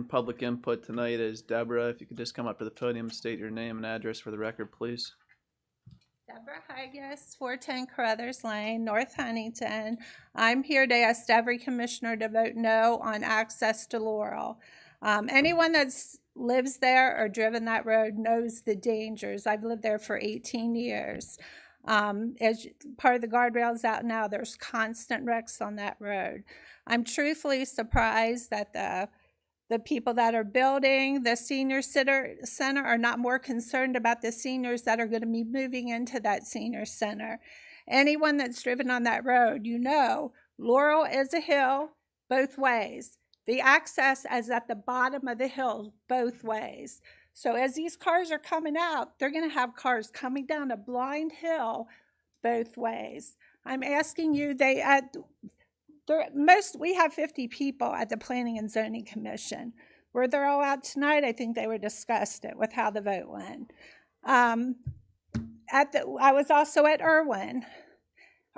Public input tonight is Deborah. If you could just come up to the podium, state your name and address for the record, please. Deborah Higas, 410 Carruthers Lane, North Huntington. I'm here to ask every commissioner to vote no on access to Laurel. Anyone that lives there or driven that road knows the dangers. I've lived there for 18 years. As part of the guardrails out now, there's constant wrecks on that road. I'm truthfully surprised that the people that are building the senior center are not more concerned about the seniors that are going to be moving into that senior center. Anyone that's driven on that road, you know, Laurel is a hill both ways. The access is at the bottom of the hill both ways. So as these cars are coming out, they're going to have cars coming down a blind hill both ways. I'm asking you, we have 50 people at the Planning and Zoning Commission. Were they all out tonight? I think they were disgusted with how the vote went. I was also at Irwin.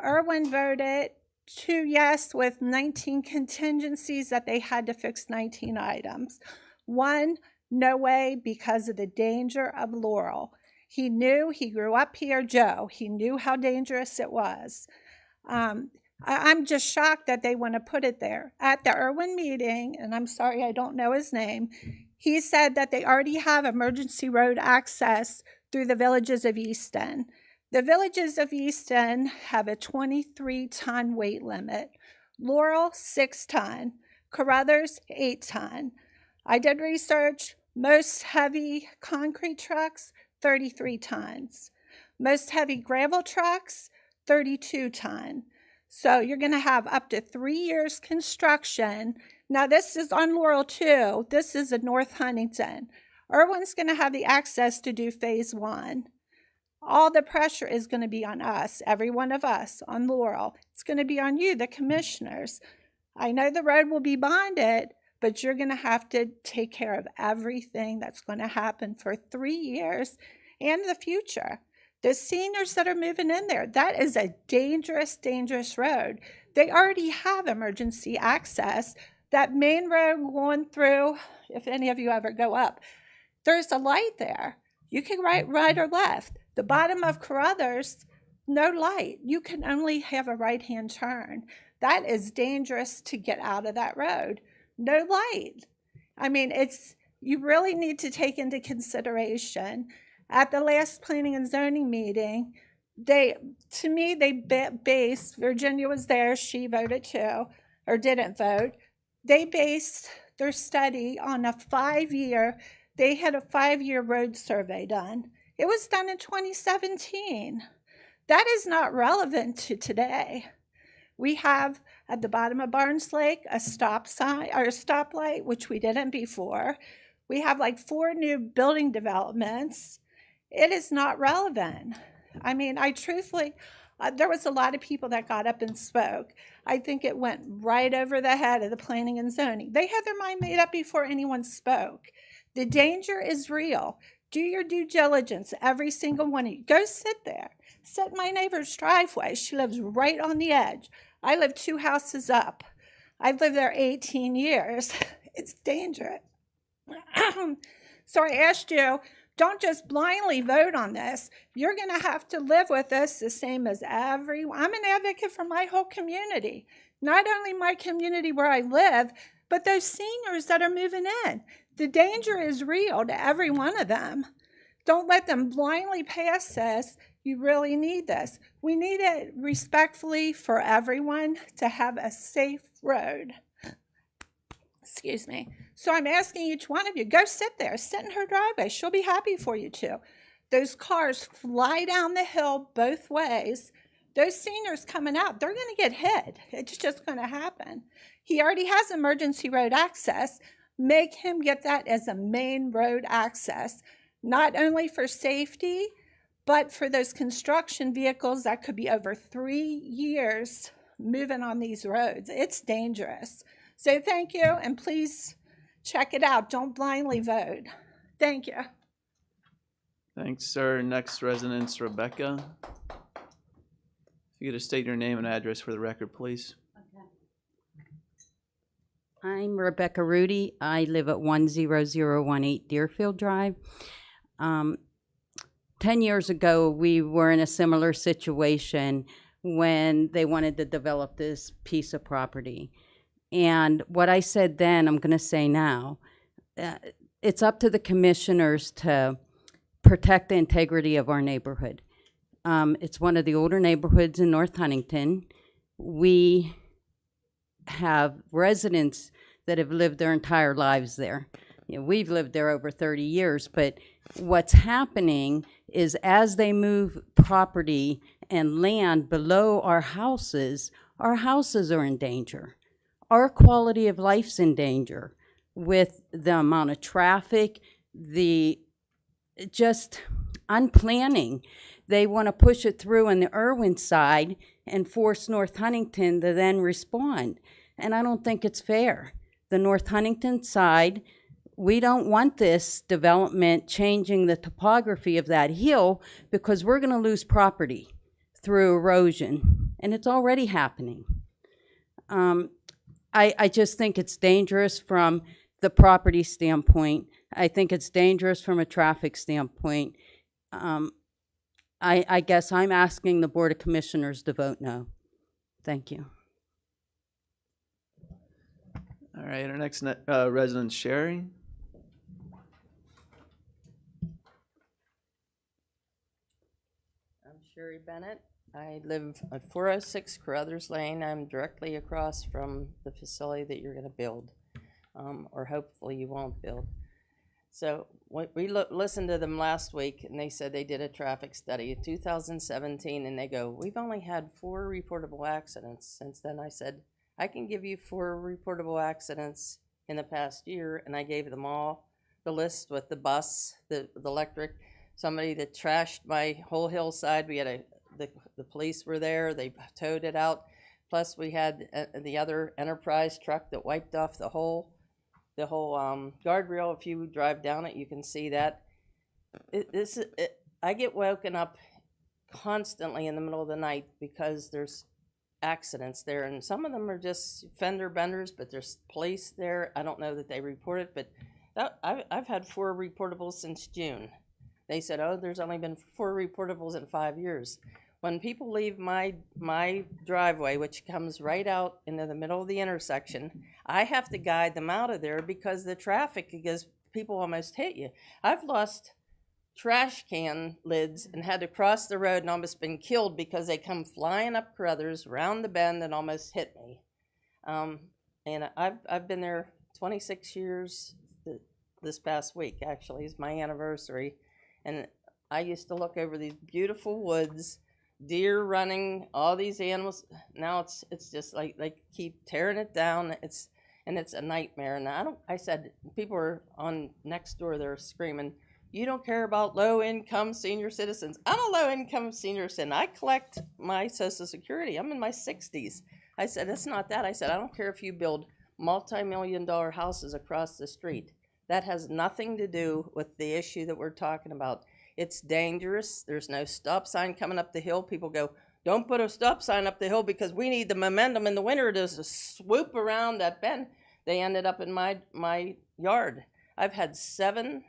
Irwin voted 2 yes with 19 contingencies that they had to fix 19 items. 1, no way, because of the danger of Laurel. He grew up here, Joe. He knew how dangerous it was. I'm just shocked that they want to put it there. At the Irwin meeting, and I'm sorry I don't know his name, he said that they already have emergency road access through the villages of Easton. The villages of Easton have a 23-ton weight limit. Laurel, 6-ton. Carruthers, 8-ton. I did research. Most heavy concrete trucks, 33 tons. Most heavy gravel trucks, 32-ton. So you're going to have up to 3 years construction. Now this is on Laurel too. This is in North Huntington. Irwin's going to have the access to do phase 1. All the pressure is going to be on us, every one of us on Laurel. It's going to be on you, the commissioners. I know the road will be bonded, but you're going to have to take care of everything that's going to happen for 3 years and the future. The seniors that are moving in there, that is a dangerous, dangerous road. They already have emergency access. That main road going through, if any of you ever go up, there's a light there. You can right or left. The bottom of Carruthers, no light. You can only have a right-hand turn. That is dangerous to get out of that road. No light. I mean, you really need to take into consideration. At the last Planning and Zoning meeting, Virginia was there, she voted too, or didn't vote. They based their study on they had a 5-year road survey done. It was done in 2017. That is not relevant to today. We have at the bottom of Barnes Lake, a stop sign or a stoplight, which we didn't before. We have like 4 new building developments. It is not relevant. I mean, I truthfully, there was a lot of people that got up and spoke. I think it went right over the head of the planning and zoning. They had their mind made up before anyone spoke. The danger is real. Do your due diligence, every single one of you. Go sit there. Sit in my neighbor's driveway. She lives right on the edge. I live 2 houses up. I've lived there 18 years. It's dangerous. So I asked you, don't just blindly vote on this. You're going to have to live with this the same as everyone. I'm an advocate for my whole community. Not only my community where I live, but those seniors that are moving in. The danger is real to every one of them. Don't let them blindly pass this. You really need this. We need it respectfully for everyone to have a safe road. Excuse me. So I'm asking each one of you, go sit there, sit in her driveway. She'll be happy for you to. Those cars fly down the hill both ways. Those seniors coming out, they're going to get hit. It's just going to happen. He already has emergency road access. Make him get that as a main road access, not only for safety, but for those construction vehicles that could be over 3 years moving on these roads. It's dangerous. So thank you, and please check it out. Don't blindly vote. Thank you. Thanks, sir. Next resident's Rebecca. If you could just state your name and address for the record, please. I'm Rebecca Rudy. I live at 10018 Deerfield Drive. 10 years ago, we were in a similar situation when they wanted to develop this piece of property. And what I said then, I'm going to say now. It's up to the commissioners to protect the integrity of our neighborhood. It's one of the older neighborhoods in North Huntington. We have residents that have lived their entire lives there. You know, we've lived there over 30 years, but what's happening is as they move property and land below our houses are in danger. Our quality of life's in danger with the amount of traffic, the just unplanning. They want to push it through on the Irwin side and force North Huntington to then respond. And I don't think it's fair. The North Huntington side, we don't want this development changing the topography of that hill because we're going to lose property through erosion. And it's already happening. I just think it's dangerous from the property standpoint. I think it's dangerous from a traffic standpoint. I guess I'm asking the Board of Commissioners to vote no. Thank you. All right, our next resident, Sherry. I'm Sherry Bennett. I live at 406 Carruthers Lane. I'm directly across from the facility that you're going to build, or hopefully you won't build. So we listened to them last week, and they said they did a traffic study in 2017, and they go, we've only had 4 reportable accidents since then. I said, I can give you 4 reportable accidents in the past year, and I gave them all the list with the bus, the electric, somebody that trashed my whole hillside. We had the police were there. They towed it out. Plus, we had the other Enterprise truck that wiped off the whole guardrail. If you drive down it, you can see that. I get woken up constantly in the middle of the night because there's accidents there, and some of them are just fender benders, but there's police there. I don't know that they report it, but I've had 4 reportables since June. They said, oh, there's only been 4 reportables in 5 years. When people leave my driveway, which comes right out into the middle of the intersection, I have to guide them out of there because the traffic, because people almost hit you. I've lost trash can lids and had to cross the road and almost been killed because they come flying up Carruthers, round the bend, and almost hit me. And I've been there 26 years. This past week, actually, is my anniversary. And I used to look over these beautiful woods deer running, all these animals. Now it's just like they keep tearing it down. It's a nightmare. And I said, people are on next door, they're screaming, you don't care about low income senior citizens. I'm a low income senior citizen. I collect my Social Security. I'm in my 60s. I said, it's not that. I said, I don't care if you build multi-million-dollar houses across the street. That has nothing to do with the issue that we're talking about. It's dangerous. There's no stop sign coming up the hill. People go, don't put a stop sign up the hill because we need the momentum in the winter to swoop around that bend. They ended up in my yard. I've had seven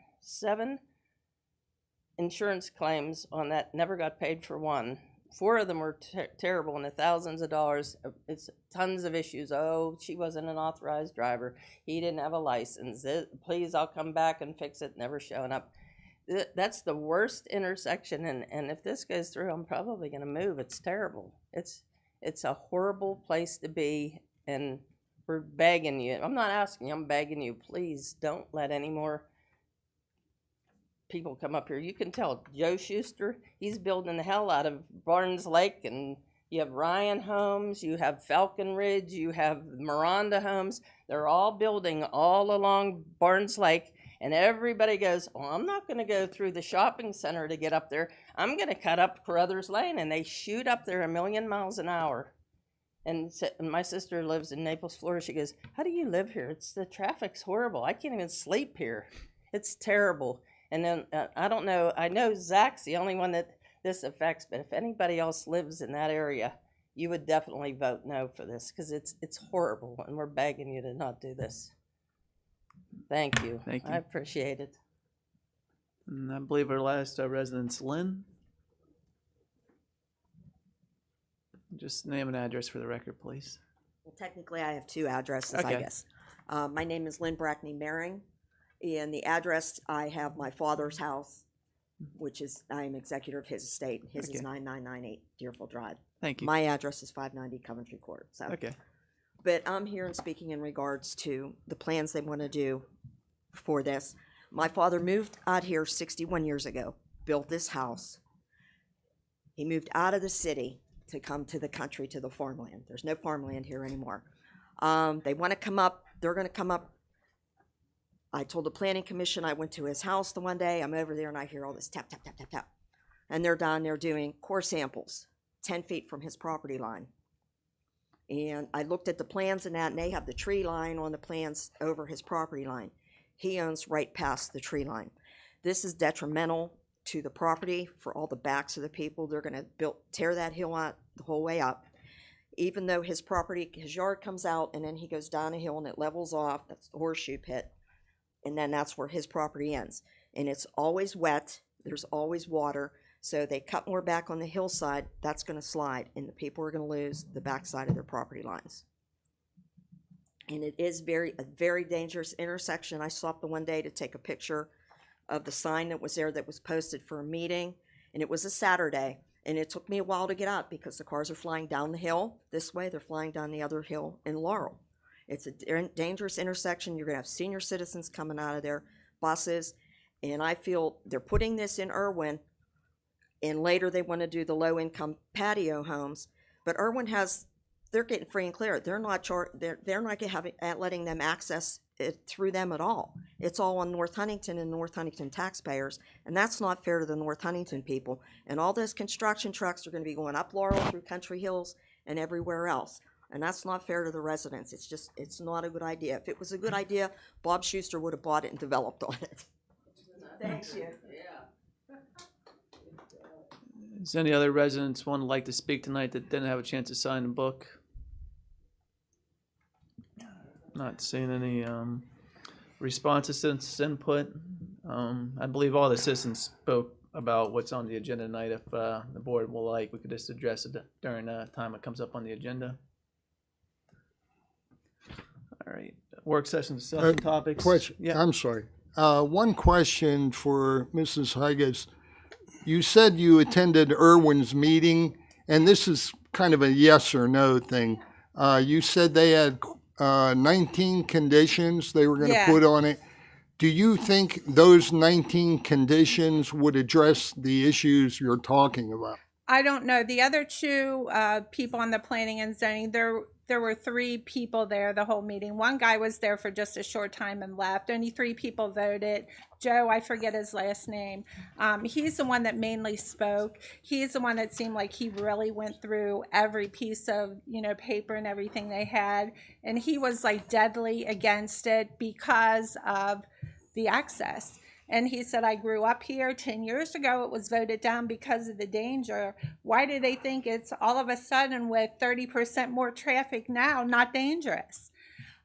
insurance claims on that, never got paid for one. 4 of them were terrible in the thousands of dollars. It's tons of issues. Oh, she wasn't an authorized driver. He didn't have a license. Please, I'll come back and fix it. Never showing up. That's the worst intersection. And if this goes through, I'm probably going to move. It's terrible. It's a horrible place to be. And we're begging you. I'm not asking you. I'm begging you. Please don't let any more people come up here. You can tell Joe Schuster, he's building the hell out of Barnes Lake, and you have Ryan Homes, you have Falcon Ridge, you have Miranda Homes. They're all building all along Barnes Lake, and everybody goes, oh, I'm not going to go through the shopping center to get up there. I'm going to cut up Carruthers Lane, and they shoot up there 1,000,000 miles an hour. And my sister lives in Naples, Florida. She goes, how do you live here? The traffic's horrible. I can't even sleep here. It's terrible. And then, I don't know, I know Zach's the only one that this affects, but if anybody else lives in that area, you would definitely vote no for this, because it's horrible, and we're begging you to not do this. Thank you. Thank you. I appreciate it. And I believe our last resident's Lynn. Just name and address for the record, please. Well, technically, I have 2 addresses, Okay. I guess. My name is Lynn Brackney Maring, and the address, I have my father's house, which is, I am executor of his estate. His Okay. is 9998 Deerfield Drive. Thank you. My address is 590 Coventry Court. So, Okay. but I'm here and speaking in regards to the plans they want to do for this. My father moved out here 61 years ago, built this house. He moved out of the city to come to the country, to the farmland. There's no farmland here anymore. They want to come up. They're going to come up. I told the planning commission, I went to his house the one day. I'm over there and I hear all this tap, tap, tap, tap, tap. And they're down there doing core samples 10 feet from his property line. And I looked at the plans and that, and they have the tree line on the plans over his property line. He owns right past the tree line. This is detrimental to the property for all the backs of the people. They're going to tear that hill out the whole way up. Even though his property, his yard comes out and then he goes down a hill and it levels off. That's the horseshoe pit. And then that's where his property ends. And it's always wet. There's always water. So they cut more back on the hillside. That's going to slide. And the people are going to lose the backside of their property lines. And it is a very dangerous intersection. I stopped the one day to take a picture of the sign that was there that was posted for a meeting. And it was a Saturday. And it took me a while to get out because the cars are flying down the hill this way. They're flying down the other hill in Laurel. It's a dangerous intersection. You're going to have senior citizens coming out of their buses. And I feel they're putting this in Irwin. And later they want to do the low-income patio homes. But Irwin they're getting free and clear. They're not letting them access it through them at all. It's all on North Huntington and North Huntington taxpayers. And that's not fair to the North Huntington people. And all those construction trucks are going to be going up Laurel through Country Hills and everywhere else. And that's not fair to the residents. It's not a good idea. If it was a good idea, Bob Schuster would have bought it and developed on it. Thank you. Is any other residents want to like to speak tonight that didn't have a chance to sign the book? Not seeing any responses since input. I believe all the citizens spoke about what's on the agenda tonight. If the board will like, we could just address it during the time it comes up on the agenda. All right, work session discussion topics. Question. Yeah. I'm sorry. One question for Mrs. Higas. You said you attended Irwin's meeting, and this is kind of a yes or no thing. You said they had 19 conditions they were going to Yeah. put on it. Do you think those 19 conditions would address the issues you're talking about? I don't know. The other two people on the planning and zoning, there were three people there the whole meeting. One guy was there for just a short time and left. Only three people voted. Joe, I forget his last name. He's the one that mainly spoke. He's the one that seemed like he really went through every piece of, paper and everything they had. And he was like deadly against it because of the access. And he said, I grew up here 10 years ago. It was voted down because of the danger. Why do they think it's all of a sudden with 30% more traffic now not dangerous?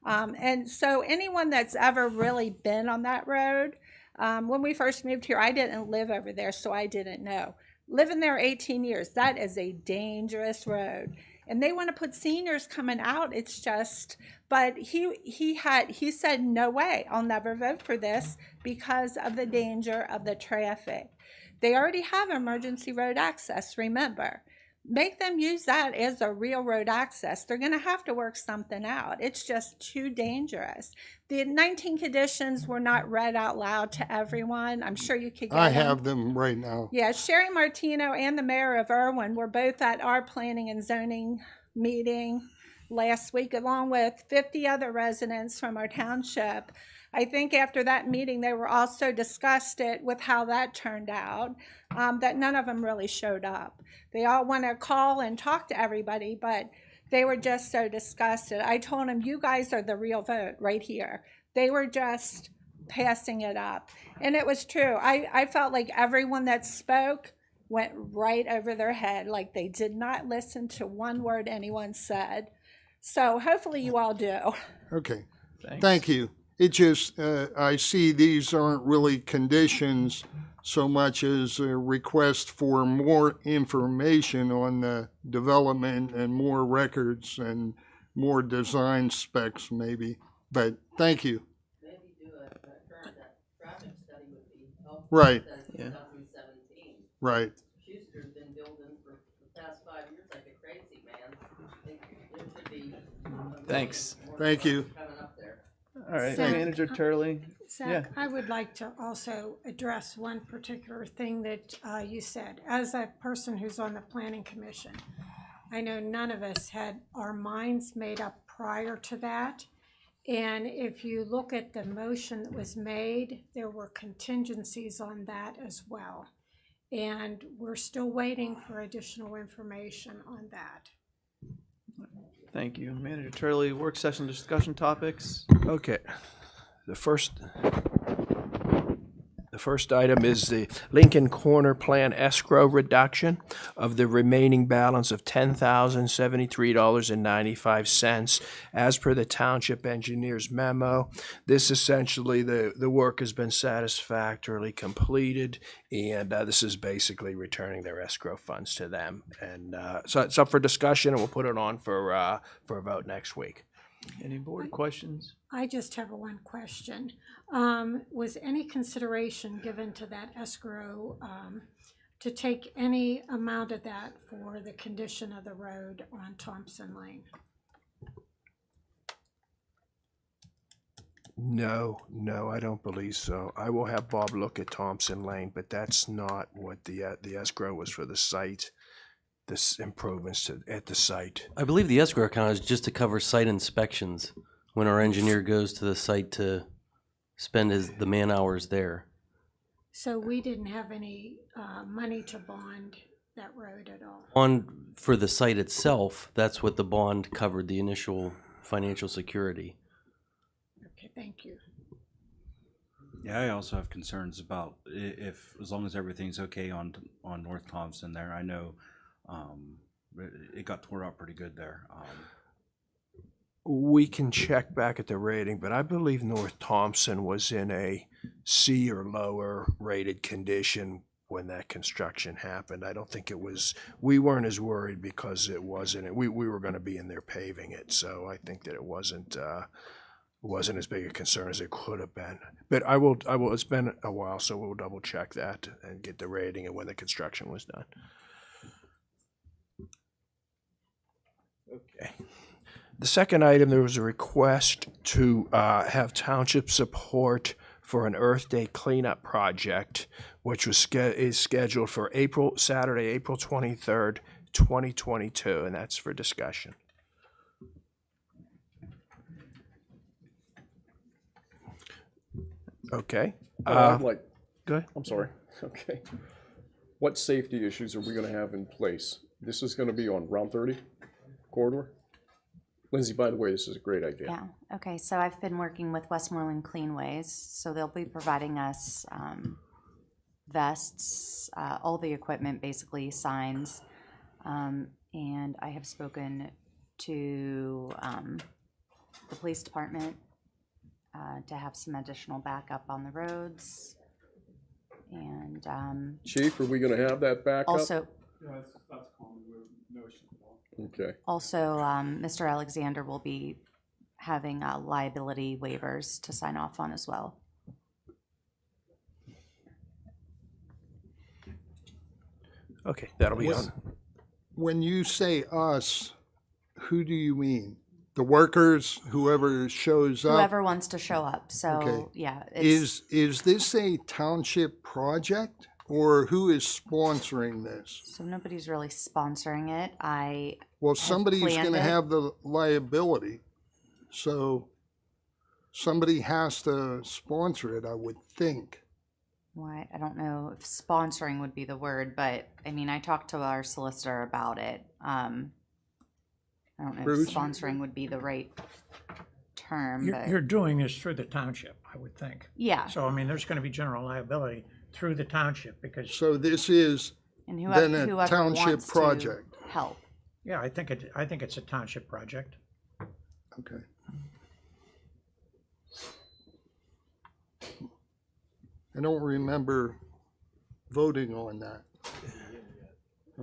And so anyone that's ever really been on that road, when we first moved here, I didn't live over there, so I didn't know. Living there 18 years, that is a dangerous road. And they want to put seniors coming out. It's just, but he said, no way, I'll never vote for this because of the danger of the traffic. They already have emergency road access, remember. Make them use that as a real road access. They're going to have to work something out. It's just too dangerous. The 19 conditions were not read out loud to everyone. I'm sure you could get I them. have them right now. Yeah, Sherry Martino and the mayor of Irwin were both at our planning and zoning meeting last week, along with 50 other residents from our township. I think after that meeting, they were also disgusted with how that turned out, that none of them really showed up. They all want to call and talk to everybody, but they were just so disgusted. I told them, you guys are the real vote right here. They were just passing it up. And it was true. I felt like everyone that spoke went right over their head, like they did not listen to one word anyone said. So hopefully you all do. Okay, Thanks. thank you. It just, I see these aren't really conditions so much as a request for more information on the development and more records and more design specs maybe. But thank you. Maybe do a current traffic study would be helpful. Right. Yeah. 2017. Right. Schuster's been building for the past 5 years like a crazy man. There should be Thanks. more Thank you. coming up there. All right, Zach, Manager Turley. Yeah. Zach, I would like to also address one particular thing that you said. As a person who's on the Planning Commission, I know none of us had our minds made up prior to that. And if you look at the motion that was made, there were contingencies on that as well. And we're still waiting for additional information on that. Thank you. Manager Turley, work session discussion topics. Okay. The first item is the Lincoln Corner Plan escrow reduction of the remaining balance of $10,073.95 as per the township engineer's memo. This essentially, the work has been satisfactorily completed, and this is basically returning their escrow funds to them. And so it's up for discussion, and we'll put it on for a vote next week. Any board questions? I just have one question. Was any consideration given to that escrow to take any amount of that for the condition of the road on Thompson Lane? No, I don't believe so. I will have Bob look at Thompson Lane, but that's not what the escrow was for the site. This improvements at the site. I believe the escrow account is just to cover site inspections when our engineer goes to the site to spend the man hours there. So we didn't have any money to bond that road at all? For the site itself, that's what the bond covered, the initial financial security. Okay, thank you. Yeah, I also have concerns about if, as long as everything's okay on North Thompson there. I know it got tore up pretty good there. We can check back at the rating, but I believe North Thompson was in a C or lower rated condition when that construction happened. I don't think it was, we weren't as worried because it wasn't, we were going to be in there paving it. So I think that it wasn't as big a concern as it could have been. But I will, it's been a while, so we'll double check that and get the rating and when the construction was done. Okay. The second item, there was a request to have township support for an Earth Day cleanup project, which is scheduled for Saturday, April 23rd, 2022, and that's for discussion. Okay. I'd like, Go ahead. I'm sorry. Okay. What safety issues are we going to have in place? This is going to be on Route 30 corridor? Lindsay, by the way, this is a great idea. Yeah, okay, so I've been working with Westmoreland Cleanways, so they'll be providing us vests, all the equipment, basically, signs. And I have spoken to the police department to have some additional backup on the roads. And Chief, are we going to have that backup? also, Okay. Mr. Alexander will be having liability waivers to sign off on as well. Okay, that'll be on. When you say us, who do you mean? The workers, whoever shows up? Whoever wants to show up, so, Okay. yeah. it's- Is this a township project, or who is sponsoring this? So nobody's really sponsoring it. Well, have somebody's planned gonna it. have the liability, so somebody has to sponsor it, I would think. Why, I don't know if sponsoring would be the word, but I mean, I talked to our solicitor about it. I don't know Bruce? if sponsoring would be the right term, You're, but you're doing this through the township, I would think. yeah. So, I mean, there's gonna be general liability through the township because, So this is And then a whoever township wants to project. help. yeah, I think it's a township project. Okay. I don't remember voting on that.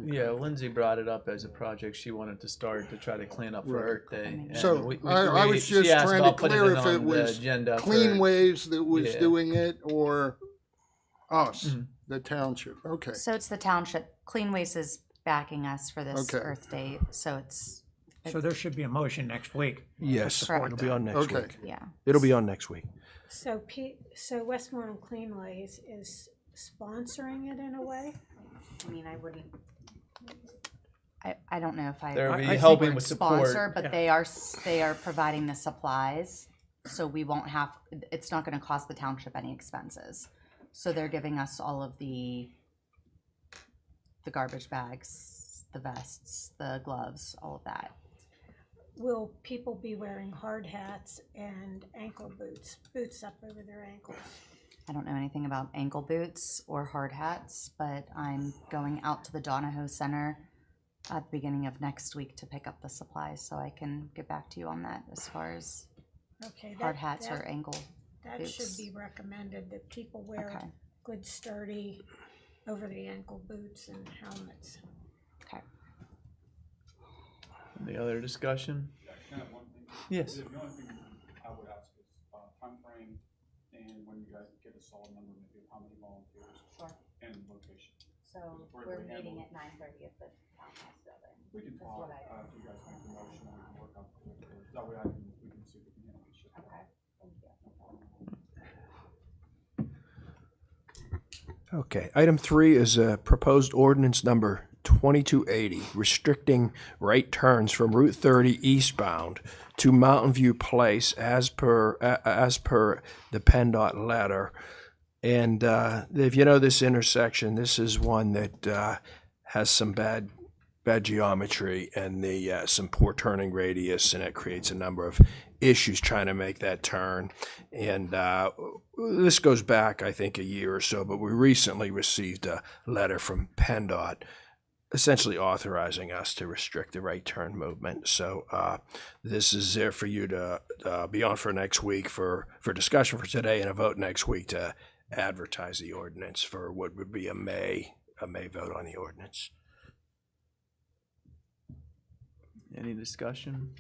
Yeah, Lindsay brought it up as a project she wanted to start to try to clean up for Right. Earth Day. and So I was she just asked trying to about putting clear if on it the was agenda for- Clean Ways that was Yeah. doing it or us, Mhm. the township. Okay. So it's the township. Clean Waste is backing us for this Okay. Earth Day, so it's, So there should be a motion next week. Yes, Correct. it'll be on next Okay. week. yeah. It'll be on next week. So so Westmoreland Cleanways is sponsoring it in a way? I mean, I wouldn't. I don't know if They'll I be think helping we're with support. sponsor, but Yeah. they are providing the supplies, so we won't have, it's not gonna cost the township any expenses. So they're giving us all of the garbage bags, the vests, the gloves, all of that. Will people be wearing hard hats and ankle boots up over their ankles? I don't know anything about ankle boots or hard hats, but I'm going out to the Donahoe Center at the beginning of next week to pick up the supplies, so I can get back to you on that as far as Okay, hard hats or ankle. that boots. should be recommended, that people wear Okay. good sturdy over the ankle boots and helmets. Okay. Any other discussion? Yes. The only thing I would ask is timeframe and when you guys get a solid number, maybe how many volunteers Sure. and location. So we're meeting at 9:30 at the townhouse building. We can That's talk, what I- if you guys make the motion, we can work on it. That way we can see if we can handle this shit. Okay, thank you. Okay, item 3 is a proposed ordinance number 2280, restricting right turns from Route 30 eastbound to Mountain View Place as per the PennDOT letter. And if you know this intersection, this is one that has some bad geometry and some poor turning radius, and it creates a number of issues trying to make that turn. And this goes back, I think, a year or so, but we recently received a letter from PennDOT essentially authorizing us to restrict the right turn movement. So this is there for you to be on for next week for discussion for today and a vote next week to advertise the ordinance for what would be a May vote on the ordinance. Any discussion?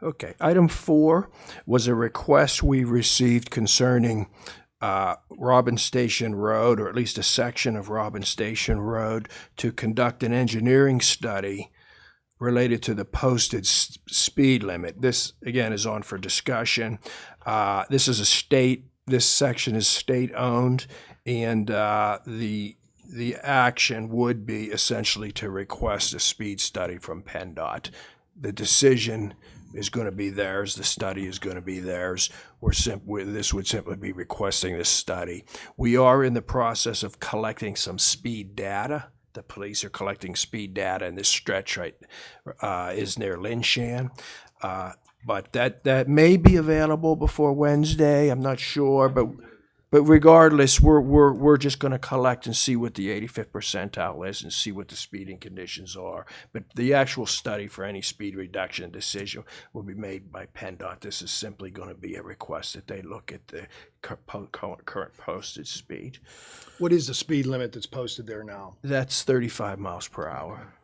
Okay, item 4 was a request we received concerning Robin Station Road, or at least a section of Robin Station Road, to conduct an engineering study related to the posted speed limit. This, again, is on for discussion. This is this section is state-owned, and the action would be essentially to request a speed study from PennDOT. The decision is going to be theirs. The study is going to be theirs. This would simply be requesting this study. We are in the process of collecting some speed data. The police are collecting speed data, and this stretch is near Linshan. But that may be available before Wednesday. I'm not sure, but regardless, we're just going to collect and see what the 85th percentile is and see what the speeding conditions are. But the actual study for any speed reduction decision will be made by PennDOT. This is simply going to be a request that they look at the current posted speed. What is the speed limit that's posted there now? That's 35 miles per hour.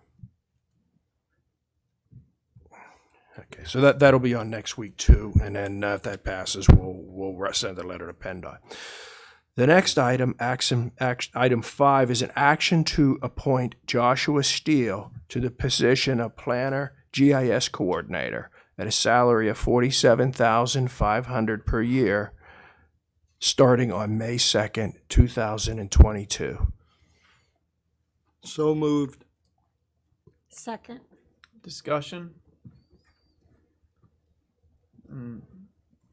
Okay, so that'll be on next week too, and then if that passes, we'll send a letter to PennDOT. The next item, item 5, is an action to appoint Joshua Steele to the position of Planner GIS Coordinator at a salary of $47,500 per year, starting on May 2nd, 2022. So moved. Second. Discussion?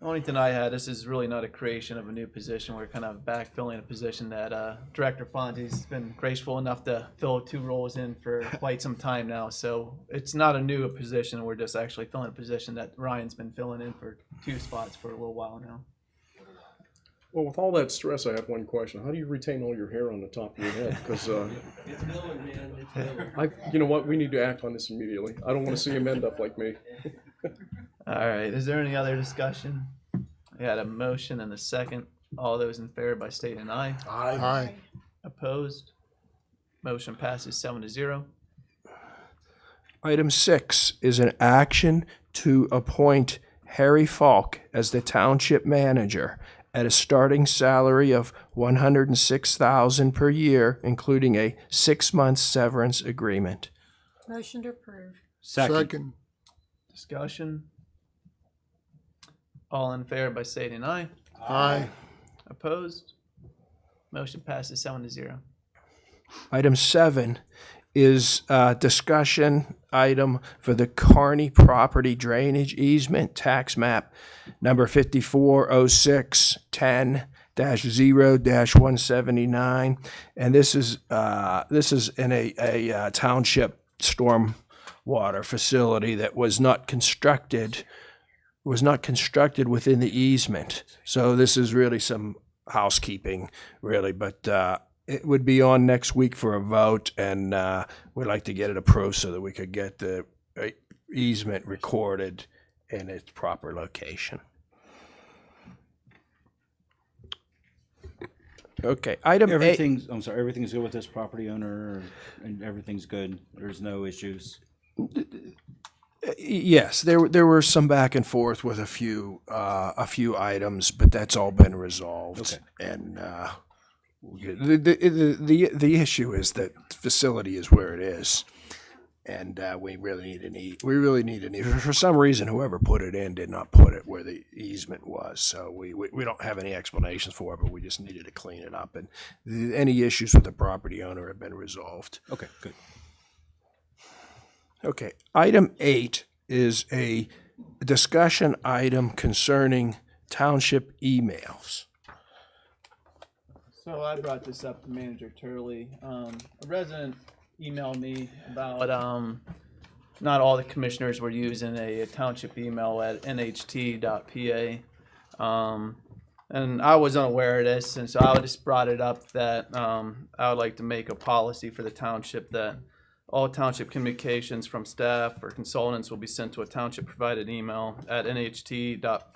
Only thing I had, this is really not a creation of a new position. We're kind of backfilling a position that Director Fonte's been graceful enough to fill 2 roles in for quite some time now. So it's not a new position. We're just actually filling a position that Ryan's been filling in for 2 spots for a little while now. Well, with all that stress, I have one question. How do you retain all your hair on the top of your head? Because It's going, man. It's going. you know what? We need to act on this immediately. I don't want to see him end up like me. All right, is there any other discussion? We had a motion and a second. All those in favor by state and aye. Aye. Opposed? Motion passes 7-0. Item 6 is an action to appoint Harry Falk as the Township Manager at a starting salary of $106,000 per year, including a 6-month severance agreement. Motion to approve. Second. Discussion? All in favor by stating aye. Aye. Opposed? Motion passes 7-0. Item 7 is a discussion item for the Kearney Property Drainage Easement Tax Map number 540610-0-179, and this is in a township storm water facility that was not constructed within the easement. So this is really some housekeeping, really, but it would be on next week for a vote, and we'd like to get it approved so that we could get the easement recorded in its proper location. Okay, item 8. I'm sorry, everything's good with this property owner, and everything's good? There's no issues? Yes, there were some back and forth with a few items, but that's all been resolved. Okay. And the issue is that the facility is where it is, and we really need an for some reason whoever put it in did not put it where the easement was. So we don't have any explanations for it, but we just needed to clean it up, and any issues with the property owner have been resolved. Okay, good. Okay, item 8 is a discussion item concerning township emails. So I brought this up to Manager Turley. A resident emailed me about not all the commissioners were using a township email at nht.pa. And I was unaware of this, and so I just brought it up that I would like to make a policy for the township that all township communications from staff or consultants will be sent to a township-provided email at nht.pa.us.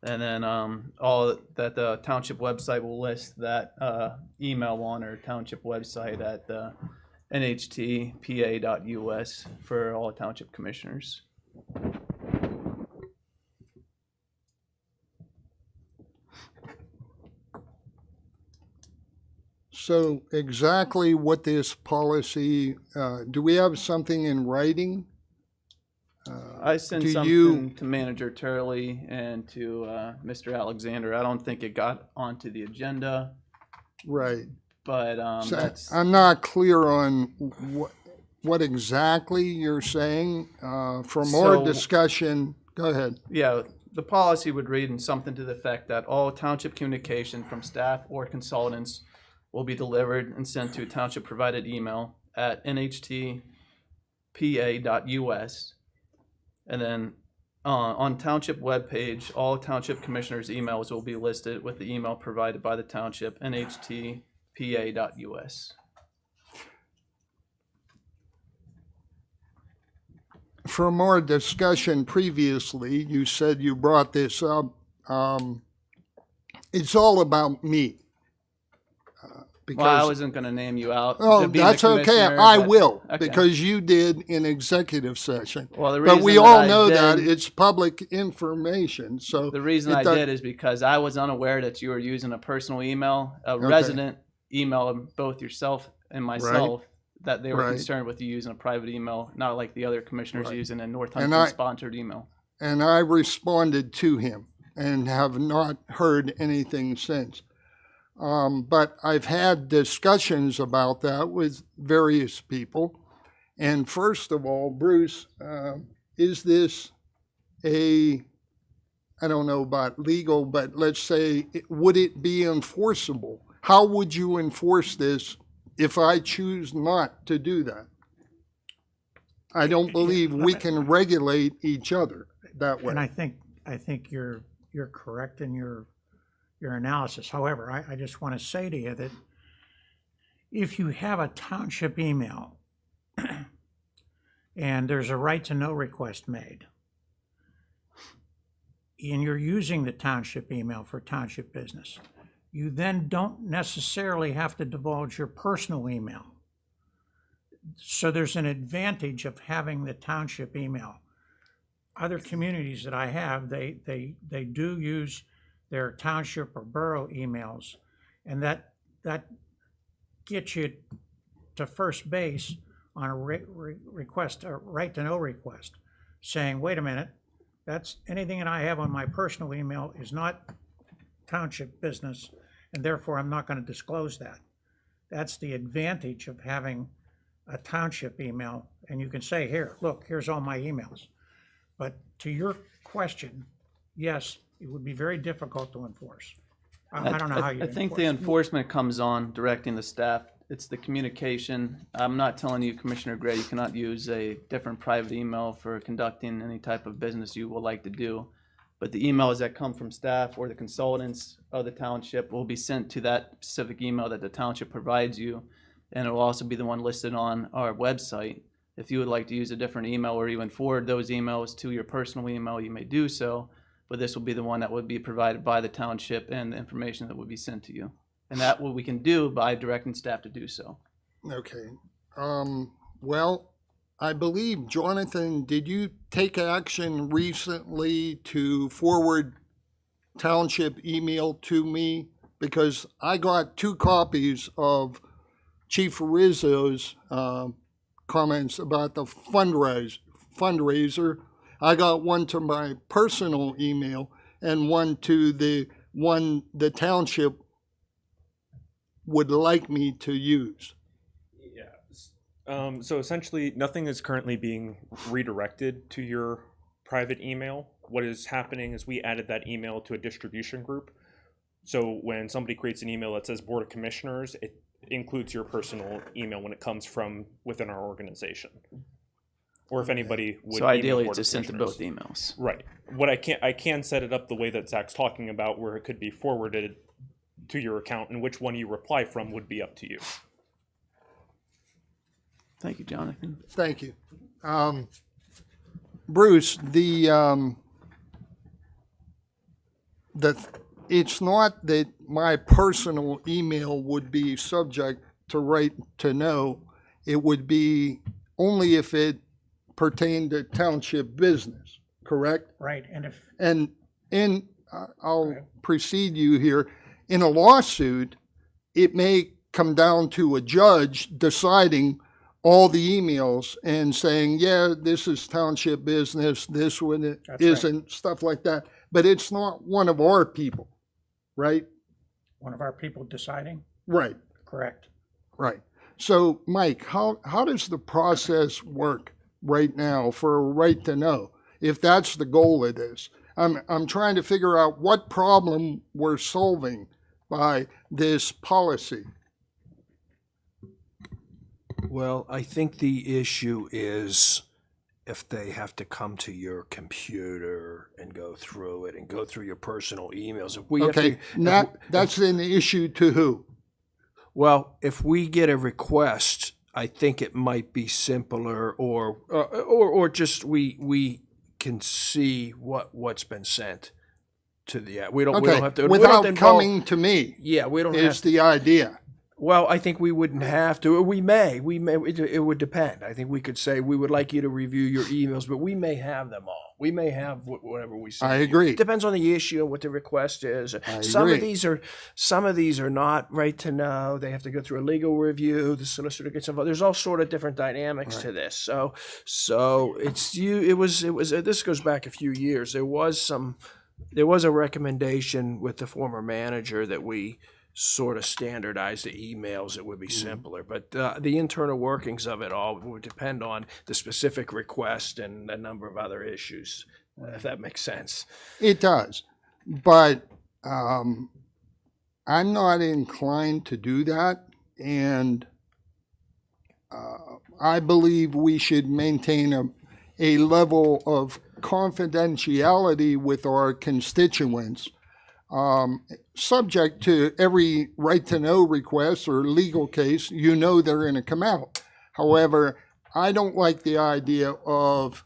And then all that the township website will list that email on our township website at nhtpa.us for all township commissioners. So exactly what this policy, do we have something in writing? I sent do something you- to Manager Turley and to Mr. Alexander. I don't think it got onto the agenda, Right. but So that's, I'm not clear on what exactly you're saying. For more So- discussion, go ahead. yeah, the policy would read in something to the effect that all township communication from staff or consultants will be delivered and sent to a township-provided email at nhtpa.us. And then on township webpage, all township commissioners' emails will be listed with the email provided by the township, nhtpa.us. For more discussion previously, you said you brought this up. It's all about me. Well, I wasn't gonna name you out. Oh, to being the that's okay. commissioner, I but- will, okay. because you did in executive session. Well, the But we reason all that I know that did- it's public information, so. The reason it I does- did is because I was unaware that you were using a personal email, a resident email of both yourself and myself, that they were Right. concerned with you using a private email, not like the other commissioners Right. using a And Northampton I- sponsored email. And I responded to him and have not heard anything since. But I've had discussions about that with various people. And first of all, Bruce, is this I don't know about legal, but let's say, would it be enforceable? How would you enforce this if I choose not to do that? I don't believe we can regulate each other that way. And I think you're correct in your analysis. However, I just want to say to you that if you have a township email and there's a right to know request made, and you're using the township email for township business, you then don't necessarily have to divulge your personal email. So there's an advantage of having the township email. Other communities that I have, they do use their township or borough emails, and that gets you to first base on a request, a right to know request, saying, wait a minute, that's anything that I have on my personal email is not township business, and therefore I'm not going to disclose that. That's the advantage of having a township email, and you can say, here, look, here's all my emails. But to your question, yes, it would be very difficult to enforce. I don't know how you I think the enforce it. enforcement comes on directing the staff. It's the communication. I'm not telling you, Commissioner Gray, you cannot use a different private email for conducting any type of business you would like to do. But the emails that come from staff or the consultants of the township will be sent to that specific email that the township provides you. And it will also be the one listed on our website. If you would like to use a different email or even forward those emails to your personal email, you may do so. But this will be the one that would be provided by the township and the information that would be sent to you. And that what we can do by directing staff to do so. Okay. Well, I believe, Jonathan, did you take action recently to forward township email to me? Because I got 2 copies of Chief Rizzo's comments about the fundraiser. I got one to my personal email and one to the township would like me to use. So essentially, nothing is currently being redirected to your private email. What is happening is we added that email to a distribution group. So when somebody creates an email that says Board of Commissioners, it includes your personal email when it comes from within our organization. Or if anybody would. So ideally, email it's Board of just sent to both Commissioners. emails. Right. What I can set it up the way that Zach's talking about, where it could be forwarded to your account, and which one you reply from would be up to you. Thank you, Jonathan. Thank you. Bruce, it's not that my personal email would be subject to right to know. It would be only if it pertained to township business, correct? Right, and if, And I'll precede you here. In a lawsuit, it may come down to a judge deciding all the emails and saying, yeah, this is township business, this one That's right. isn't, stuff like that. But it's not one of our people, right? One of our people deciding? Right, Correct. right. So, Mike, how does the process work right now for a right to know, if that's the goal of this? I'm trying to figure out what problem we're solving by this policy. Well, I think the issue is if they have to come to your computer and go through it and go through your personal emails. If we have Okay, to, that's an issue to who? well, if we get a request, I think it might be simpler, or just we can see what's been sent to the we don't Okay, have to without involve- coming to me Yeah, we don't is have. the idea. Well, I think we wouldn't have to. We may. It would depend. I think we could say we would like you to review your emails, but we may have them all. We may have whatever we say. I agree. It depends on the issue and what the request is. I Some agree. of these are not right to know. They have to go through a legal review. The solicitor gets involved. There's all sort of different dynamics to this. So it's you. It was. This goes back a few years. There was a recommendation with the former manager that we sort of standardize the emails. It would be simpler, but the internal workings of it all would depend on the specific request and a number of other issues, if that makes sense. It does, but I'm not inclined to do that, and I believe we should maintain a level of confidentiality with our constituents, subject to every right-to-know request or legal case. You know they're going to come out. However, I don't like the idea of,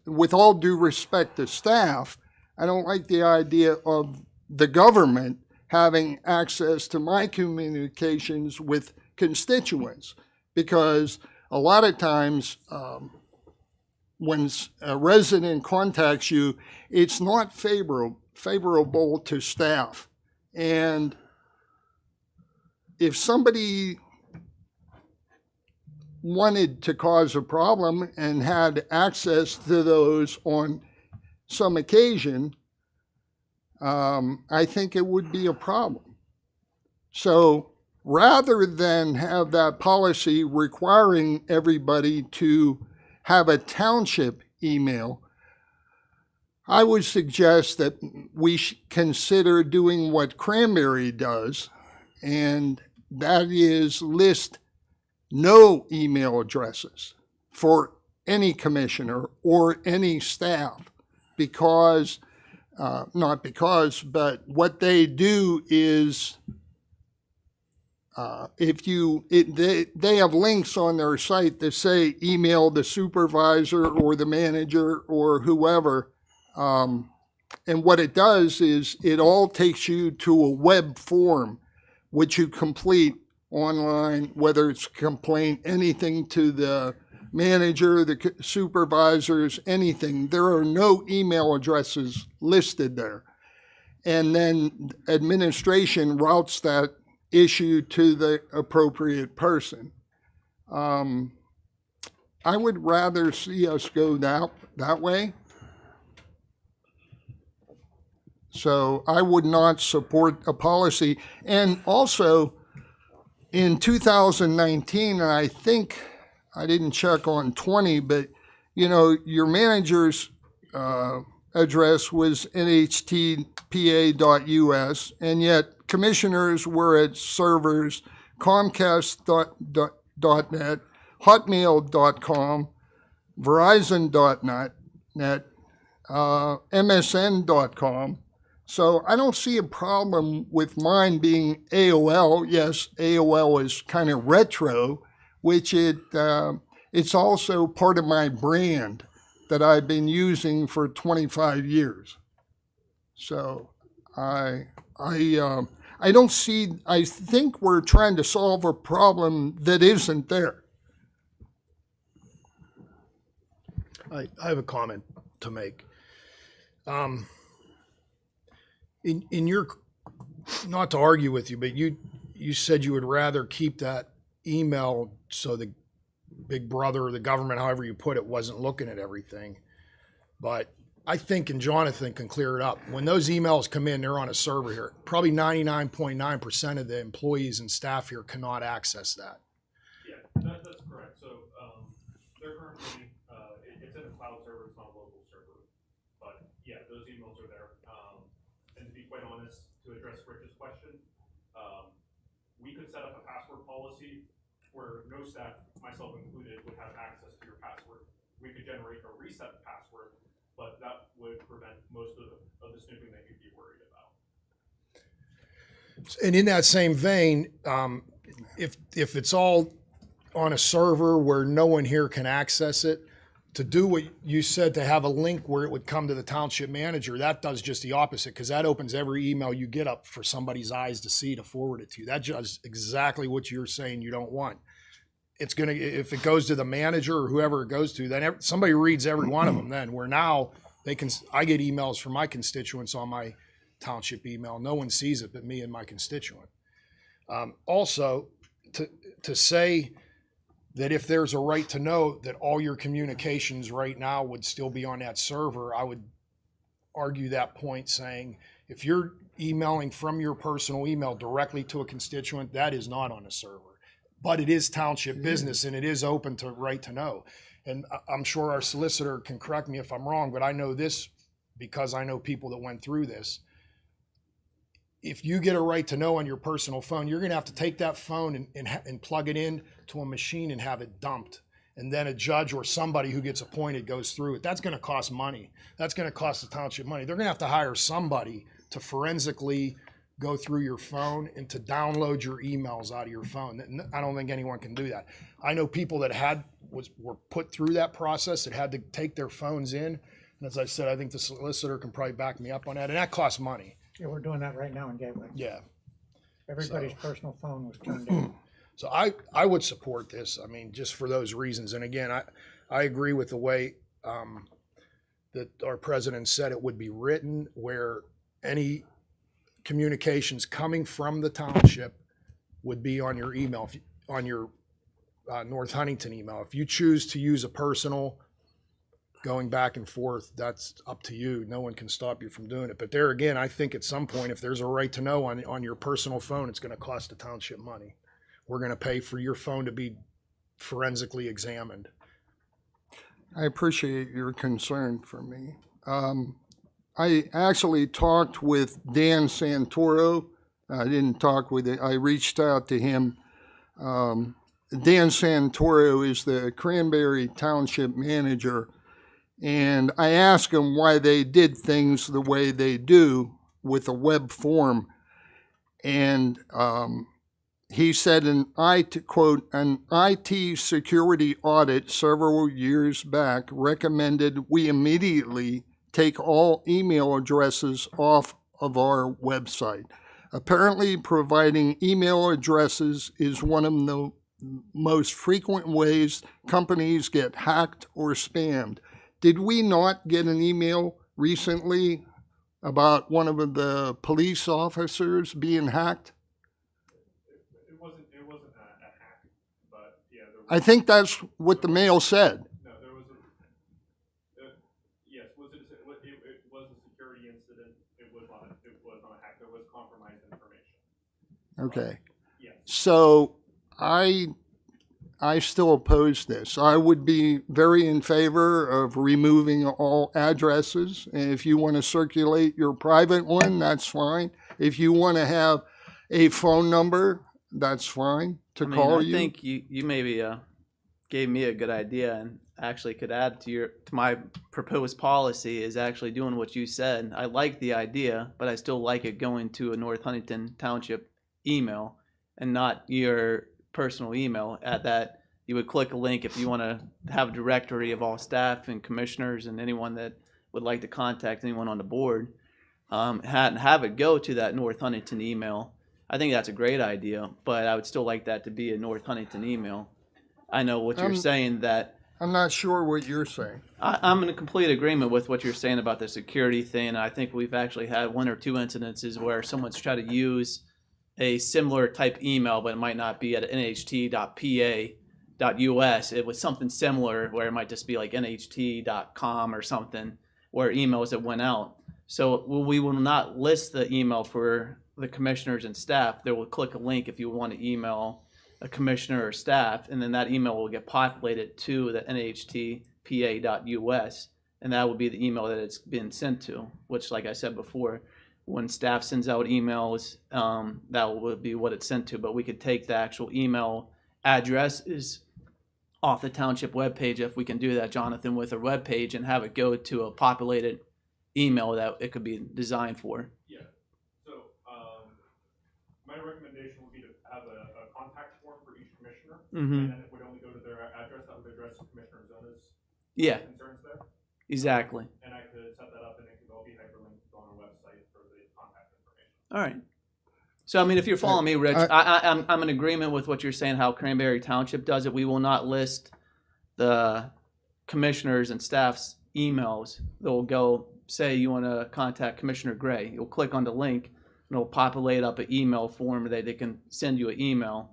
with all due respect to staff, I don't like the idea of the government having access to my communications with constituents, because a lot of times when a resident contacts you, it's not favorable to staff. And if somebody wanted to cause a problem and had access to those on some occasion, I think it would be a problem. So rather than have that policy requiring everybody to have a township email, I would suggest that we consider doing what Cranberry does, and that is list no email addresses for any commissioner or any staff, because, not because, but what they do is they have links on their site that say email the supervisor or the manager or whoever. And what it does is it all takes you to a web form, which you complete online, whether it's a complaint, anything to the manager, the supervisors, anything. There are no email addresses listed there. And then administration routes that issue to the appropriate person. I would rather see us go that way. So I would not support a policy. And also, in 2019, and I think, I didn't check on 20, but, your manager's address was nhtpa.us, and yet commissioners were at servers comcast.net, hotmail.com, verizon.net, msn.com. So I don't see a problem with mine being AOL. Yes, AOL is kind of retro, which it's also part of my brand that I've been using for 25 years. So I don't see, I think we're trying to solve a problem that isn't there. I have a comment to make. In your, not to argue with you, but you you said you would rather keep that email so the big brother or the government, however you put it, wasn't looking at everything. But I think, and Jonathan can clear it up, when those emails come in, they're on a server here. Probably 99.9% of the employees and staff here cannot access that. Yeah, that's correct. So they're currently, it's in a cloud server, it's not a local server. But yeah, those emails are there. And to be quite honest, to address Rich's question, we could set up a password policy where no staff, myself included, would have access to your password. We could generate a reset password, but that would prevent most of the snooping that you'd be worried about. And in that same vein, if it's all on a server where no one here can access it, to do what you said, to have a link where it would come to the township manager, that does just the opposite, because that opens every email you get up for somebody's eyes to see, to forward it to you. That does exactly what you're saying you don't want. It's gonna, if it goes to the manager or whoever it goes to, then somebody reads every one of them. Then where now they can, I get emails from my constituents on my township email. No one sees it but me and my constituent. Also, to say that if there's a right to know that all your communications right now would still be on that server, I would argue that point, saying if you're emailing from your personal email directly to a constituent, that is not on a server. But it is township business and it is open to right to know. And I'm sure our solicitor can correct me if I'm wrong, but I know this because I know people that went through this. If you get a right to know on your personal phone, you're gonna have to take that phone and plug it in to a machine and have it dumped. And then a judge or somebody who gets appointed goes through it. That's gonna cost money. That's gonna cost the township money. They're gonna have to hire somebody to forensically go through your phone and to download your emails out of your phone. I don't think anyone can do that. I know people that were put through that process, that had to take their phones in. And as I said, I think the solicitor can probably back me up on that. And that costs money. Yeah, we're doing that right now in Gateway. Yeah. Everybody's personal phone was turned in. So I would support this. I mean, just for those reasons. And again, I agree with the way that our president said it would be written, where any communications coming from the township would be on your email, on your North Huntington email. If you choose to use a personal going back and forth, that's up to you. No one can stop you from doing it. But there again, I think at some point, if there's a right to know on your personal phone, it's going to cost the township money. We're going to pay for your phone to be forensically examined. I appreciate your concern for me. I actually talked with Dan Santoro. I didn't talk with it. I reached out to him. Dan Santoro is the Cranberry Township manager. And I asked him why they did things the way they do with a web form. And he said, quote, an IT security audit several years back recommended we immediately take all email addresses off of our website. Apparently, providing email addresses is one of the most frequent ways companies get hacked or spammed. Did we not get an email recently about one of the police officers being hacked? It wasn't a hack, but yeah. I think that's what the mail said. No, there was yes, it was a security incident. It was not a hack. There was compromised information. Okay. Yes. So I still oppose this. I would be very in favor of removing all addresses. And if you want to circulate your private one, that's fine. If you want to have a phone number, that's fine to call you. I think you maybe gave me a good idea and actually could add to my proposed policy is actually doing what you said. I like the idea, but I still like it going to a North Huntington Township email and not your personal email. At that, you would click a link if you want to have a directory of all staff and commissioners and anyone that would like to contact anyone on the board, have it go to that North Huntington email. I think that's a great idea, but I would still like that to be a North Huntington email. I know what you're saying, that I'm not sure what you're saying. I'm in complete agreement with what you're saying about the security thing. I think we've actually had one or two incidences where someone's tried to use a similar type email, but it might not be at nht.pa.us. It was something similar where it might just be like nht.com or something, where emails that went out. So we will not list the email for the commissioners and staff. They will click a link if you want to email a commissioner or staff, and then that email will get populated to the nhtpa.us, and that will be the email that it's been sent to, which, like I said before, when staff sends out emails, that will be what it's sent to. But we could take the actual email addresses off the township webpage, if we can do that, Jonathan, with a webpage, and have it go to a populated email that it could be designed for. Yeah. So my recommendation would be to have a contact form for each commissioner, and then it would only go to their address. That would address Commissioner Zona's concerns there. Exactly. And I could set that up, and it could all be hyperlinked on our website for the contact information. All right. So, I mean, if you're following me, Rich, I'm in agreement with what you're saying, how Cranberry Township does it. We will not list the commissioners and staff's emails. They'll go, say you want to contact Commissioner Gray. You'll click on the link, and it'll populate up an email form that they can send you an email.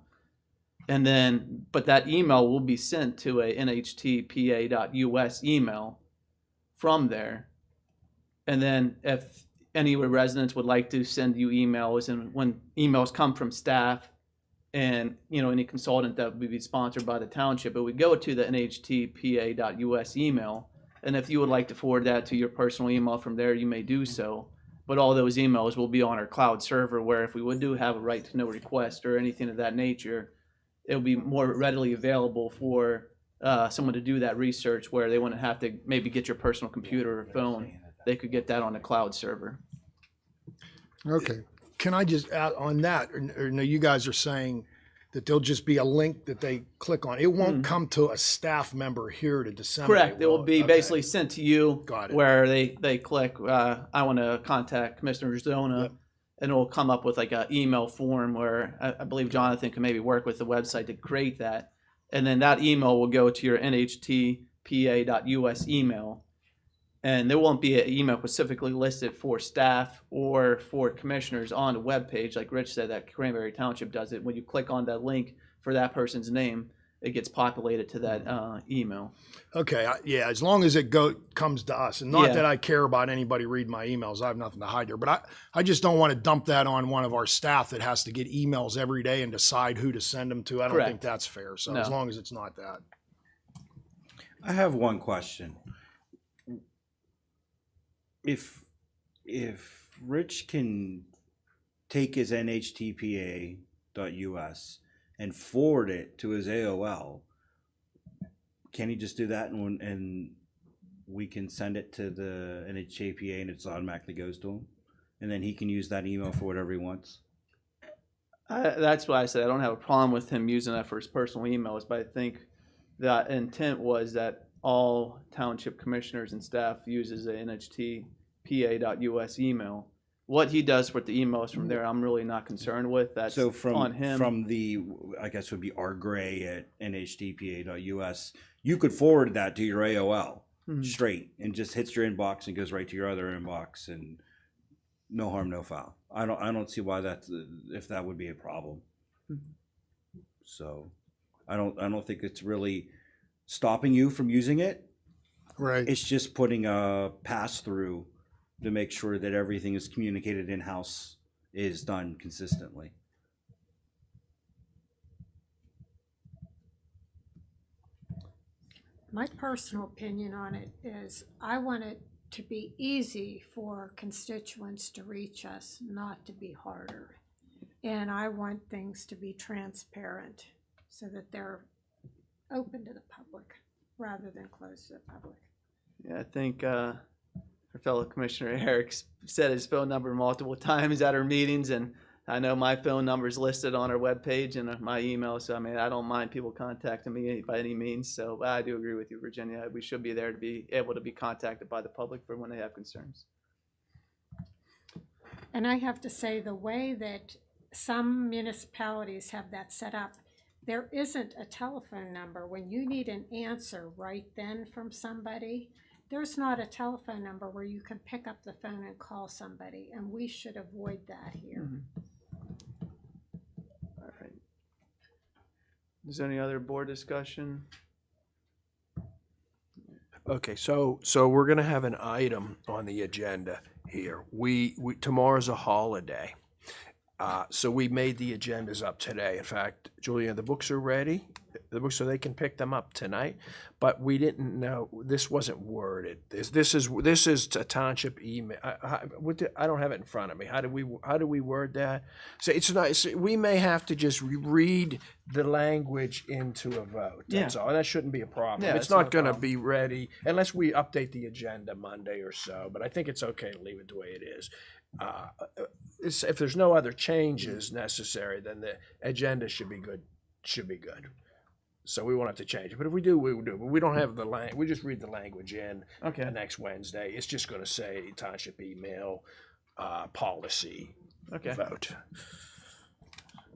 And then, but that email will be sent to a nhtpa.us email from there. And then if any residents would like to send you emails, and when emails come from staff and, you know, any consultant that would be sponsored by the township, it would go to the nhtpa.us email. And if you would like to forward that to your personal email from there, you may do so. But all those emails will be on our cloud server, where if we would have a right to know request or anything of that nature, it will be more readily available for someone to do that research, where they wouldn't have to maybe get your personal computer or phone. They could get that on the cloud server. Okay. Can I just add on that? Or no, you guys are saying that there'll just be a link that they click on. It won't come to a staff member here to disseminate. Correct. It will be basically sent to you. Got it. Where they click, I want to contact Commissioner Zona, and it will come up with like an email form where I believe Jonathan can maybe work with the website to create that. And then that email will go to your nhtpa.us email. And there won't be an email specifically listed for staff or for commissioners on the webpage. Like Rich said, that Cranberry Township does it. When you click on that link for that person's name, it gets populated to that email. Okay, yeah, as long as it comes to us. And not that I care about anybody reading my emails. I have nothing to hide there. But I just don't want to dump that on one of our staff that has to get emails every day and decide who to send them to. I don't think that's fair. So as long as it's not that. I have one question. If Rich can take his nhtpa.us and forward it to his AOL, can he just do that and we can send it to the NHTPA and it automatically goes to him? And then he can use that email for whatever he wants? That's why I said I don't have a problem with him using that for his personal emails, but I think the intent was that all township commissioners and staff uses a nhtpa.us email. What he does with the emails from there, I'm really not concerned with. That's so from, on him. From the, I guess would be rgray at nhtpa.us, you could forward that to your AOL straight and just hits your inbox and goes right to your other inbox, and no harm, no foul. I don't see why if that would be a problem. So I don't think it's really stopping you from using it. Right. It's just putting a pass through to make sure that everything is communicated in-house is done consistently. My personal opinion on it is I want it to be easy for constituents to reach us, not to be harder. And I want things to be transparent so that they're open to the public rather than closed to the public. Yeah, I think our fellow Commissioner Eric said his phone number multiple times at our meetings, and I know my phone number is listed on our webpage and my email, so I mean, I don't mind people contacting me by any means. So I do agree with you, Virginia. We should be there to be able to be contacted by the public for when they have concerns. And I have to say, the way that some municipalities have that set up, there isn't a telephone number. When you need an answer right then from somebody, there's not a telephone number where you can pick up the phone and call somebody, and we should avoid that here. Is there any other board discussion? Okay, so we're gonna have an item on the agenda here. We tomorrow's a holiday. So we made the agendas up today. In fact, Julia, the books are ready. The books, so they can pick them up tonight. But we didn't know, this wasn't worded. This is a township email. I don't have it in front of me. How do we word that? So it's not, we may have to just read the language into a vote. That's all. That shouldn't be a problem. Yeah, It's it's not a not gonna problem. be ready unless we update the agenda Monday or so, but I think it's okay to leave it the way it is. If there's no other changes necessary, then the agenda should be good. So we won't have to change it. But if we do, we will do. But we don't have the we just read the language in Okay. next Wednesday. It's just going to say township email policy Okay. vote.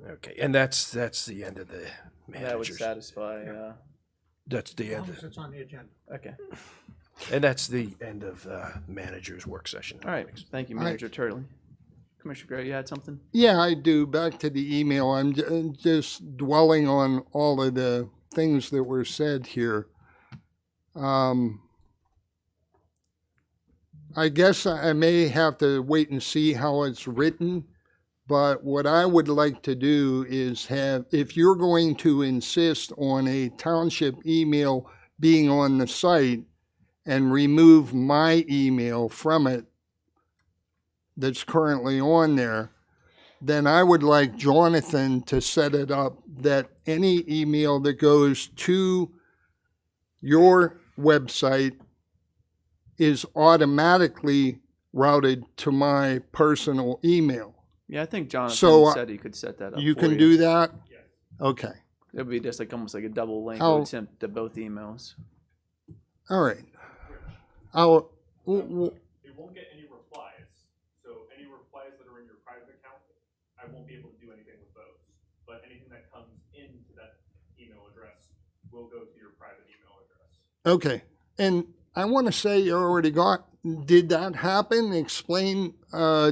Okay, and that's the end of the That would managers. satisfy, That's the As end. long as it's on the agenda. okay. And that's the end of manager's work session. All right, thank you, All right. Manager Turley. Commissioner Gray, you had something? Yeah, I do. Back to the email. I'm just dwelling on all of the things that were said here. I guess I may have to wait and see how it's written, but what I would like to do is have, if you're going to insist on a township email being on the site and remove my email from it that's currently on there, then I would like Jonathan to set it up that any email that goes to your website is automatically routed to my personal email. Yeah, I think Jonathan So, said he could set that up You for can do that? Okay, It would be just like almost like a double link. It How- would send to both emails. all right. I'll, It won't get any replies. So any replies that are in your private account, I won't be able to do anything with those. But anything that comes into that email address will go to your private email address. okay, and I want to say you already did that happen? Explain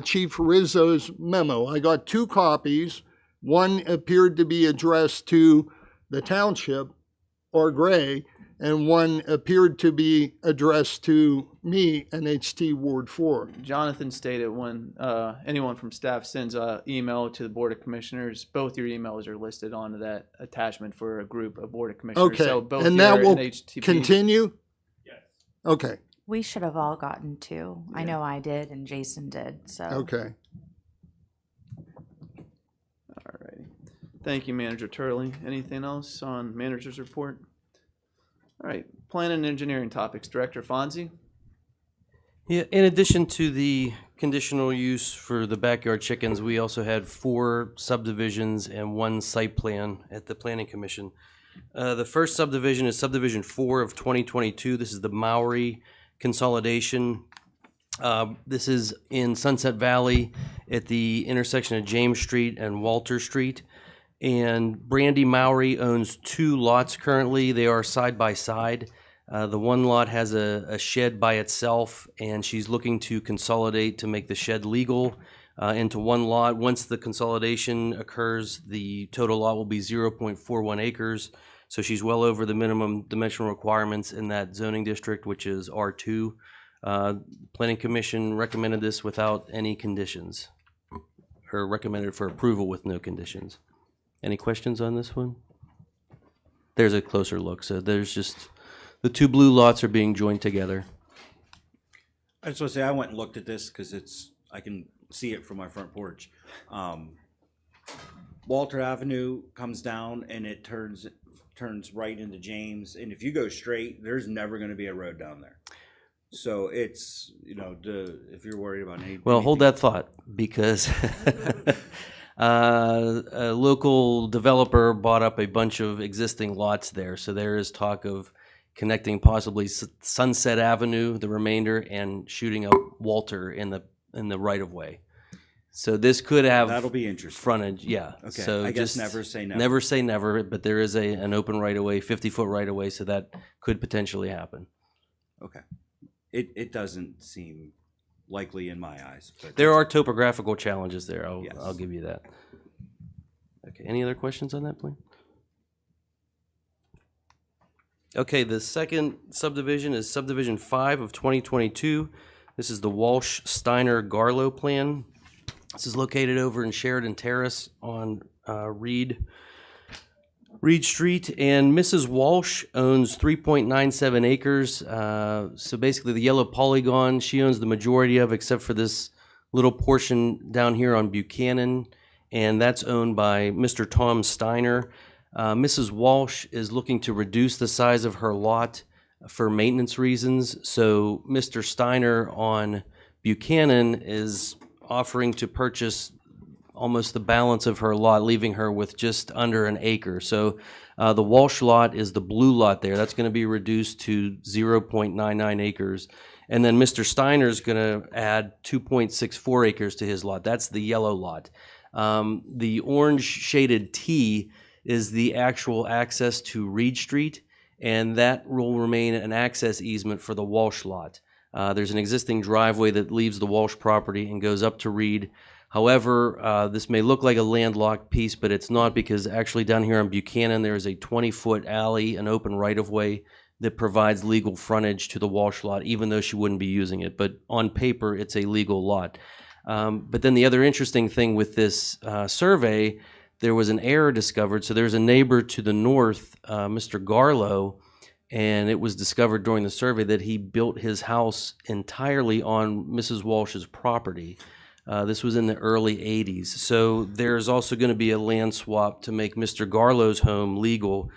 Chief Rizzo's memo. I got 2 copies. One appeared to be addressed to the township or Gray, and one appeared to be addressed to me, NHT Ward 4. Jonathan stated when anyone from staff sends an email to the Board of Commissioners, both your emails are listed onto that attachment for a group of Board of Commissioners. Okay, So both and your that will NHTP continue? Okay, We should have all gotten two. I know I did and Jason did, so. okay. All righty. Thank you, Manager Turley. Anything else on manager's report? All right, plan and engineering topics. Director Fonzie? Yeah, in addition to the conditional use for the backyard chickens, we also had 4 subdivisions and 1 site plan at the Planning Commission. The first subdivision is subdivision 4 of 2022. This is the Maury consolidation. This is in Sunset Valley at the intersection of James Street and Walter Street. And Brandy Maury owns 2 lots currently. They are side by side. The one lot has a shed by itself, and she's looking to consolidate to make the shed legal into one lot. Once the consolidation occurs, the total lot will be 0.41 acres. So she's well over the minimum dimensional requirements in that zoning district, which is R2. Planning Commission recommended this without any conditions, or recommended for approval with no conditions. Any questions on this one? There's a closer look. So there's just the 2 blue lots are being joined together. I just want to say I went and looked at this because I can see it from my front porch. Walter Avenue comes down and it turns right into James, and if you go straight, there's never going to be a road down there. So it's, if you're worried about any. Well, hold that thought, because a local developer bought up a bunch of existing lots there. So there is talk of connecting possibly Sunset Avenue, the remainder, and shooting up Walter in the right of way. So this could have That'll be interesting. Frontage, yeah. Okay, So I guess just never say never. Never say never, but there is an open right of way, 50-foot right of way, so that could potentially happen. Okay. It doesn't seem likely in my eyes. But There are topographical challenges there. Yes. I'll give you that. Okay. Any other questions on that point? Okay, the second subdivision is subdivision 5 of 2022. This is the Walsh Steiner Garlow plan. This is located over in Sheridan Terrace on Reed Street, and Mrs. Walsh owns 3.97 acres. So basically the yellow polygon, she owns the majority of, except for this little portion down here on Buchanan, and that's owned by Mr. Tom Steiner. Mrs. Walsh is looking to reduce the size of her lot for maintenance reasons. So Mr. Steiner on Buchanan is offering to purchase almost the balance of her lot, leaving her with just under an acre. So the Walsh lot is the blue lot there. That's going to be reduced to 0.99 acres. And then Mr. Steiner's going to add 2.64 acres to his lot. That's the yellow lot. The orange shaded T is the actual access to Reed Street, and that will remain an access easement for the Walsh lot. There's an existing driveway that leaves the Walsh property and goes up to Reed. However, this may look like a landlocked piece, but it's not, because actually down here on Buchanan, there is a 20-foot alley, an open right-of-way that provides legal frontage to the Walsh lot, even though she wouldn't be using it. But on paper, it's a legal lot. But then the other interesting thing with this survey, there was an error discovered. So there's a neighbor to the north, Mr. Garlow, and it was discovered during the survey that he built his house entirely on Mrs. Walsh's property. This was in the early 80s. So there's also going to be a land swap to make Mr. Garlow's home legal.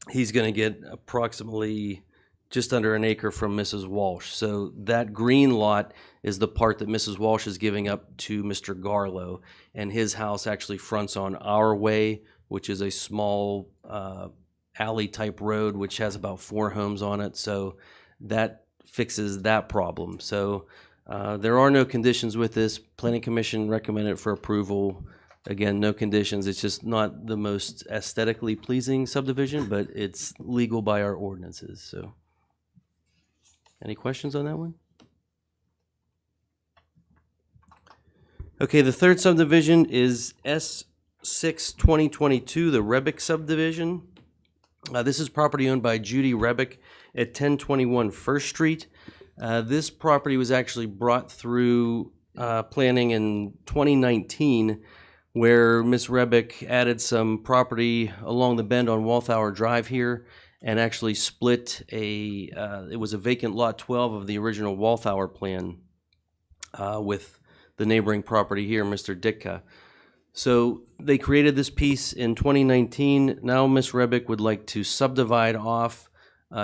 He's going to get approximately just under an acre from Mrs. Walsh. So that green lot is the part that Mrs. Walsh is giving up to Mr. Garlow, and his house actually fronts on our way, which is a small alley-type road, which has about 4 homes on it. So that fixes that problem. So there are no conditions with this. Planning Commission recommended for approval. Again, no conditions. It's just not the most aesthetically pleasing subdivision, but it's legal by our ordinances. So, any questions on that one? Okay, the third subdivision is S6 2022, the Rebick subdivision. This is property owned by Judy Rebick at 1021 First Street. This property was actually brought through planning in 2019, where Ms. Rebick added some property along the bend on Walthour Drive here, and actually split it was a vacant lot 12 of the original Walthour plan with the neighboring property here, Mr. Ditka. So they created this piece in 2019. Now Ms. Rebick would like to subdivide off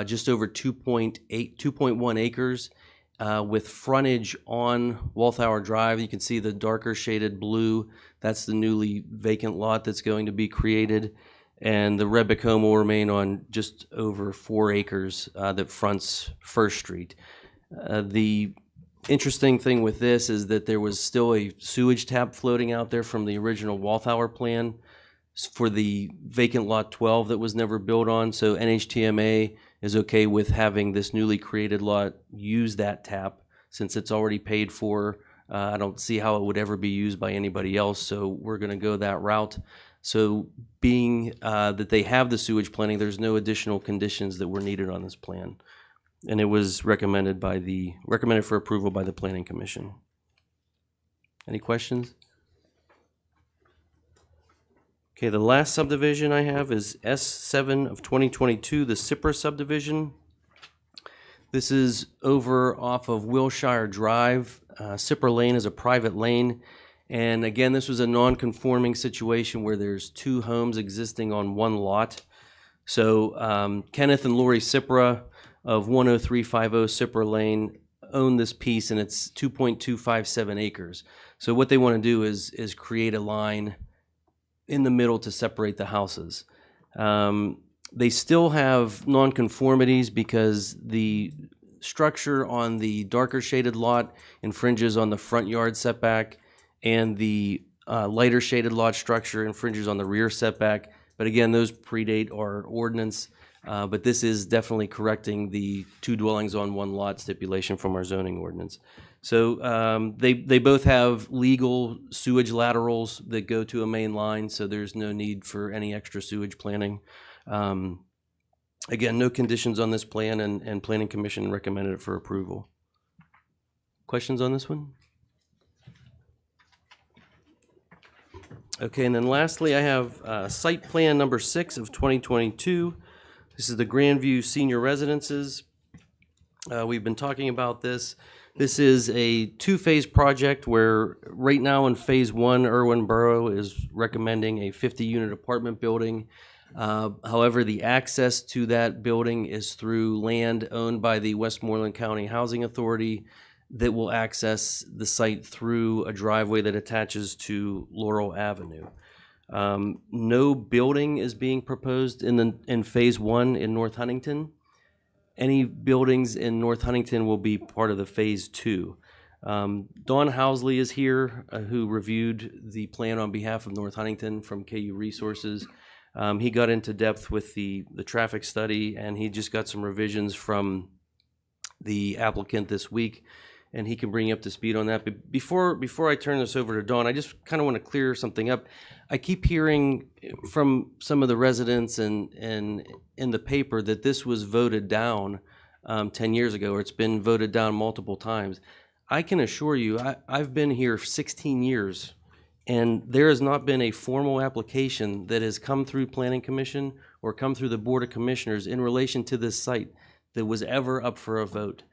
just over 2.1 acres with frontage on Walthour Drive. You can see the darker shaded blue. That's the newly vacant lot that's going to be created. And the Rebick home will remain on just over 4 acres that fronts First Street. The interesting thing with this is that there was still a sewage tap floating out there from the original Walthour plan for the vacant lot 12 that was never built on. So NHTMA is okay with having this newly created lot use that tap since it's already paid for. I don't see how it would ever be used by anybody else, so we're going to go that route. So being that they have the sewage planning, there's no additional conditions that were needed on this plan. And it was recommended for approval by the Planning Commission. Any questions? Okay, the last subdivision I have is S7 of 2022, the Cypress subdivision. This is over off of Wilshire Drive. Cypher Lane is a private lane. And again, this was a non-conforming situation where there's 2 homes existing on 1 lot. So Kenneth and Lori Cipra of 10350 Cypher Lane own this piece, and it's 2.257 acres. So what they want to do is create a line in the middle to separate the houses. They still have nonconformities because the structure on the darker shaded lot infringes on the front yard setback, and the lighter shaded lot structure infringes on the rear setback. But again, those predate our ordinance. But this is definitely correcting the 2 dwellings on 1 lot stipulation from our zoning ordinance. So they both have legal sewage laterals that go to a main line, so there's no need for any extra sewage planning. Again, no conditions on this plan, and Planning Commission recommended it for approval. Questions on this one? Okay, and then lastly, I have site plan number 6 of 2022. This is the Grandview Senior Residences. We've been talking about this. This is a 2-phase project where right now in phase 1, Irwin Borough is recommending a 50-unit apartment building. However, the access to that building is through land owned by the Westmoreland County Housing Authority that will access the site through a driveway that attaches to Laurel Avenue. No building is being proposed in phase 1 in North Huntington. Any buildings in North Huntington will be part of the phase 2. Don Housley is here, who reviewed the plan on behalf of North Huntington from KU Resources. He got into depth with the traffic study, and he just got some revisions from the applicant this week, and he can bring you up to speed on that. But before I turn this over to Dawn, I just kind of want to clear something up. I keep hearing from some of the residents and in the paper that this was voted down 10 years ago, or it's been voted down multiple times. I can assure you, I've been here 16 years, and there has not been a formal application that has come through Planning Commission or come through the Board of Commissioners in relation to this site that was ever up for a vote.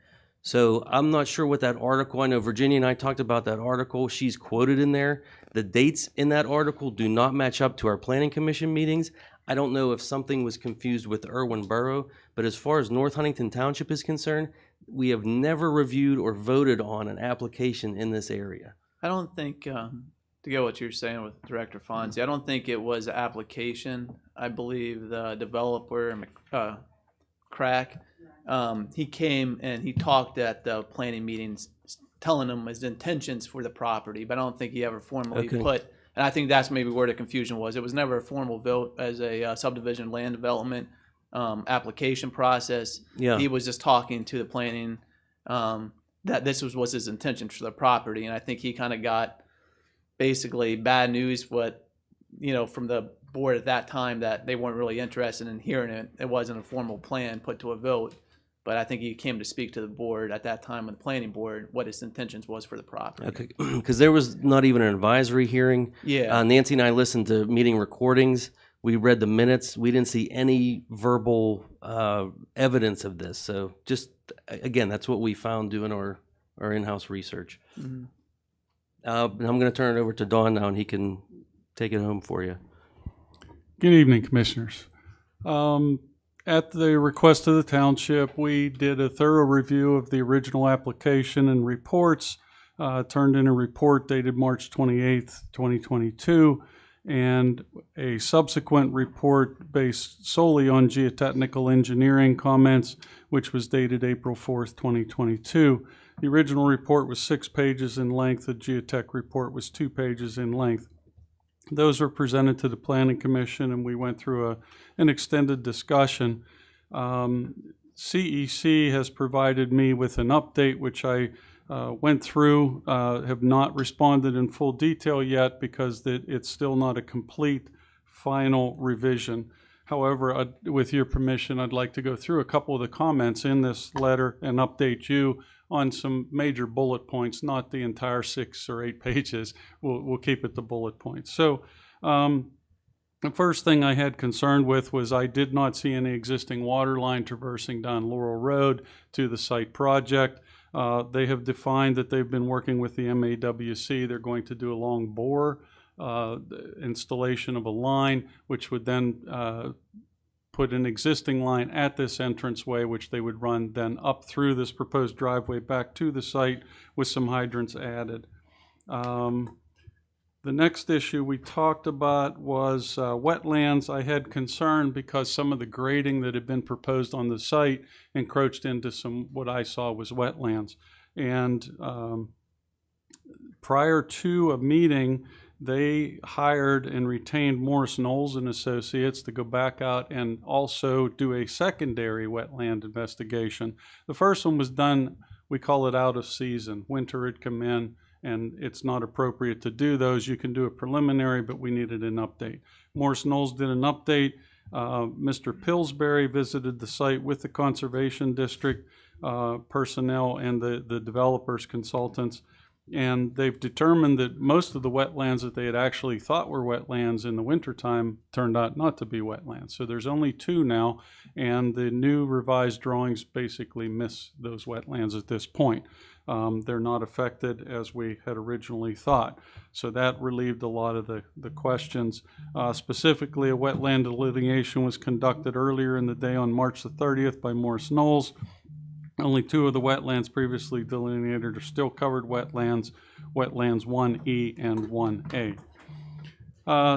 So I'm not sure what that article, I know Virginia and I talked about that article. She's quoted in there. The dates in that article do not match up to our Planning Commission meetings. I don't know if something was confused with Irwin Borough, but as far as North Huntington Township is concerned, we have never reviewed or voted on an application in this area. I don't think, to go what you're saying with Director Fonzie, I don't think it was an application. I believe the developer, Crack, he came and he talked at the planning meetings, telling them his intentions for the property, but I don't think he ever formally put, and I think that's maybe where the confusion was. It was never a formal vote as a subdivision land development application process. Yeah. He was just talking to the planning that this was his intention for the property, and I think he kind of got basically bad news from the board at that time that they weren't really interested in hearing it. It wasn't a formal plan put to a vote, but I think he came to speak to the board at that time, with the planning board, what his intentions was for the property. Okay, because there was not even an advisory hearing. Yeah. Nancy and I listened to meeting recordings. We read the minutes. We didn't see any verbal evidence of this. So just, again, that's what we found doing our in-house research. Mhm. I'm going to turn it over to Don now, and he can take it home for you. Good evening, Commissioners. At the request of the township, we did a thorough review of the original application and reports, turned in a report dated March 28th, 2022, and a subsequent report based solely on geotechnical engineering comments, which was dated April 4th, 2022. The original report was 6 pages in length. The geotech report was 2 pages in length. Those were presented to the Planning Commission, and we went through an extended discussion. CEC has provided me with an update, which I went through, have not responded in full detail yet because it's still not a complete final revision. However, with your permission, I'd like to go through a couple of the comments in this letter and update you on some major bullet points, not the entire 6 or 8 pages. We'll keep it to bullet points. So the first thing I had concern with was I did not see any existing water line traversing down Laurel Road to the site project. They have defined that they've been working with the MAWC. They're going to do a long bore installation of a line, which would then put an existing line at this entranceway, which they would run then up through this proposed driveway back to the site with some hydrants added. The next issue we talked about was wetlands. I had concern because some of the grading that had been proposed on the site encroached into some what I saw was wetlands. And prior to a meeting, they hired and retained Morris Knowles and Associates to go back out and also do a secondary wetland investigation. The first one was done, we call it out of season. Winter had come in, and it's not appropriate to do those. You can do a preliminary, but we needed an update. Morris Knowles did an update. Mr. Pillsbury visited the site with the Conservation District personnel and the developers consultants, and they've determined that most of the wetlands that they had actually thought were wetlands in the wintertime turned out not to be wetlands. So there's only 2 now, and the new revised drawings basically miss those wetlands at this point. They're not affected as we had originally thought. So that relieved a lot of the questions. Specifically, a wetland delineation was conducted earlier in the day on March the 30th by Morris Knowles. Only 2 of the wetlands previously delineated are still covered wetlands, wetlands 1E and 1A.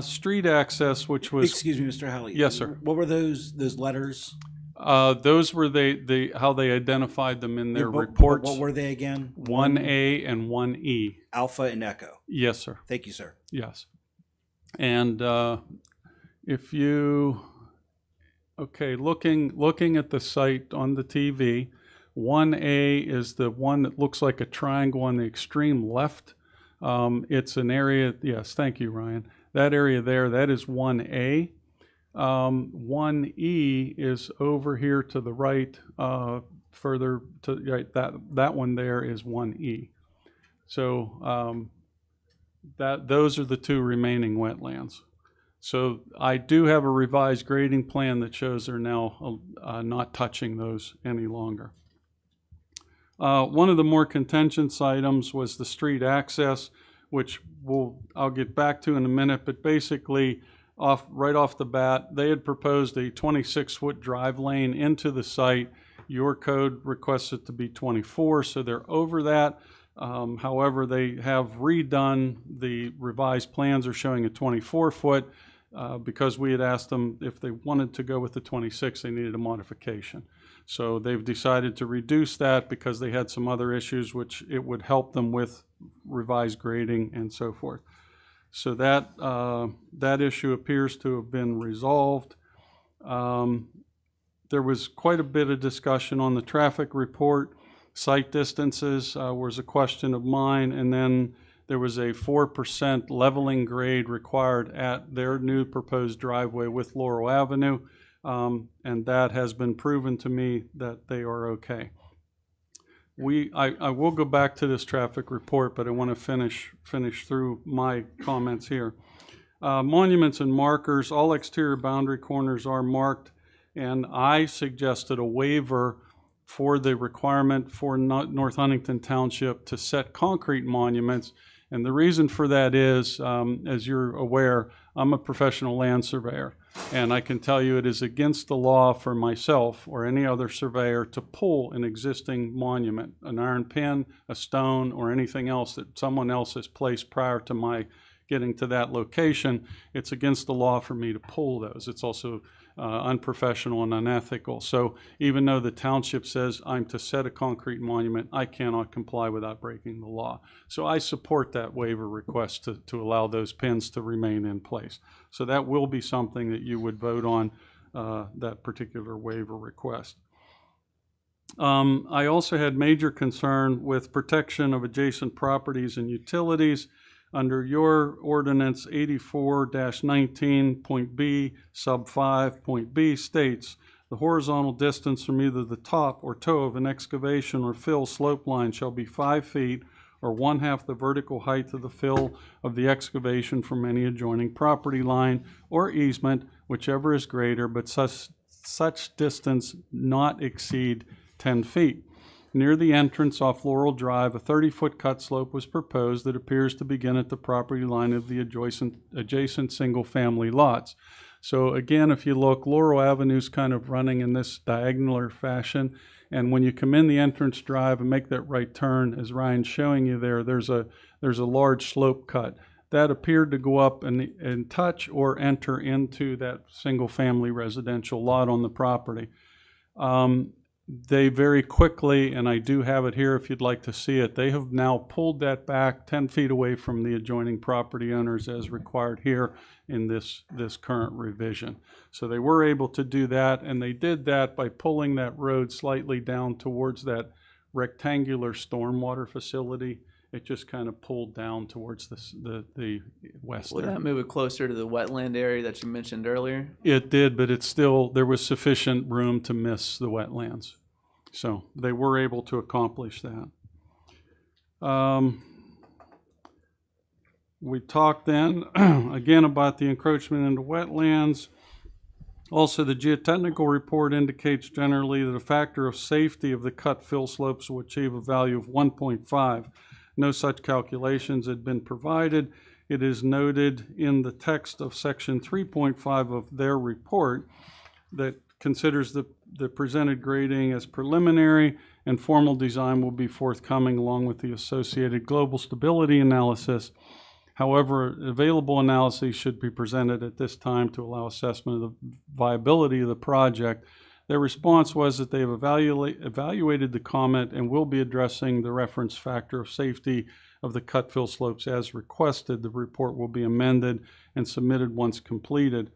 Street access, which was... Excuse me, Mr. Halley. Yes, sir. What were those letters? Those were how they identified them in their Yeah, but reports. What were they again? 1A and 1E. Alpha and Echo. Yes, sir. Thank you, sir. Yes. And if you... Okay, looking at the site on the TV, 1A is the one that looks like a triangle on the extreme left. It's an area, yes, thank you, Ryan. That area there, that is 1A. 1E is over here to the right, further to right. That one there is 1E. So those are the 2 remaining wetlands. So I do have a revised grading plan that shows they're now not touching those any longer. One of the more contentious items was the street access, which I'll get back to in a minute, but basically right off the bat, they had proposed a 26-foot drive lane into the site. Your code requests it to be 24, so they're over that. However, they have redone the revised plans are showing a 24-foot because we had asked them if they wanted to go with the 26, they needed a modification. So they've decided to reduce that because they had some other issues which it would help them with revised grading and so forth. So that issue appears to have been resolved. There was quite a bit of discussion on the traffic report. Site distances was a question of mine, and then there was a 4% leveling grade required at their new proposed driveway with Laurel Avenue, and that has been proven to me that they are okay. I will go back to this traffic report, but I want to finish through my comments here. Monuments and markers, all exterior boundary corners are marked, and I suggested a waiver for the requirement for North Huntington Township to set concrete monuments. And the reason for that is, as you're aware, I'm a professional land surveyor, and I can tell you it is against the law for myself or any other surveyor to pull an existing monument, an iron pin, a stone, or anything else that someone else has placed prior to my getting to that location. It's against the law for me to pull those. It's also unprofessional and unethical. So even though the township says I'm to set a concrete monument, I cannot comply without breaking the law. So I support that waiver request to allow those pins to remain in place. So that will be something that you would vote on, that particular waiver request. I also had major concern with protection of adjacent properties and utilities. Under your ordinance 84-19.b, sub 5.b states, the horizontal distance from either the top or toe of an excavation or fill slope line shall be 5 feet or 1/2 the vertical height of the fill of the excavation from any adjoining property line or easement, whichever is greater, but such distance not exceed 10 feet. Near the entrance off Laurel Drive, a 30-foot cut slope was proposed that appears to begin at the property line of the adjacent single-family lots. So again, if you look, Laurel Avenue is kind of running in this diagonal fashion, and when you come in the entrance drive and make that right turn, as Ryan's showing you there, there's a large slope cut. That appeared to go up and touch or enter into that single-family residential lot on the property. They very quickly, and I do have it here if you'd like to see it, they have now pulled that back 10 feet away from the adjoining property owners as required here in this current revision. So they were able to do that, and they did that by pulling that road slightly down towards that rectangular stormwater facility It just kind of pulled down towards the west Would there. that move it closer to the wetland area that you mentioned earlier? It did, but it's still, there was sufficient room to miss the wetlands. So they were able to accomplish that. We talked then again about the encroachment into wetlands. Also, the geotechnical report indicates generally that a factor of safety of the cut fill slopes will achieve a value of 1.5. No such calculations had been provided. It is noted in the text of section 3.5 of their report that considers the presented grading as preliminary, and formal design will be forthcoming along with the associated global stability analysis. However, available analyses should be presented at this time to allow assessment of the viability of the project. Their response was that they have evaluated the comment and will be addressing the reference factor of safety of the cut fill slopes as requested. The report will be amended and submitted once completed.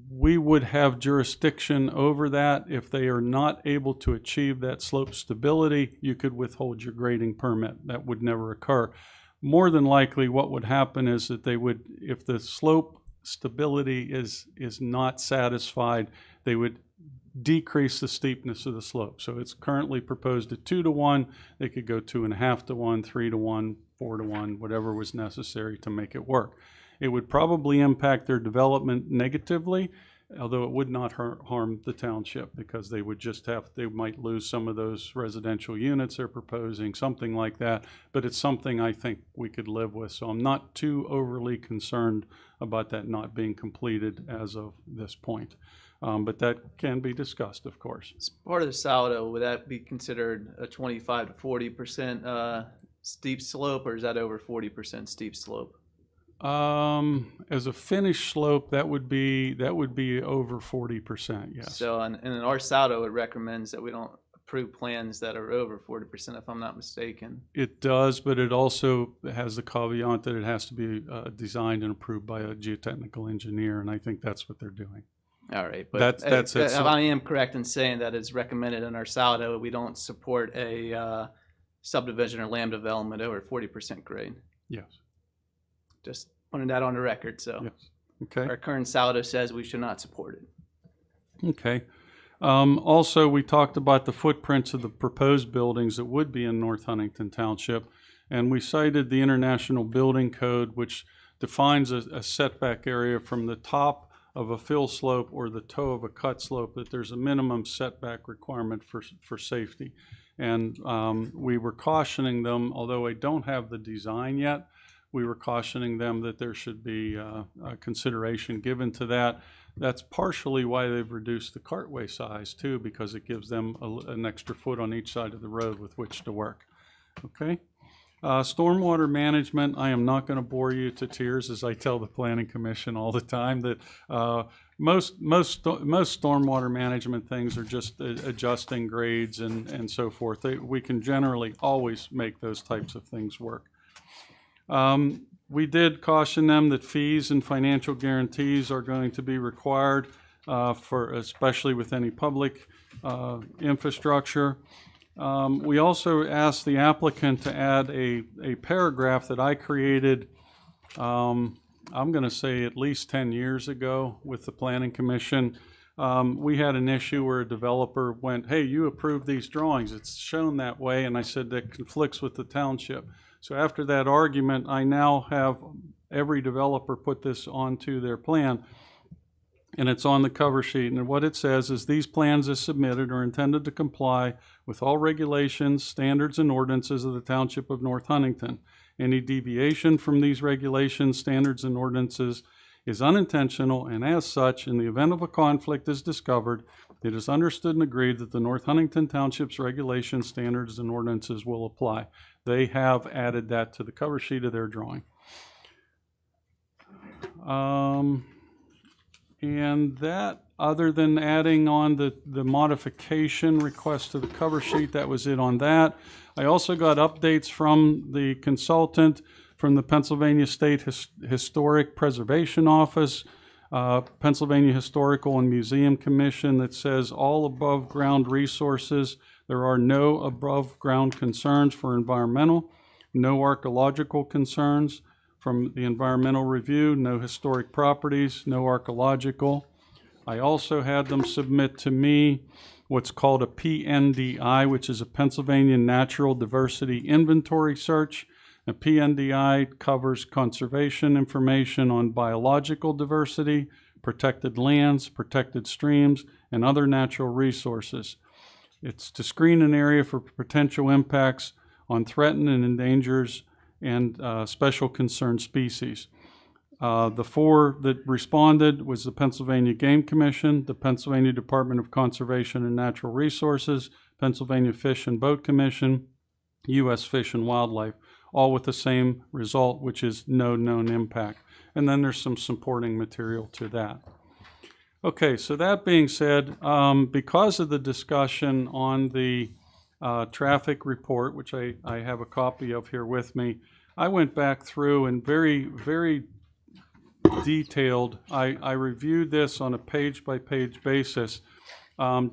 We would have jurisdiction over that. If they are not able to achieve that slope stability, you could withhold your grading permit. That would never occur. More than likely, what would happen is that they would, if the slope stability is not satisfied, they would decrease the steepness of the slope. So it's currently proposed at 2-to-1. They could go 2.5-to-1, 3-to-1, 4-to-1, whatever was necessary to make it work. It would probably impact their development negatively, although it would not harm the township, because they would just they might lose some of those residential units they're proposing, something like that. But it's something I think we could live with. So I'm not too overly concerned about that not being completed as of this point. But that can be discussed, of course. As part of the saldo, would that be considered a 25 to 40% steep slope, or is that over 40% steep slope? As a finished slope, that would be over 40%, yes. So, and in our saldo, it recommends that we don't approve plans that are over 40%, if I'm not mistaken. It does, but it also has the caveat that it has to be designed and approved by a geotechnical engineer, and I think that's what they're doing. All right, but that's it. I am correct in saying that it's recommended in our saldo, we don't support a subdivision or land development over 40% grade. Yes. Just putting that on the record, so. Yes. Okay. Our current saldo says we should not support it. Okay. Also, we talked about the footprints of the proposed buildings that would be in North Huntington Township, and we cited the International Building Code, which defines a setback area from the top of a fill slope or the toe of a cut slope, that there's a minimum setback requirement for safety. And we were cautioning them, although I don't have the design yet, we were cautioning them that there should be consideration given to that. That's partially why they've reduced the cartway size too, because it gives them an extra foot on each side of the road with which to work. Okay. Stormwater management, I am not going to bore you to tears, as I tell the Planning Commission all the time, that most stormwater management things are just adjusting grades and so forth. We can generally always make those types of things work. We did caution them that fees and financial guarantees are going to be required especially with any public infrastructure. We also asked the applicant to add a paragraph that I created, I'm going to say at least 10 years ago with the Planning Commission. We had an issue where a developer went, hey, you approved these drawings. It's shown that way. And I said that conflicts with the township. So after that argument, I now have every developer put this onto their plan. And it's on the cover sheet. And what it says is these plans as submitted are intended to comply with all regulations, standards, and ordinances of the Township of North Huntington. Any deviation from these regulations, standards, and ordinances is unintentional, and as such, in the event of a conflict is discovered, it is understood and agreed that the North Huntington Township's regulations, standards, and ordinances will apply. They have added that to the cover sheet of their drawing. And that, other than adding on the modification request to the cover sheet, that was it on that. I also got updates from the consultant from the Pennsylvania State Historic Preservation Office, Pennsylvania Historical and Museum Commission, that says all above ground resources. There are no above ground concerns for environmental. no archaeological concerns from the environmental review, no historic properties, no archaeological. I also had them submit to me what's called a PNDI, which is a Pennsylvania Natural Diversity Inventory Search. A PNDI covers conservation information on biological diversity, protected lands, protected streams, and other natural resources. It's to screen an area for potential impacts on threatened and endangered and special concern species. The four that responded was the Pennsylvania Game Commission, the Pennsylvania Department of Conservation and Natural Resources, Pennsylvania Fish and Boat Commission, U.S. Fish and Wildlife, all with the same result, which is no known impact. And then there's some supporting material to that. Okay, so that being said, because of the discussion on the traffic report, which I have a copy of here with me, I went back through and very detailed. I reviewed this on a page-by-page basis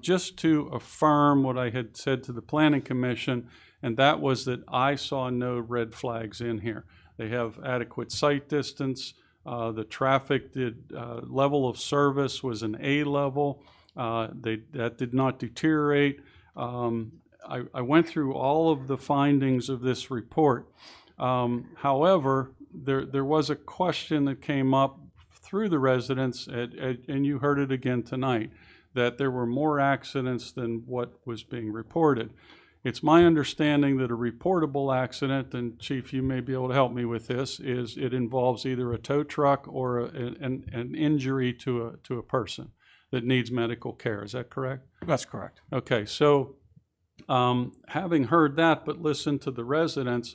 just to affirm what I had said to the Planning Commission, and that was that I saw no red flags in here. They have adequate sight distance. The traffic level of service was an A level. That did not deteriorate. I went through all of the findings of this report. However, there was a question that came up through the residents, and you heard it again tonight, that there were more accidents than what was being reported. It's my understanding that a reportable accident, and Chief, you may be able to help me with this, is it involves either a tow truck or an injury to a person that needs medical care. Is that correct? That's correct. Okay, so having heard that but listened to the residents,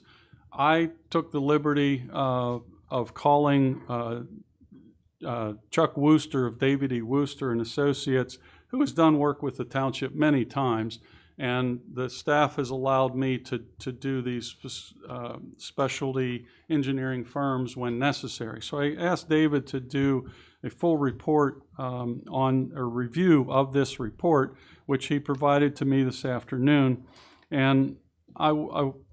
I took the liberty of calling Chuck Wooster of David E. Wooster and Associates, who has done work with the township many times, and the staff has allowed me to do these specialty engineering firms when necessary. So I asked David to do a full report on a review of this report, which he provided to me this afternoon. And I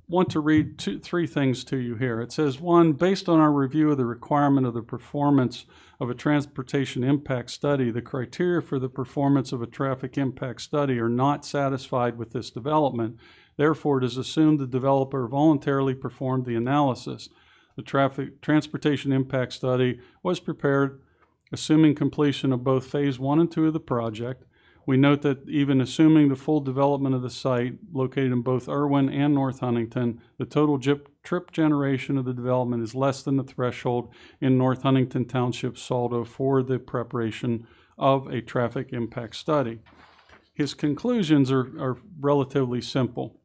want to read three things to you here. It says, one, based on our review of the requirement of the performance of a transportation impact study, the criteria for the performance of a traffic impact study are not satisfied with this development. Therefore, it is assumed the developer voluntarily performed the analysis. The transportation impact study was prepared assuming completion of both phase 1 and 2 of the project. We note that even assuming the full development of the site located in both Irwin and North Huntington, the total trip generation of the development is less than the threshold in North Huntington Township SALDO for the preparation of a traffic impact study. His conclusions are relatively simple.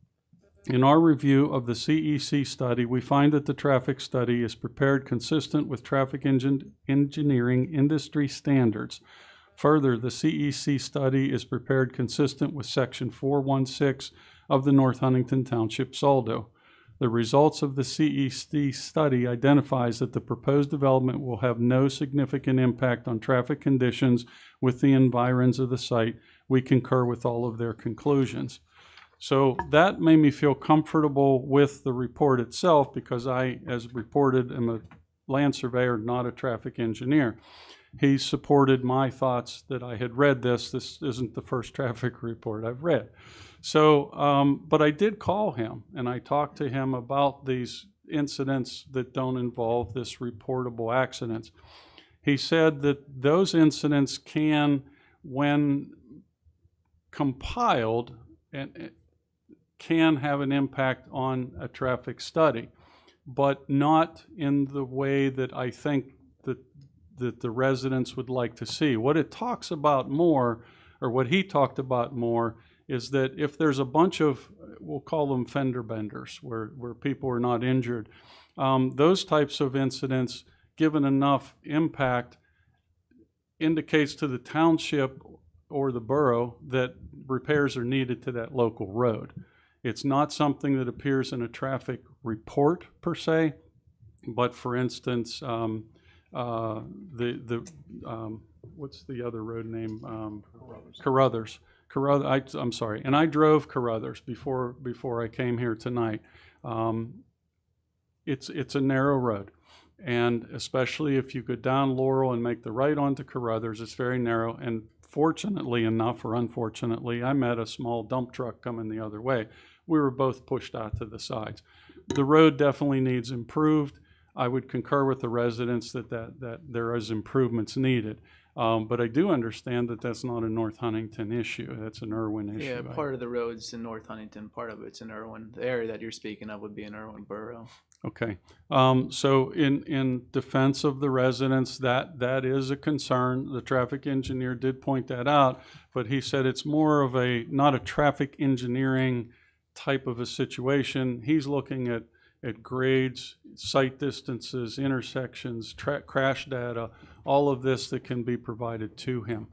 In our review of the CEC study, we find that the traffic study is prepared consistent with traffic engineering industry standards. Further, the CEC study is prepared consistent with Section 416 of the North Huntington Township SALDO. The results of the CEC study identifies that the proposed development will have no significant impact on traffic conditions with the environs of the site. We concur with all of their conclusions. So that made me feel comfortable with the report itself because I, as reported, am a land surveyor, not a traffic engineer. He supported my thoughts that I had read this. This isn't the first traffic report I've read. So, but I did call him and I talked to him about these incidents that don't involve this reportable accidents. He said that those incidents can, when compiled, and can have an impact on a traffic study, but not in the way that I think that the residents would like to see. What it talks about more, or what he talked about more, is that if there's a bunch of, we'll call them fender benders, where people are not injured, those types of incidents, given enough impact, indicates to the township or the borough that repairs are needed to that local road. It's not something that appears in a traffic report per se, but for instance, what's the other road name? Carruthers. I'm sorry, and I drove Carruthers before I came here tonight. it's a narrow road. And especially if you go down Laurel and make the right onto Carruthers, it's very narrow. And fortunately enough, or unfortunately, I met a small dump truck coming the other way. We were both pushed out to the sides. The road definitely needs improved. I would concur with the residents that there is improvements needed. But I do understand that that's not a North Huntington issue. That's an Irwin issue. Yeah, part of the road's in North Huntington, part of it's in Irwin. The area that you're speaking of would be in Irwin Borough. Okay. So in defense of the residents, that is a concern. The traffic engineer did point that out, but he said it's more of not a traffic engineering type of a situation. He's looking at grades, sight distances, intersections, crash data, all of this that can be provided to him.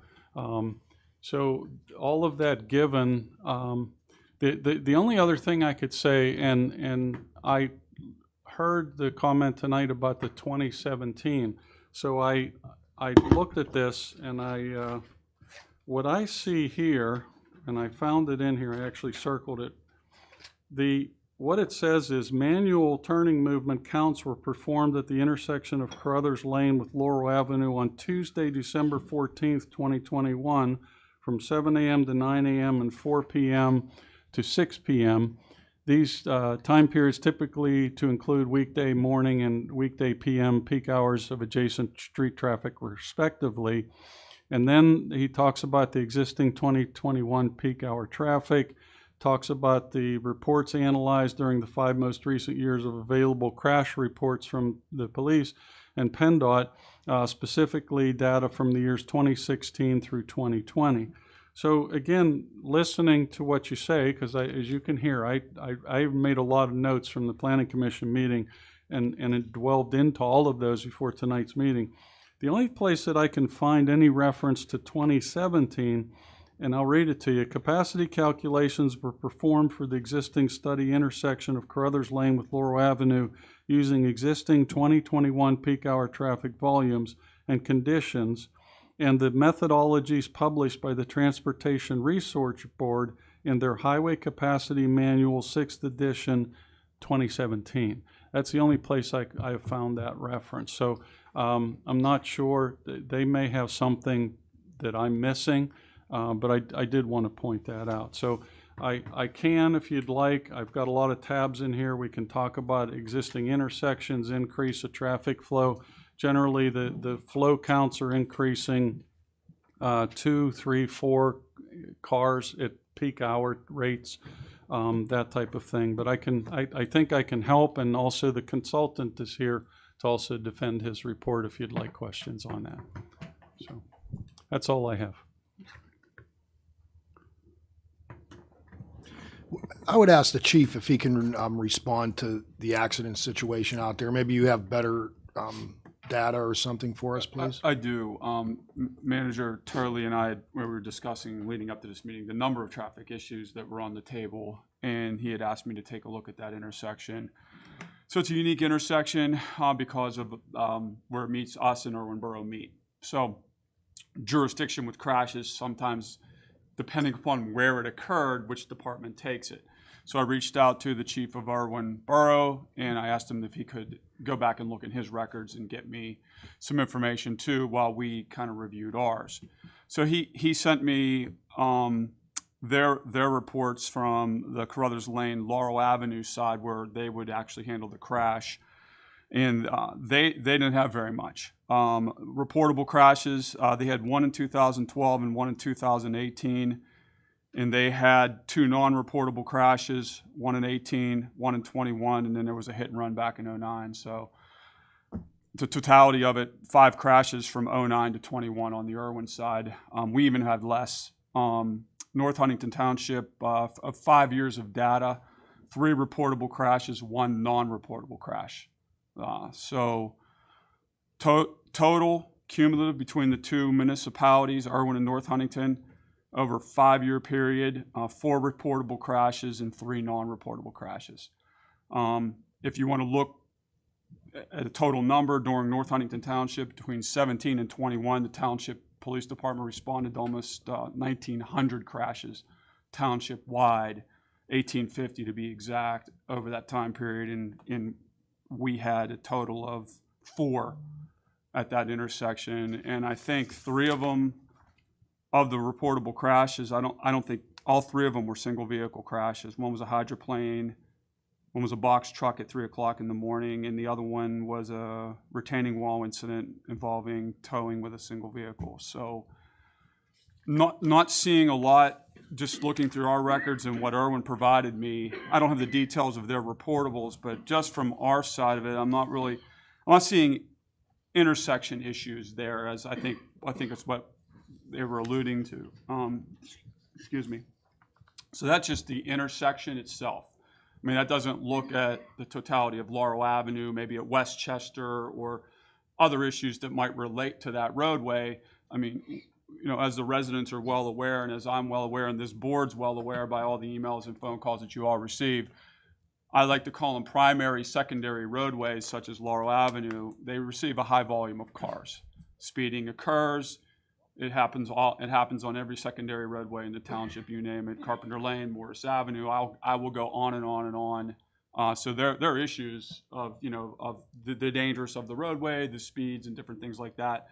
So all of that given, the only other thing I could say, and I heard the comment tonight about the 2017. So I looked at this, and what I see here, and I found it in here, I actually circled it. What it says is manual turning movement counts were performed at the intersection of Carruthers Lane with Laurel Avenue on Tuesday, December 14th, 2021, from 7 a.m. to 9 a.m. and 4 p.m. to 6 p.m. These time periods typically to include weekday morning and weekday p.m. peak hours of adjacent street traffic respectively. And then he talks about the existing 2021 peak hour traffic, talks about the reports analyzed during the 5 most recent years of available crash reports from the police and PennDOT, specifically data from the years 2016 through 2020. So again, listening to what you say, because as you can hear, I made a lot of notes from the Planning Commission meeting and it dwelled into all of those before tonight's meeting. The only place that I can find any reference to 2017, and I'll read it to you, capacity calculations were performed for the existing study intersection of Carruthers Lane with Laurel Avenue using existing 2021 peak hour traffic volumes and conditions, and the methodologies published by the Transportation Resource Board in their Highway Capacity Manual 6th edition 2017. That's the only place I have found that reference. So I'm not sure. They may have something that I'm missing, but I did want to point that out. So I can, if you'd like. I've got a lot of tabs in here. We can talk about existing intersections, increase of traffic flow. Generally, the flow counts are increasing 2, 3, 4 cars at peak hour rates, that type of thing. But I think I can help, and also the consultant is here to also defend his report if you'd like questions on that. So that's all I have. I would ask the chief if he can respond to the accident situation out there. Maybe you have better data or something for us, please? I do. Manager Turley and I, we were discussing leading up to this meeting, the number of traffic issues that were on the table, and he had asked me to take a look at that intersection. So it's a unique intersection because of where it meets us and Irwin Borough meet. So jurisdiction with crashes sometimes, depending upon where it occurred, which department takes it. So I reached out to the chief of Irwin Borough, and I asked him if he could go back and look in his records and get me some information too while we kind of reviewed ours. So he sent me their reports from the Carruthers Lane, Laurel Avenue side where they would actually handle the crash. And they didn't have very much. Reportable crashes, they had 1 in 2012 and 1 in 2018. And they had 2 non-reportable crashes, 1 in 18, 1 in 21, and then there was a hit and run back in 09. So the totality of it, 5 crashes from 09 to 21 on the Irwin side. We even had less. North Huntington Township, of 5 years of data, 3 reportable crashes, 1 non-reportable crash. So total cumulative between the 2 municipalities, Irwin and North Huntington, over a 5-year period, 4 reportable crashes and 3 non-reportable crashes. If you want to look at a total number during North Huntington Township, between 17 and 21, the Township Police Department responded to almost 1,900 crashes township-wide, 1,850 to be exact, over that time period. In we had a total of 4 at that intersection, and I think 3 of them, of the reportable crashes, I don't think all 3 of them were single vehicle crashes. One was a hydroplane, one was a box truck at 3 o'clock in the morning, and the other one was a retaining wall incident involving towing with a single vehicle. So not seeing a lot, just looking through our records and what Irwin provided me. I don't have the details of their reportables, but just from our side of it, I'm not seeing intersection issues there, as I think it's what they were alluding to. Excuse me. So that's just the intersection itself. I mean, that doesn't look at the totality of Laurel Avenue, maybe at Westchester, or other issues that might relate to that roadway. I mean, you know, as the residents are well aware, and as I'm well aware, and this board's well aware by all the emails and phone calls that you all receive, I like to call them primary, secondary roadways, such as Laurel Avenue. They receive a high volume of cars. Speeding occurs. It happens on every secondary roadway in the township, you name it, Carpenter Lane, Morris Avenue. I will go on and on and on. So there are issues of, you know, of the dangers of the roadway, the speeds and different things like that,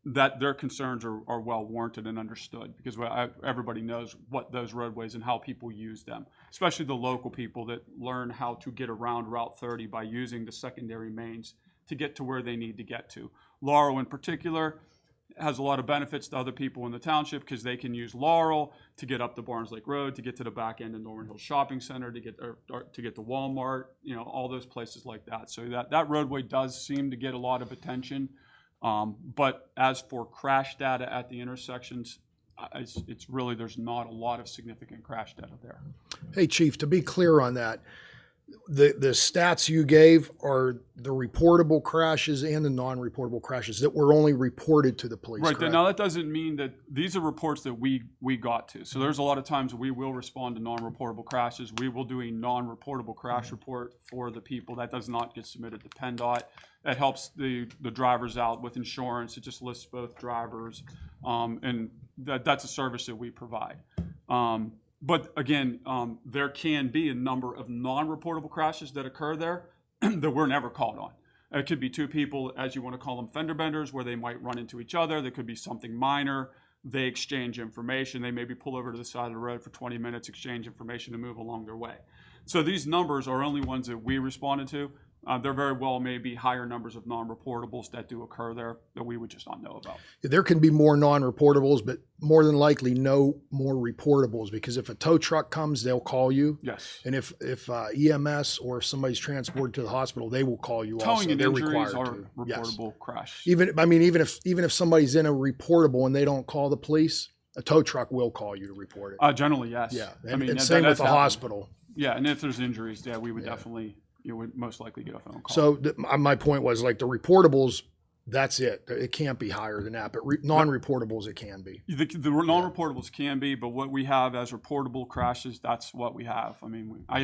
that their concerns are well warranted and understood, because everybody knows what those roadways and how people use them, especially the local people that learn how to get around Route 30 by using the secondary mains to get to where they need to get to. Laurel in particular has a lot of benefits to other people in the township, because they can use Laurel to get up the Barnes Lake Road, to get to the back end of Norman Hills Shopping Center, to get to Walmart, you know, all those places like that. So that roadway does seem to get a lot of attention. But as for crash data at the intersections, it's really, there's not a lot of significant crash data there. Hey, Chief, to be clear on that, the stats you gave are the reportable crashes and the non-reportable crashes that were only reported to the police. Right. Correct? Now, that doesn't mean that these are reports that we got to. So there's a lot of times we will respond to non-reportable crashes. We will do a non-reportable crash report for the people. That does not get submitted to PennDOT. That helps the drivers out with insurance. It just lists both drivers. And that's a service that we provide. But again, there can be a number of non-reportable crashes that occur there that we're never called on. It could be 2 people, as you want to call them, fender benders, where they might run into each other. There could be something minor. They exchange information. They maybe pull over to the side of the road for 20 minutes, exchange information, and move along their way. So these numbers are only ones that we responded to. There very well may be higher numbers of non-reportables that do occur there that we would just not know about. There can be more non-reportables, but more than likely no more reportables, because if a tow truck comes, they'll call you. Yes. And if EMS or if somebody's transported to the hospital, they will call you also. Towing and They're injuries required are to. reportable Yes. crash. Even if somebody's in a reportable and they don't call the police, a tow truck will call you to report it. Generally, yes. Yeah, I and, mean, and that- same with that's the happened. hospital. Yeah, and if there's injuries, yeah, we would definitely, you would most likely get a phone call. So my point was, like, the reportables, that's it. It can't be higher than that, but non-reportables it can be. The non-reportables can be, but what we have as reportable crashes, that's what we have. I mean, I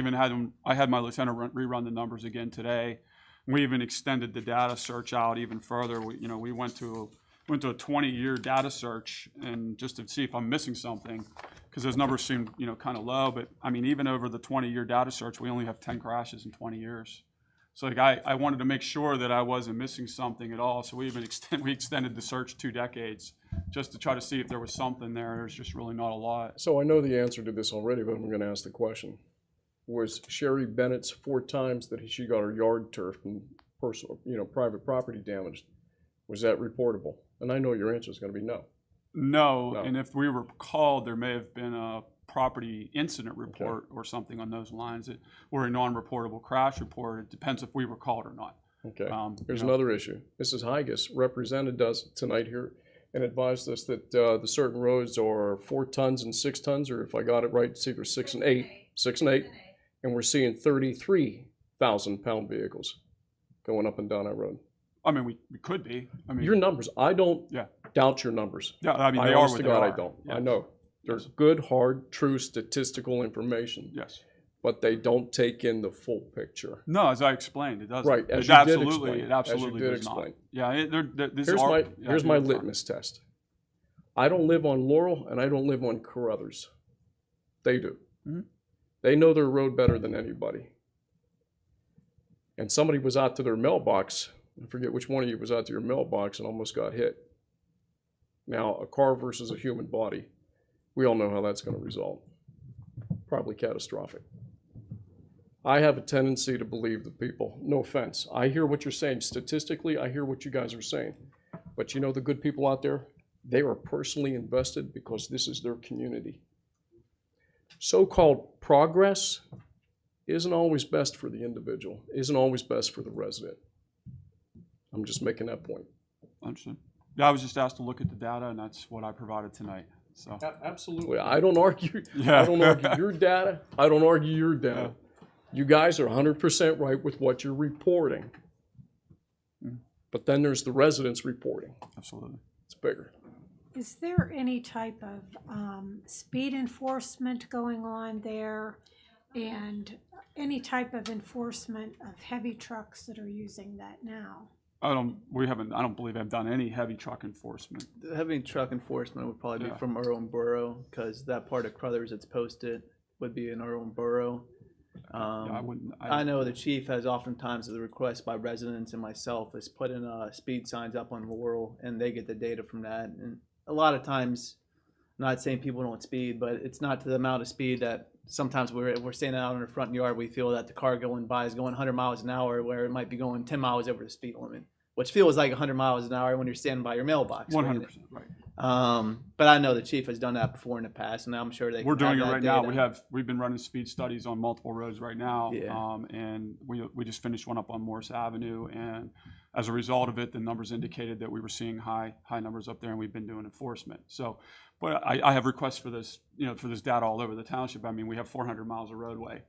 had my lieutenant rerun the numbers again today. We even extended the data search out even further. We went to a 20-year data search, and just to see if I'm missing something, because those numbers seem, kind of low. But I mean, even over the 20-year data search, we only have 10 crashes in 20 years. So I wanted to make sure that I wasn't missing something at all. So we extended the search 2 decades just to try to see if there was something there. There's just really not a lot. So I know the answer to this already, but I'm going to ask the question. Was Sherry Bennett's 4 times that she got her yard turfed and personal, private property damaged, was that reportable? And I know your answer is going to be no. No, and if we were called, there may have been a property incident report or something on those lines, or a non-reportable crash report. It depends if we were called or not. Okay. There's another issue. Mrs. Higas represented us tonight here and advised us that the certain roads are 4 tons and 6 tons, or if I got it right, it's either 6 and 8, and we're seeing 33,000-pound vehicles going up and down that road. I mean, we could be. I mean, your numbers, I don't doubt your numbers. Yeah, I mean, they are what they are. I don't. Yes. I know. There's good, hard, true statistical information. Yes. But they don't take in the full picture. No, as I explained, it doesn't. Right, as It you did absolutely, explain. it absolutely As you did does not. explain. Yeah, Here's my litmus test. I don't live on Laurel, and I don't live on Carruthers. They do. Mm-hmm. They know their road better than anybody. and somebody was out to their mailbox, I forget which one of you was out to your mailbox and almost got hit. Now, a car versus a human body, we all know how that's going to result. Probably catastrophic. I have a tendency to believe the people. No offense. I hear what you're saying. Statistically, I hear what you guys are saying. But you know the good people out there? They are personally invested because this is their community. So-called progress isn't always best for the individual, isn't always best for the resident. I'm just making that point. Understood. Yeah, I was just asked to look at the data, and that's what I provided tonight. So Absolutely. I don't argue. Yeah. I don't argue your data. I don't argue your data. You guys are 100% right with what you're reporting. But then there's the residents reporting. Absolutely. It's bigger. Is there any type of speed enforcement going on there, and any type of enforcement of heavy trucks that are using that now? I don't believe I've done any heavy truck enforcement. The heavy truck enforcement would probably Yeah. be from our own borough, because that part of Crothers that's posted would be in our own borough. I wouldn't. I know the chief has oftentimes the request by residents and myself is putting speed signs up on Laurel, and they get the data from that. And a lot of times, I'm not saying people don't speed, but it's not to the amount of speed that sometimes we're standing out in the front yard, we feel that the car going by is going 100 miles an hour, where it might be going 10 miles over the speed limit, which feels like 100 miles an hour when you're standing by your mailbox. 100%, right. But I know the chief has done that before in the past, and I'm sure We're doing it have right that now. data. We've been running speed studies on multiple roads right now. Yeah. And we just finished one up on Morris Avenue, and as a result of it, the numbers indicated that we were seeing high numbers up there, and we've been doing enforcement. So, but I have requests for this, for this data all over the township. I mean, we have 400 miles of roadway.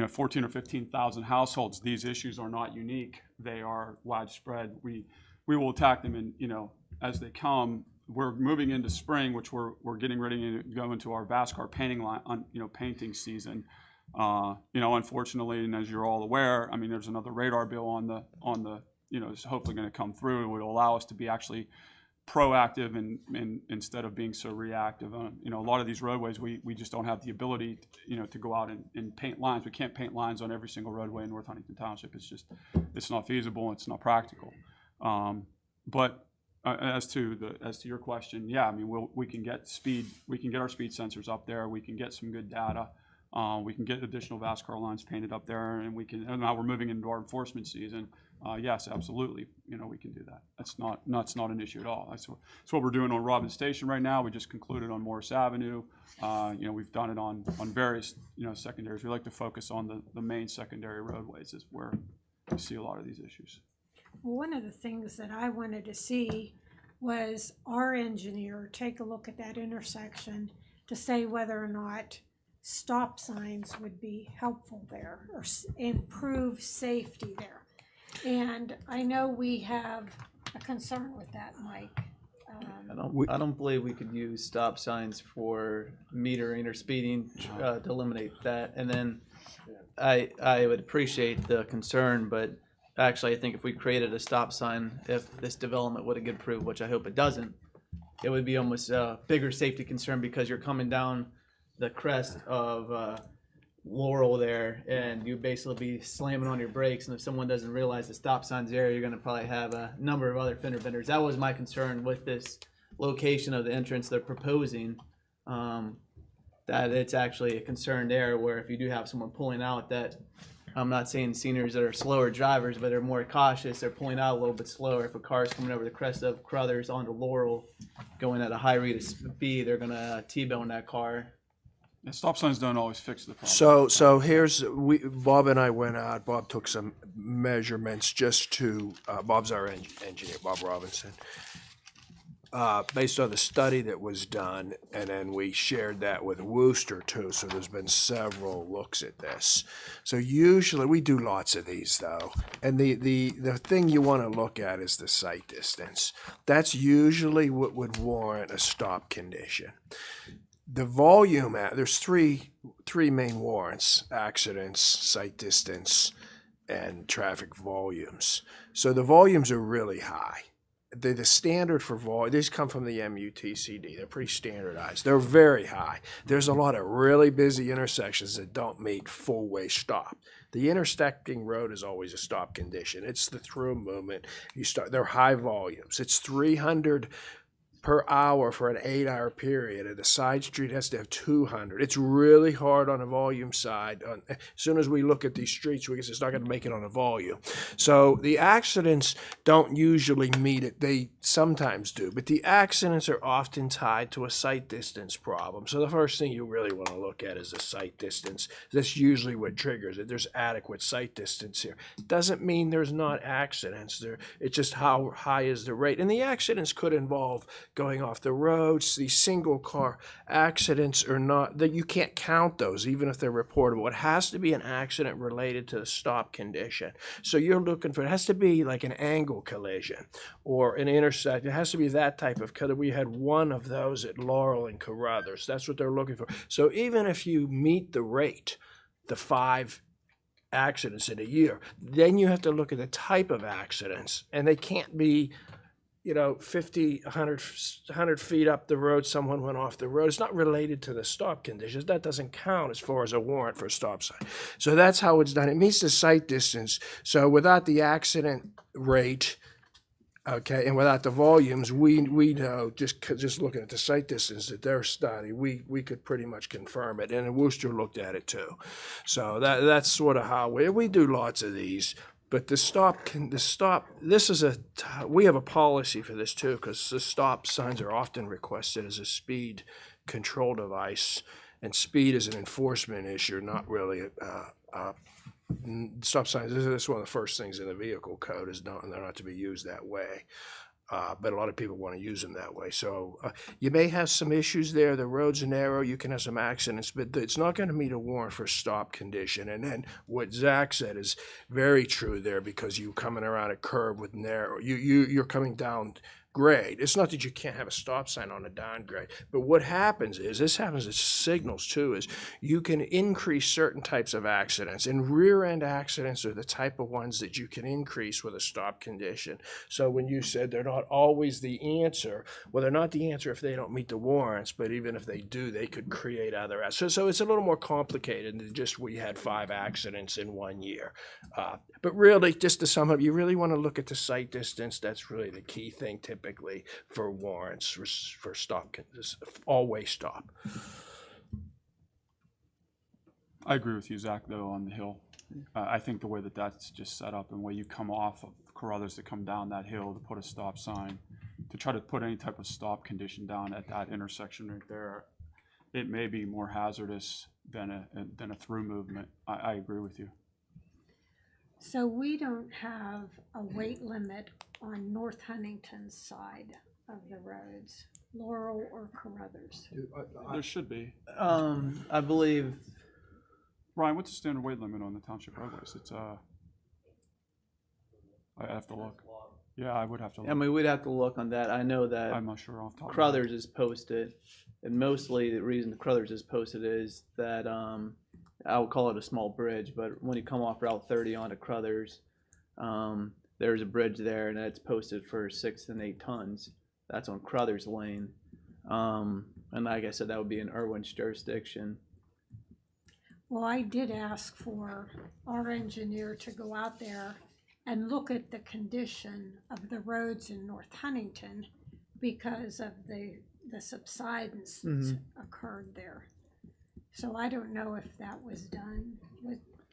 14 or 15,000 households. These issues are not unique. They are widespread. We will attack them, and as they come. We're moving into spring, which we're getting ready to go into our VASCAR painting line, painting season. Unfortunately, and as you're all aware, I mean, there's another radar bill on the it's hopefully going to come through. It will allow us to be actually proactive and instead of being so reactive. A lot of these roadways, we just don't have the ability, to go out and paint lines. We can't paint lines on every single roadway in North Huntington Township. It's not feasible. It's not practical. But as to your question, yeah, I mean, we can get our speed sensors up there. We can get some good data. We can get additional VASCAR lines painted up there, and and now we're moving into our enforcement season. Yes, absolutely. We can do that. That's not an issue at all. That's what we're doing on Robbins Station right now. We just concluded on Morris Avenue. We've done it on various secondaries. We like to focus on the main secondary roadways is where we see a lot of these issues. One of the things that I wanted to see was our engineer take a look at that intersection to say whether or not stop signs would be helpful there or improve safety there. And I know we have a concern with that, Mike. I don't believe we could use stop signs for metering or speeding to eliminate that. And then I would appreciate the concern, but actually, I think if we created a stop sign, if this development would have get approved, which I hope it doesn't, it would be almost a bigger safety concern because you're coming down the crest of Laurel there, and you basically be slamming on your brakes. And if someone doesn't realize the stop sign's there, you're going to probably have a number of other fender benders. That was my concern with this location of the entrance they're proposing. That it's actually a concern there, where if you do have someone pulling out that. I'm not saying seniors that are slower drivers, but they're more cautious. They're pulling out a little bit slower. If a car is coming over the crest of Crothers onto Laurel, going at a high rate of speed, they're going to T-bone that car. Yeah, stop signs don't always fix the problem. So here's Bob and I went out. Bob took some measurements just to Bob's our engineer, Bob Robinson. Based on the study that was done, and then we shared that with Wooster too, so there's been several looks at this. So usually, we do lots of these though, and the thing you want to look at is the sight distance. That's usually what would warrant a stop condition. The volume, there's three main warrants: accidents, sight distance, and traffic volumes. So the volumes are really high. the standard for volume, these come from the MUTCD. They're pretty standardized. They're very high. There's a lot of really busy intersections that don't meet full-way stop. The intersecting road is always a stop condition. It's the through movement. They're high volumes. It's 300 per hour for an 8-hour period, and the side street has to have 200. It's really hard on the volume side. As soon as we look at these streets, we guess it's not going to make it on a volume. So the accidents don't usually meet it. They sometimes do, but the accidents are often tied to a sight distance problem. So the first thing you really want to look at is the sight distance. That's usually what triggers it. There's adequate sight distance here. Doesn't mean there's not accidents there. It's just how high is the rate. And the accidents could involve going off the roads. These single car accidents are not, that you can't count those even if they're reportable. It has to be an accident related to the stop condition. So you're looking for, it has to be like an angle collision or an intersect. It has to be that type of collision. We had one of those at Laurel and Carruthers. That's what they're looking for. So even if you meet the rate, the 5 accidents in a year, then you have to look at the type of accidents, and they can't be 50, 100 feet up the road, someone went off the road. It's not related to the stop conditions. That doesn't count as far as a warrant for a stop sign. So that's how it's done. It meets the sight distance. So without the accident rate, okay, and without the volumes, we know, just looking at the sight distance that they're studying, we could pretty much confirm it. And Worcester looked at it too. So that's sort of how we do lots of these. But we have a policy for this too, because the stop signs are often requested as a speed control device, and speed is an enforcement issue, not really stop signs. This is one of the first things in the vehicle code is they're not to be used that way. But a lot of people want to use them that way. So you may have some issues there. The roads are narrow. You can have some accidents, but it's not going to meet a warrant for stop condition. And then what Zach said is very true there, because you're coming around a curve with narrow. You're coming down grade. It's not that you can't have a stop sign on a downgrade, but what happens is, this happens at signals too, is you can increase certain types of accidents, and rear end accidents are the type of ones that you can increase with a stop condition. So when you said they're not always the answer, well, they're not the answer if they don't meet the warrants, but even if they do, they could create other accidents. So it's a little more complicated than just we had 5 accidents in 1 year. But really, just to sum up, you really want to look at the sight distance. That's really the key thing typically for warrants for stop, always stop. I agree with you, Zach, though, on the hill. I think the way that's just set up and the way you come off of Carruthers to come down that hill to put a stop sign, to try to put any type of stop condition down at that intersection right there, it may be more hazardous than a through movement. I agree with you. So we don't have a weight limit on North Huntington's side of the roads, Laurel or Carruthers. There should be. I believe. Ryan, what's the standard weight limit on the township roadways? It's I have to look. Yeah, I would have to look. I mean, we'd have to look on that. I know that I'm not sure off the top of my head. Carruthers is posted, and mostly the reason Carruthers is posted is that I would call it a small bridge, but when you come off Route 30 onto Carruthers, there's a bridge there, and it's posted for 6 and 8 tons. That's on Carruthers Lane, and like I said, that would be in Irwin's jurisdiction. Well, I did ask for our engineer to go out there and look at the condition of the roads in North Huntington because of the subsidence that's occurred there. So I don't know if that was done.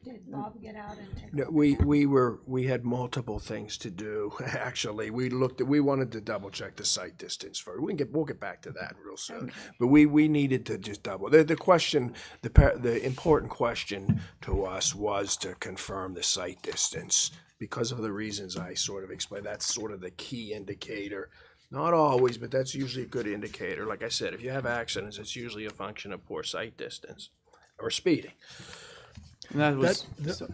Did Bob get out and take a No, look? we had multiple things to do. Actually, we wanted to double check the sight distance first. We'll get back to that real soon. Okay. But we needed to just double. The question, the important question to us was to confirm the sight distance because of the reasons I sort of explained. That's sort of the key indicator. Not always, but that's usually a good indicator. Like I said, if you have accidents, it's usually a function of poor sight distance or speeding. And that was.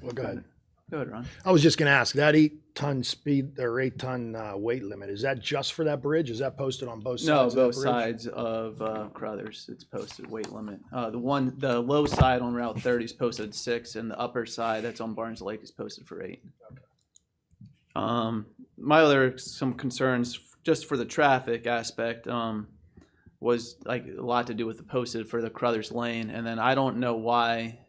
Well, go ahead. Go ahead, Ron. I was just going to ask, that 8-ton speed or 8-ton weight limit, is that just for that bridge? Is that posted on both sides? No, of that both bridge? sides of Carruthers. It's posted weight limit. The low side on Route 30 is posted 6, and the upper side that's on Barnes Lake is posted for 8. My other some concerns just for the traffic aspect, was like a lot to do with the posted for the Crothers Lane. And then I don't know why,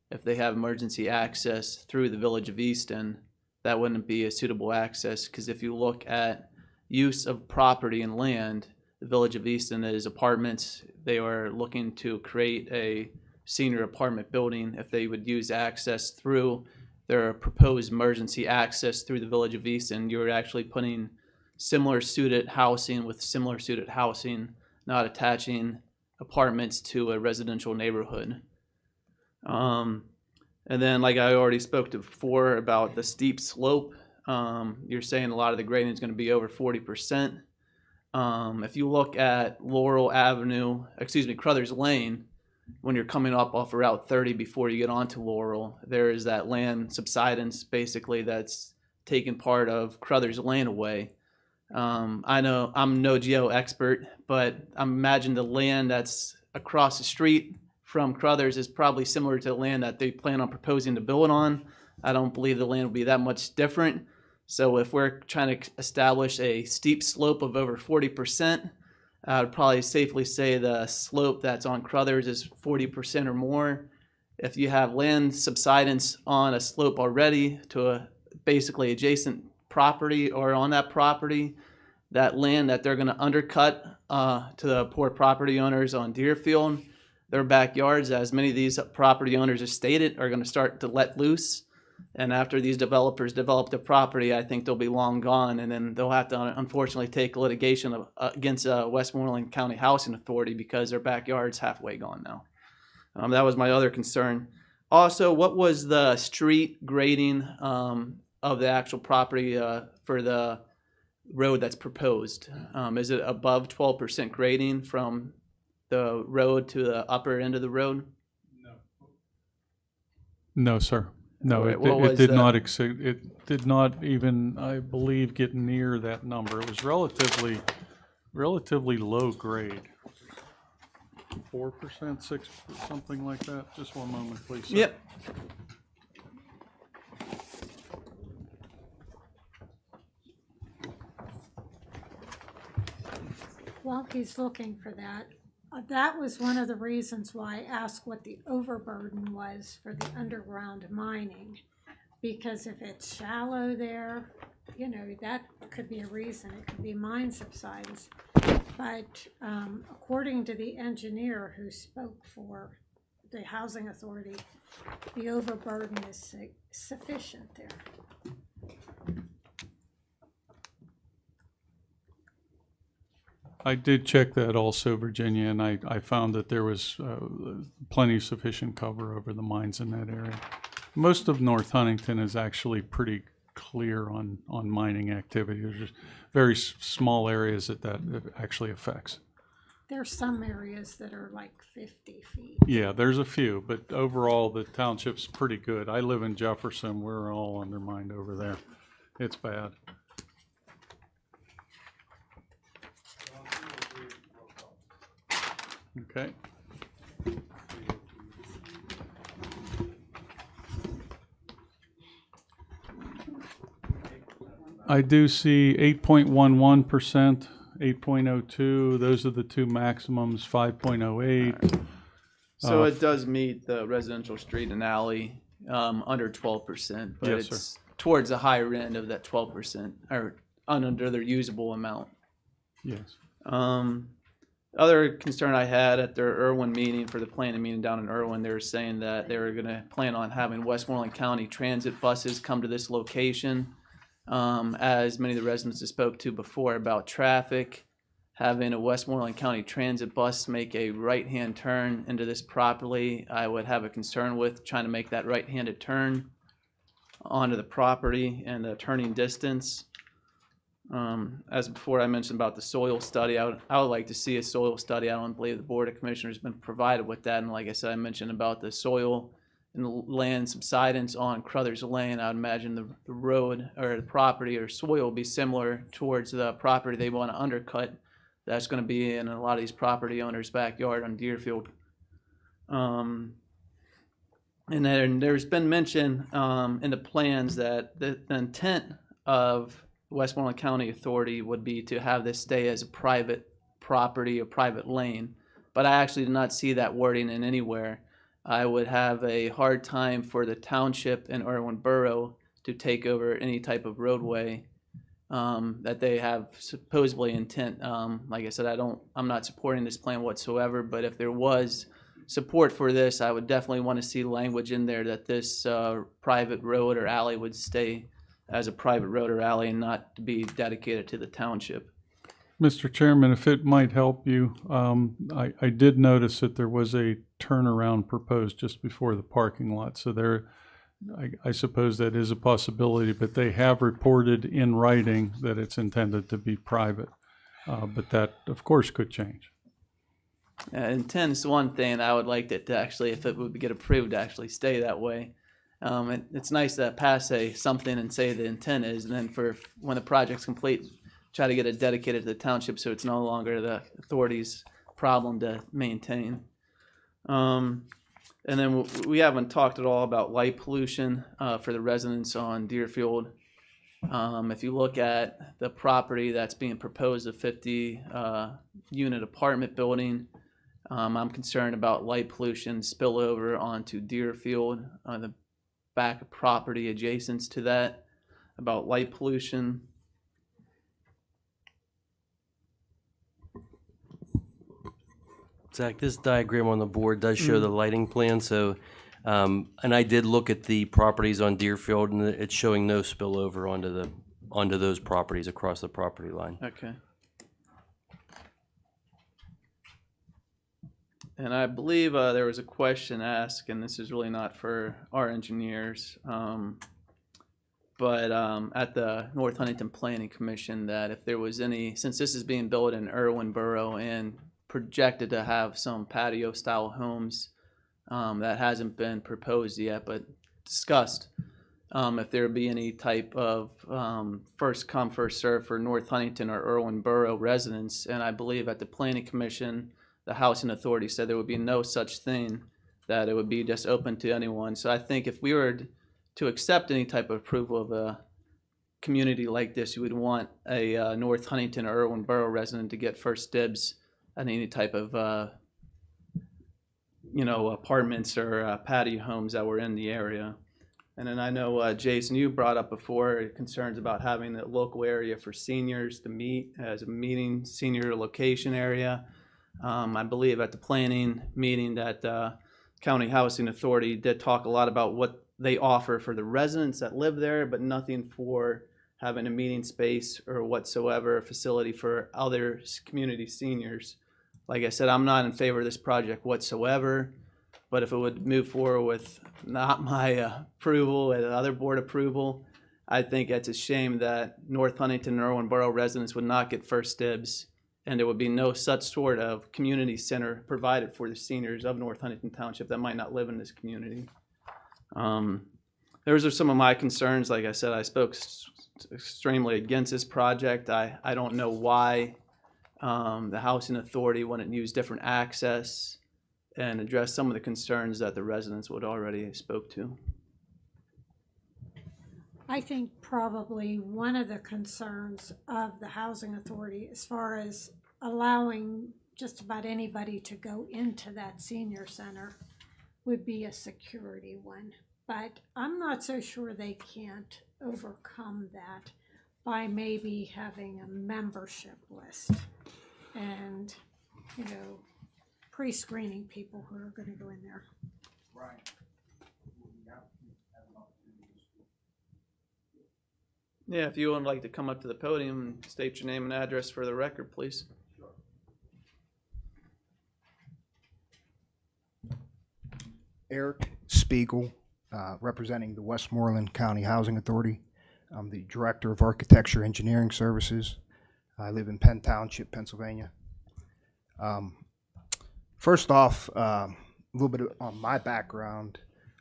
if they have emergency access through the Village of Easton, that wouldn't be a suitable access. Because if you look at use of property and land, the Village of Easton is apartments. They are looking to create a senior apartment building. If they would use access through their proposed emergency access through the Village of Easton, you're actually putting similar suited housing with similar suited housing, not attaching apartments to a residential neighborhood. And then, like I already spoke to before about the steep slope, you're saying a lot of the grading is going to be over 40%. If you look at Crothers Lane, when you're coming up off of Route 30 before you get onto Laurel, there is that land subsidence basically that's taking part of Crothers Lane away. I know I'm no geo expert, but I imagine the land that's across the street from Crothers is probably similar to the land that they plan on proposing to build on. I don't believe the land will be that much different. So if we're trying to establish a steep slope of over 40%, I would probably safely say the slope that's on Crothers is 40% or more. If you have land subsidence on a slope already to a basically adjacent property or on that property, that land that they're going to undercut to the poor property owners on Deerfield, their backyards, as many of these property owners have stated, are going to start to let loose. And after these developers develop the property, I think they'll be long gone, and then they'll have to unfortunately take litigation against Westmoreland County Housing Authority because their backyard's halfway gone now. That was my other concern. Also, what was the street grading of the actual property for the road that's proposed? Is it above 12% grading from the road to the upper end of the road? No, sir. No, Right, it what was did the- not exceed, it did not even, I believe, get near that number. It was relatively low grade. 4%, 6, something like that. Just one moment, please, sir. Yep. While he's looking for that, that was one of the reasons why I asked what the overburden was for the underground mining. Because if it's shallow there, you know, that could be a reason. It could be mine subsidence. But according to the engineer who spoke for the housing authority, the overburden is sufficient there. I did check that also, Virginia, and I found that there was plenty sufficient cover over the mines in that area. Most of North Huntington is actually pretty clear on mining activity. There's just very small areas that actually affects. There's some areas that are like 50 feet. Yeah, there's a few, but overall the township's pretty good. I live in Jefferson. We're all undermined over there. It's bad. Okay. I do see 8.11%, 8.02. Those are the two maximums, 5.08. So it does meet the residential street and alley under 12%, but Yes, it's towards the higher end of that 12% or under their usable amount. Yes. Other concern I had at their Irwin meeting, for the planning meeting down in Irwin, they were saying that they were going to plan on having Westmoreland County transit buses come to this location. As many of the residents have spoke to before about traffic, having a Westmoreland County transit bus make a right-hand turn into this property, I would have a concern with trying to make that right-handed turn onto the property and the turning distance. As before I mentioned about the soil study, I would like to see a soil study. I don't believe the Board of Commissioners has been provided with that. And like I said, I mentioned about the soil and the land subsidence on Crothers Lane. I would imagine the road or the property or soil will be similar towards the property they want to undercut. That's going to be in a lot of these property owners' backyard on Deerfield. And then there's been mention in the plans that the intent of Westmoreland County Authority would be to have this stay as a private property, a private lane. But I actually did not see that wording in anywhere. I would have a hard time for the township and Irwin Borough to take over any type of roadway that they have supposedly intent. Like I said, I'm not supporting this plan whatsoever, but if there was support for this, I would definitely want to see language in there that this private road or alley would stay as a private road or alley and not to be dedicated to the township. Mr. Chairman, if it might help you, I did notice that there was a turnaround proposed just before the parking lot. So there, I suppose that is a possibility, but they have reported in writing that it's intended to be private. But that, of course, could change. Intent is one thing. I would like that to actually, if it would get approved, to actually stay that way. It's nice to pass something and say the intent is, and then for when the project's complete, try to get it dedicated to the township so it's no longer the authority's problem to maintain. And then we haven't talked at all about light pollution for the residents on Deerfield. If you look at the property that's being proposed, a 50-unit apartment building, I'm concerned about light pollution spillover onto Deerfield on the back of property adjacent to that, about light pollution. Zach, this diagram on the board does show the lighting plan, so, and I did look at the properties on Deerfield, and it's showing no spillover onto those properties across the property line. Okay. And I believe there was a question asked, and this is really not for our engineers, but at the North Huntington Planning Commission, that if there was any, since this is being built in Irwin Borough and projected to have some patio style homes, that hasn't been proposed yet, but discussed, if there would be any type of first come, first serve for North Huntington or Irwin Borough residents. And I believe at the Planning Commission, the Housing Authority said there would be no such thing, that it would be just open to anyone. So I think if we were to accept any type of approval of a community like this, you would want a North Huntington or Irwin Borough resident to get first dibs at any type of apartments or patio homes that were in the area. And then I know, Jason, you brought up before concerns about having the local area for seniors to meet as a meeting, senior location area. I believe at the planning meeting that County Housing Authority did talk a lot about what they offer for the residents that live there, but nothing for having a meeting space or whatsoever, a facility for other community seniors. Like I said, I'm not in favor of this project whatsoever, but if it would move forward with not my approval and other board approval, I think it's a shame that North Huntington and Irwin Borough residents would not get first dibs, and there would be no such sort of community center provided for the seniors of North Huntington Township that might not live in this community. Those are some of my concerns. Like I said, I spoke extremely against this project. I don't know why the Housing Authority wouldn't use different access and address some of the concerns that the residents would already spoke to. I think probably one of the concerns of the Housing Authority, as far as allowing just about anybody to go into that senior center, would be a security one. But I'm not so sure they can't overcome that by maybe having a membership list and, pre-screening people who are going to go in there. Right. Yeah, if you would like to come up to the podium and state your name and address for the record, please. Eric Spiegel, representing the Westmoreland County Housing Authority. I'm the Director of Architecture Engineering Services. I live in Penn Township, Pennsylvania. First off, a little bit on my background.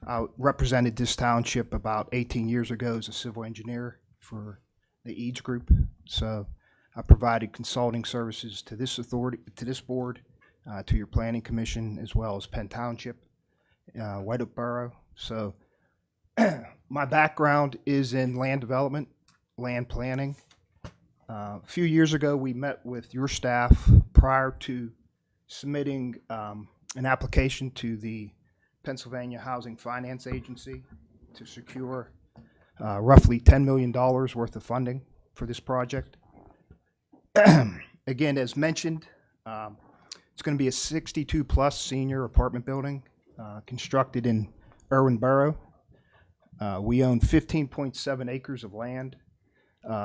I represented this township about 18 years ago as a civil engineer for the Eads Group. So I provided consulting services to this authority, to this board, to your planning commission, as well as Penn Township, White Oak Borough. So my background is in land development, land planning, A few years ago, we met with your staff prior to submitting an application to the Pennsylvania Housing Finance Agency to secure roughly $10 million worth of funding for this project. Again, as mentioned, it's going to be a 62-plus senior apartment building constructed in Irwin Borough. We own 15.7 acres of land,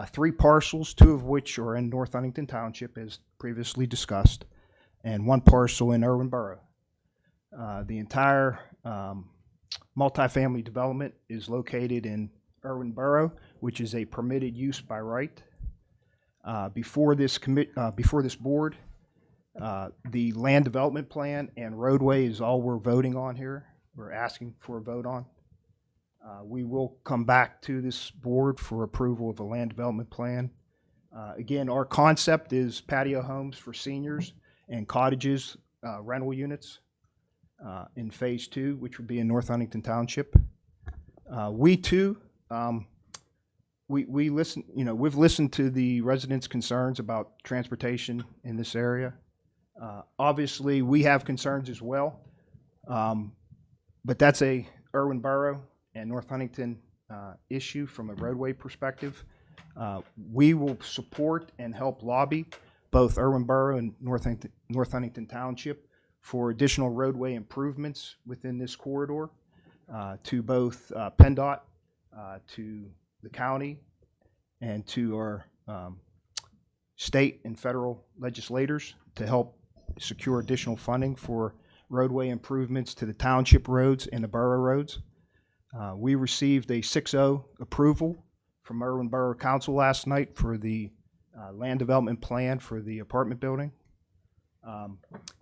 3 parcels, 2 of which are in North Huntington Township, as previously discussed, and 1 parcel in Irwin Borough. The entire multifamily development is located in Irwin Borough, which is a permitted use by right. Before this board, the land development plan and roadway is all we're voting on here. We're asking for a vote on. We will come back to this board for approval of a land development plan. Again, our concept is patio homes for seniors and cottages, rental units in phase 2, which would be in North Huntington Township. We too, we listen, we've listened to the residents' concerns about transportation in this area. Obviously, we have concerns as well, but that's a Irwin Borough and North Huntington issue from a roadway perspective. We will support and help lobby both Irwin Borough and North Huntington Township for additional roadway improvements within this corridor to both PennDOT, to the county, and to our state and federal legislators to help secure additional funding for roadway improvements to the township roads and the borough roads. We received a 6-0 approval from Irwin Borough Council last night for the land development plan for the apartment building.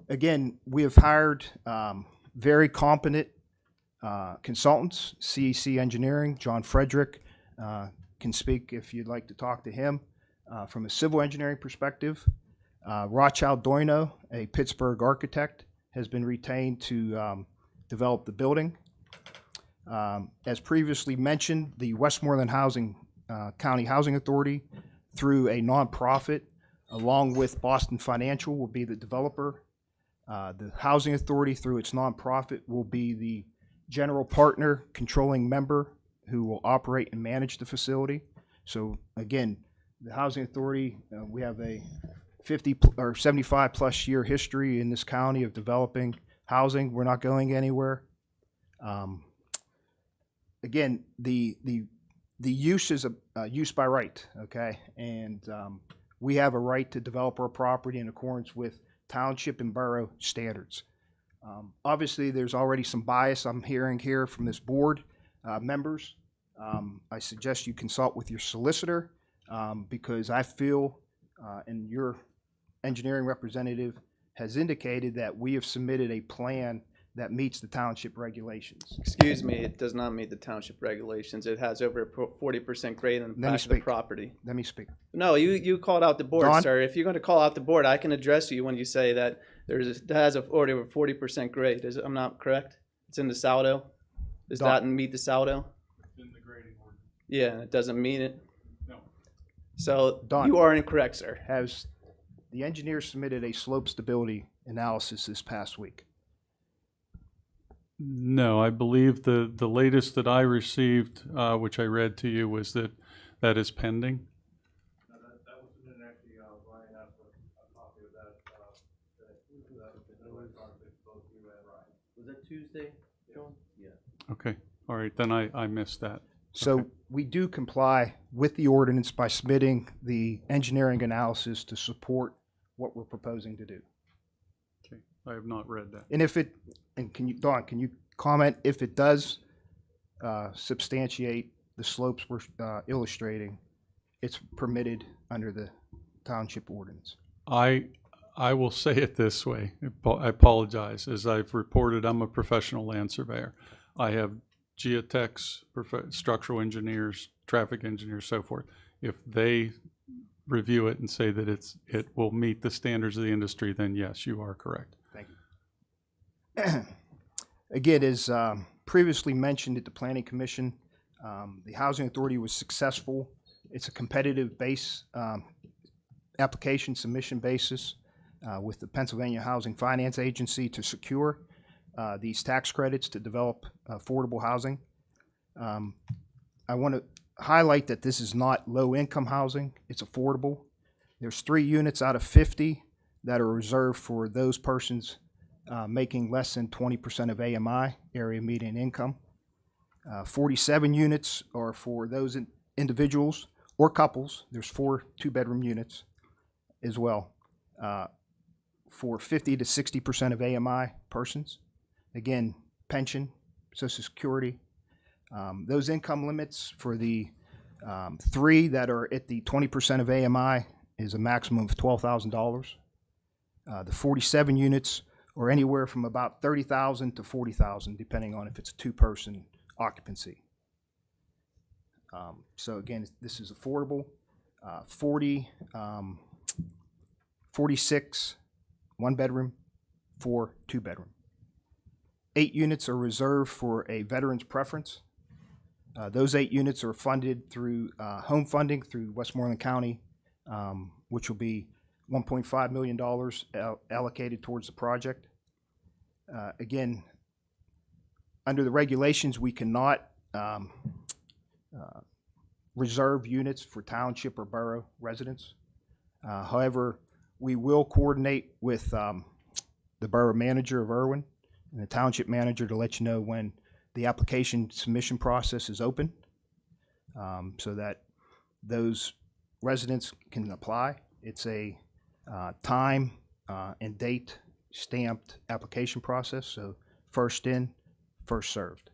Again, we have hired very competent consultants, CEC Engineering. John Frederick can speak if you'd like to talk to him. From a civil engineering perspective, Rothschild Doino, a Pittsburgh architect, has been retained to develop the building. As previously mentioned, the Westmoreland County Housing Authority, through a nonprofit, along with Boston Financial, will be the developer. The Housing Authority, through its nonprofit, will be the general partner, controlling member who will operate and manage the facility. So again, the Housing Authority, we have a 50 or 75 plus year history in this county of developing housing. We're not going anywhere. Again, the use is a use by right, okay? And we have a right to develop our property in accordance with township and borough standards. Obviously, there's already some bias I'm hearing here from this board members. I suggest you consult with your solicitor because I feel, and your engineering representative has indicated that we have submitted a plan that meets the township regulations. Excuse me, it does not meet the township regulations. It has over a 40% grade on the back of the property. Let me speak. No, you called out the board, Don? sir. If you're going to call out the board, I can address you when you say that it has already over 40% grade. I'm not correct? It's in the Saldo? Does Don? that meet the Saldo? In the grading order. Yeah, it doesn't mean it. No. So Don, you are incorrect, sir. Has the engineer submitted a slope stability analysis this past week? No, I believe the latest that I received, which I read to you, was that is pending. That was submitted actually, Brian asked for a copy of that, both you and Ryan. Was that Tuesday, John? Yeah. Okay, all right, then I missed that. So Okay. we do comply with the ordinance by submitting the engineering analysis to support what we're proposing to do. Okay, I have not read that. And if it, and can you, Dawn, can you comment if it does substantiate the slopes we're illustrating, it's permitted under the township ordinance? I will say it this way. I apologize. As I've reported, I'm a professional land surveyor. I have geotechs, structural engineers, traffic engineers, so forth. If they review it and say that it will meet the standards of the industry, then yes, you are correct. Thank you. Again, as previously mentioned at the Planning Commission, the Housing Authority was successful. It's a competitive base application submission basis with the Pennsylvania Housing Finance Agency to secure these tax credits to develop affordable housing. I want to highlight that this is not low-income housing. It's affordable. There's 3 units out of 50 that are reserved for those persons making less than 20% of AMI, area median income. 47 units are for those individuals or couples. There's 4 2-bedroom units as well for 50 to 60% of AMI persons. Again, pension, Social Security. Those income limits for the 3 that are at the 20% of AMI is a maximum of $12,000. The 47 units are anywhere from about $30,000 to $40,000, depending on if it's a 2-person occupancy. So again, this is affordable. 46 1-bedroom, 4 2-bedroom. 8 units are reserved for a veteran's preference. Those 8 units are funded through home funding through Westmoreland County, which will be $1.5 million allocated towards the project. Again, under the regulations, we cannot reserve units for township or borough residents. However, we will coordinate with the borough manager of Irwin and the township manager to let you know when the application submission process is open, so that those residents can apply. It's a time and date stamped application process, so first in, first served.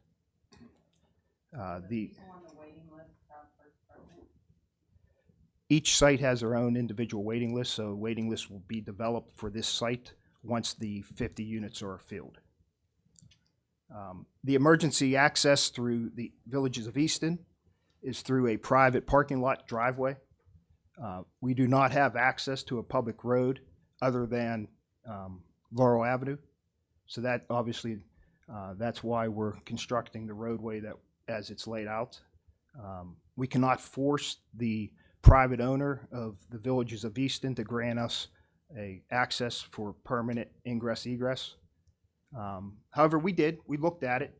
Each site has their own individual waiting list, so a waiting list will be developed for this site once the 50 units are filled. The emergency access through the Villages of Easton is through a private parking lot driveway. We do not have access to a public road other than Laurel Avenue. So that obviously, that's why we're constructing the roadway that as it's laid out. We cannot force the private owner of the Villages of Easton to grant us a access for permanent ingress egress. However, we looked at it.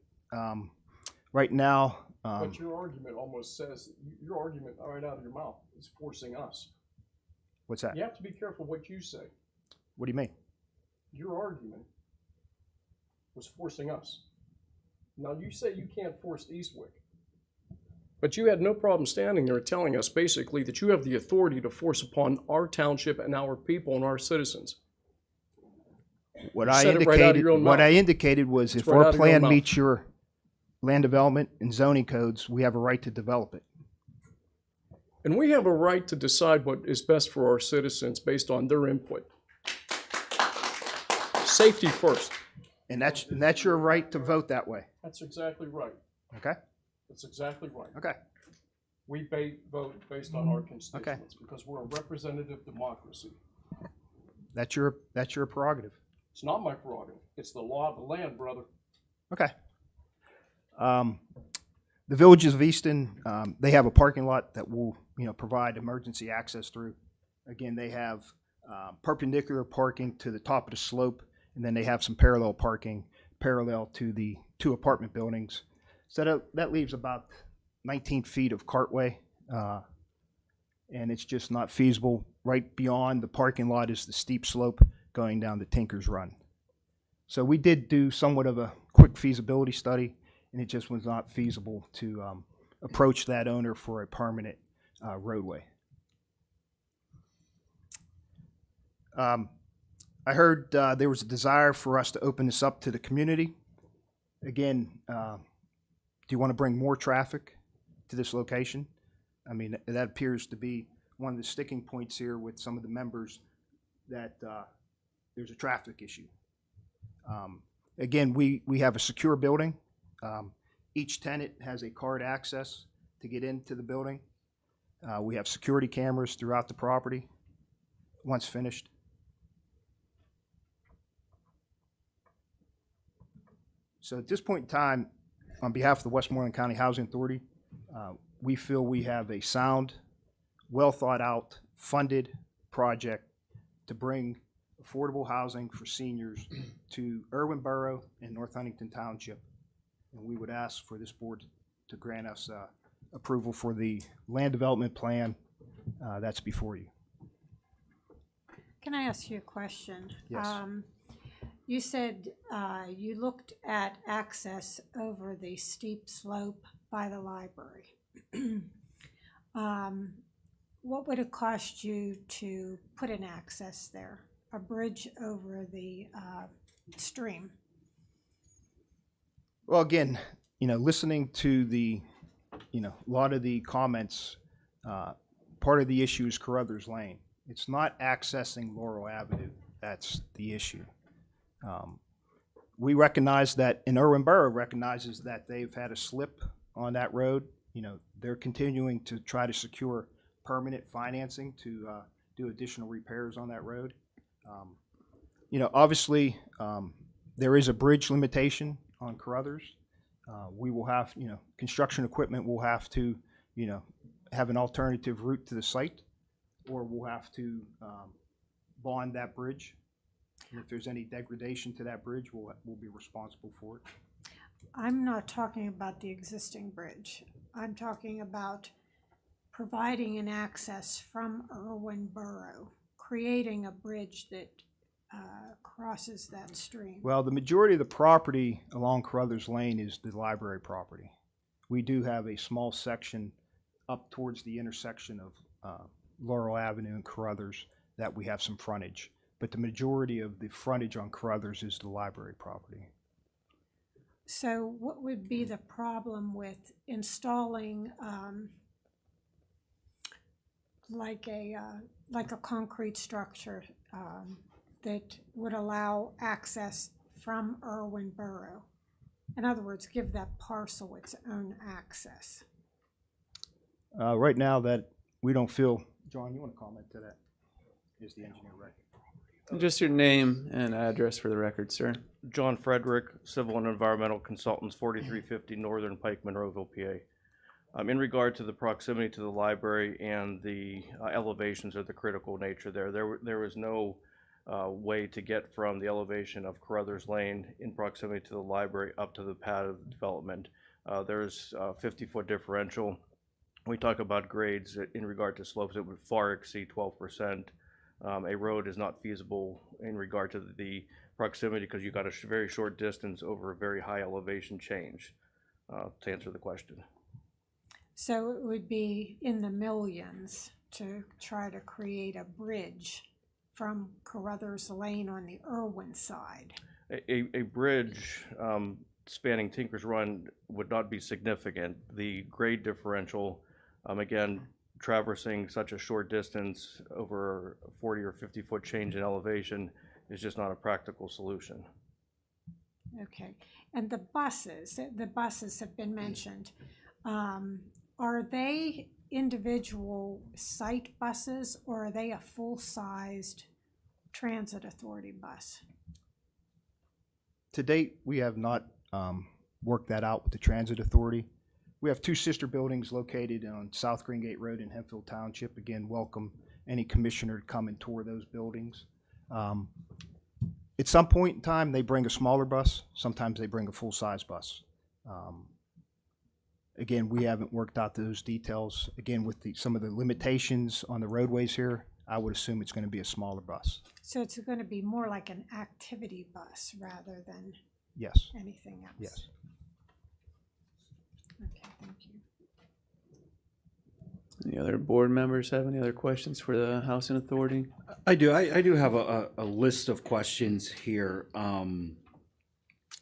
Right now. But your argument almost says, your argument right out of your mouth is forcing us. What's that? You have to be careful what you say. What do you mean? Your argument was forcing us. Now you say you can't force Eastwick. But you had no problem standing there telling us basically that you have the authority to force upon our township and our people and our citizens. What You I said it right out of indicated, your own what mouth. I indicated was if It's right out our of your plan mouth. meets your land development and zoning codes, we have a right to develop it. And we have a right to decide what is best for our citizens based on their input. Safety first. And that's your right to vote that way. That's exactly right. Okay? That's exactly right. Okay. We vote based on our constituents because we're a representative democracy. That's your prerogative. It's not my prerogative. It's the law of the land, brother. Okay. The Villages of Easton, they have a parking lot that will, provide emergency access through. Again, they have perpendicular parking to the top of the slope, and then they have some parallel parking parallel to the 2 apartment buildings. So that leaves about 19 feet of cartway, and it's just not feasible. Right beyond the parking lot is the steep slope going down to Tinker's Run. So we did do somewhat of a quick feasibility study, and it just was not feasible to approach that owner for a permanent roadway. I heard there was a desire for us to open this up to the community. Again, do you want to bring more traffic to this location? I mean, that appears to be one of the sticking points here with some of the members, that there's a traffic issue. Again, we have a secure building. Each tenant has a card access to get into the building. We have security cameras throughout the property once finished. So at this point in time, on behalf of the Westmoreland County Housing Authority, we feel we have a sound, well thought out, funded project to bring affordable housing for seniors to Irwin Borough and North Huntington Township. And we would ask for this board to grant us approval for the land development plan that's before you. Can I ask you a question? Yes. You said you looked at access over the steep slope by the library. What would it cost you to put an access there? A bridge over the stream? Well, again, listening to the, a lot of the comments, part of the issue is Carruthers Lane. It's not accessing Laurel Avenue. That's the issue. We recognize that, and Irwin Borough recognizes that they've had a slip on that road. They're continuing to try to secure permanent financing to do additional repairs on that road. Obviously, there is a bridge limitation on Carruthers. We will have, construction equipment will have to, have an alternative route to the site, or we'll have to bond that bridge. And if there's any degradation to that bridge, we'll be responsible for it. I'm not talking about the existing bridge. I'm talking about providing an access from Irwin Borough, creating a bridge that crosses that stream. Well, the majority of the property along Carruthers Lane is the library property. We do have a small section up towards the intersection of Laurel Avenue and Carruthers that we have some frontage. But the majority of the frontage on Carruthers is the library property. So what would be the problem with installing like a concrete structure that would allow access from Irwin Borough? In other words, give that parcel its own access. Right now, that we don't feel. John, you want to comment to that? Is the engineer right? Just your name and address for the record, sir. John Frederick, Civil and Environmental Consultants, 4350 Northern Pike, Monroeville, PA. In regard to the proximity to the library and the elevations of the critical nature there was no way to get from the elevation of Carruthers Lane in proximity to the library up to the pad of development. There's a 50-foot differential. We talk about grades in regard to slopes that would far exceed 12%. A road is not feasible in regard to the proximity because you got a very short distance over a very high elevation change, to answer the question. So it would be in the millions to try to create a bridge from Carruthers Lane on the Irwin side. A bridge spanning Tinker's Run would not be significant. The grade differential, again, traversing such a short distance over a 40 or 50-foot change in elevation is just not a practical solution. Okay, and the buses have been mentioned. Are they individual site buses, or are they a full-sized transit authority bus? To date, we have not worked that out with the transit authority. We have two sister buildings located on South Greengate Road in Hempfield Township. Again, welcome any commissioner to come and tour those buildings. At some point in time, they bring a smaller bus. Sometimes they bring a full-size bus. Again, we haven't worked out those details. Again, with some of the limitations on the roadways here, I would assume it's going to be a smaller bus. So it's going to be more like an activity bus rather than Yes. anything else? Yes. Okay, thank you. Any other board members have any other questions for the Housing Authority? I do. I do have a list of questions here.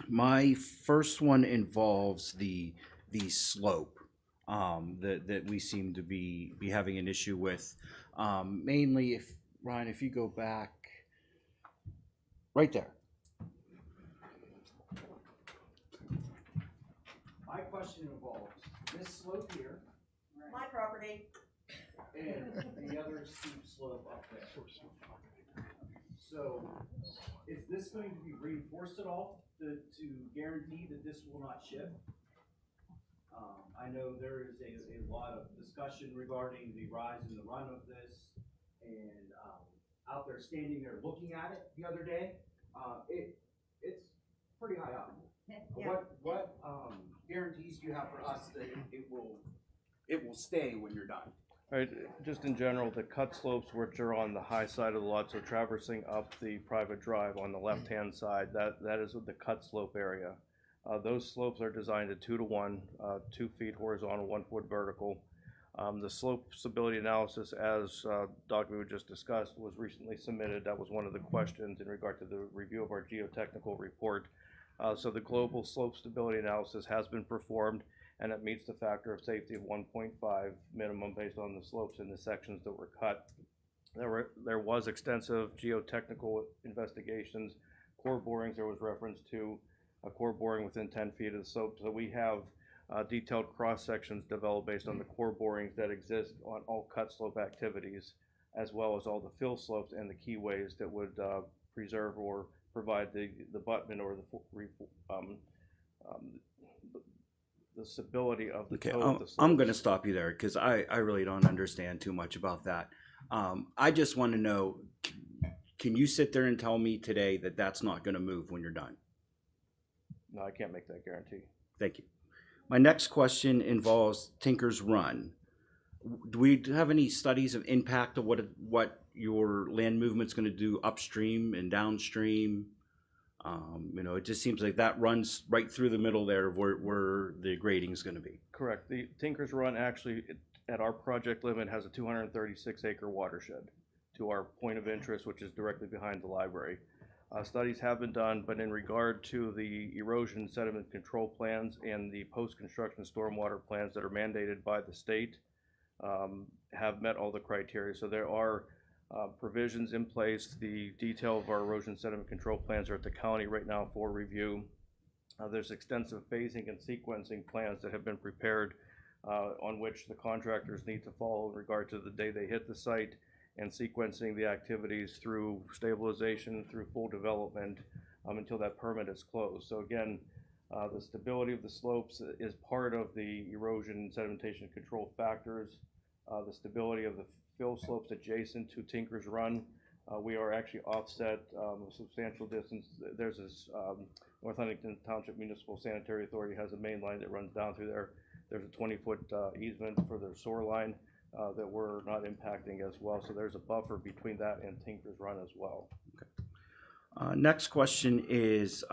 My first one involves the slope that we seem to be having an issue with. Mainly, if Ryan, if you go back right there. My question involves this slope here. My property. And the other steep slope up there. So, is this going to be reinforced at all to guarantee that this will not shift? I know there is a lot of discussion regarding the rise and the run of this. and out there standing there looking at it the other day. It's pretty high up. What guarantees do you have for us that it will stay when you're done? Right, just in general, the cut slopes which are on the high side of the lot, so traversing up the private drive on the left-hand side, that is the cut slope area. Those slopes are designed at 2-to-1, 2 feet horizontal, 1 foot vertical. The slope stability analysis, as Dr. Wu just discussed, was recently submitted. That was one of the questions in regard to the review of our geotechnical report. So the global slope stability analysis has been performed, and it meets the factor of safety of 1.5 minimum based on the slopes in the sections that were cut. There was extensive geotechnical investigations, core borings. There was reference to a core boring within 10 feet of the slope. So we have detailed cross sections developed based on the core borings that exist on all cut slope activities, as well as all the fill slopes and the keyways that would preserve or provide the abutment or the stability of the Okay, toe of the slopes. I'm going to stop you there because I really don't understand too much about that. I just want to know, can you sit there and tell me today that that's not going to move when you're done? No, I can't make that guarantee. Thank you. My next question involves Tinker's Run. Do we have any studies of impact of what your land movement's going to do upstream and downstream? It just seems like that runs right through the middle there of where the grading is going to be. Correct. The Tinker's Run actually, at our project limit, has a 236-acre watershed to our point of interest, which is directly behind the library. Studies have been done, but in regard to the erosion sediment control plans and the post-construction stormwater plans that are mandated by the state have met all the criteria. So there are provisions in place. The detail of our erosion sediment control plans are at the county right now for review. There's extensive phasing and sequencing plans that have been prepared on which the contractors need to follow in regard to the day they hit the site, and sequencing the activities through stabilization, through full development, until that permit is closed. So again, the stability of the slopes is part of the erosion and sedimentation control factors. The stability of the fill slopes adjacent to Tinker's Run, we are actually offset a substantial distance. There's this North Huntington Township Municipal Sanitary Authority has a main line that runs down through there. There's a 20-foot easement for their sewer line that we're not impacting as well. So there's a buffer between that and Tinker's Run as well. Next question is,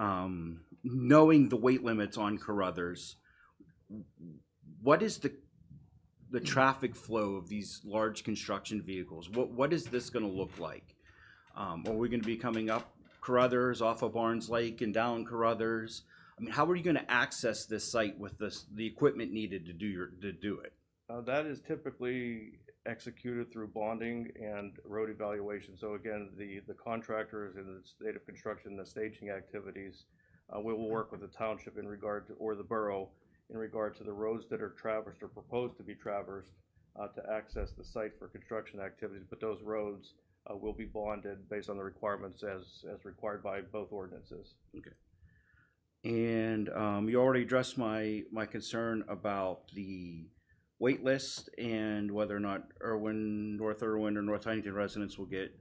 knowing the weight limits on Carruthers, what is the traffic flow of these large construction vehicles? What is this going to look like? Are we going to be coming up Carruthers off of Barnes Lake and down Carruthers? I mean, how are you going to access this site with the equipment needed to do it? That is typically executed through bonding and road evaluation. So again, the contractors in the state of construction, the staging activities, we will work with the township in regard to, or the borough, in regard to the roads that are traversed or proposed to be traversed to access the site for construction activities. But those roads will be bonded based on the requirements as required by both ordinances. Okay. And you already addressed my concern about the wait list and whether or not North Irwin or North Huntington residents will get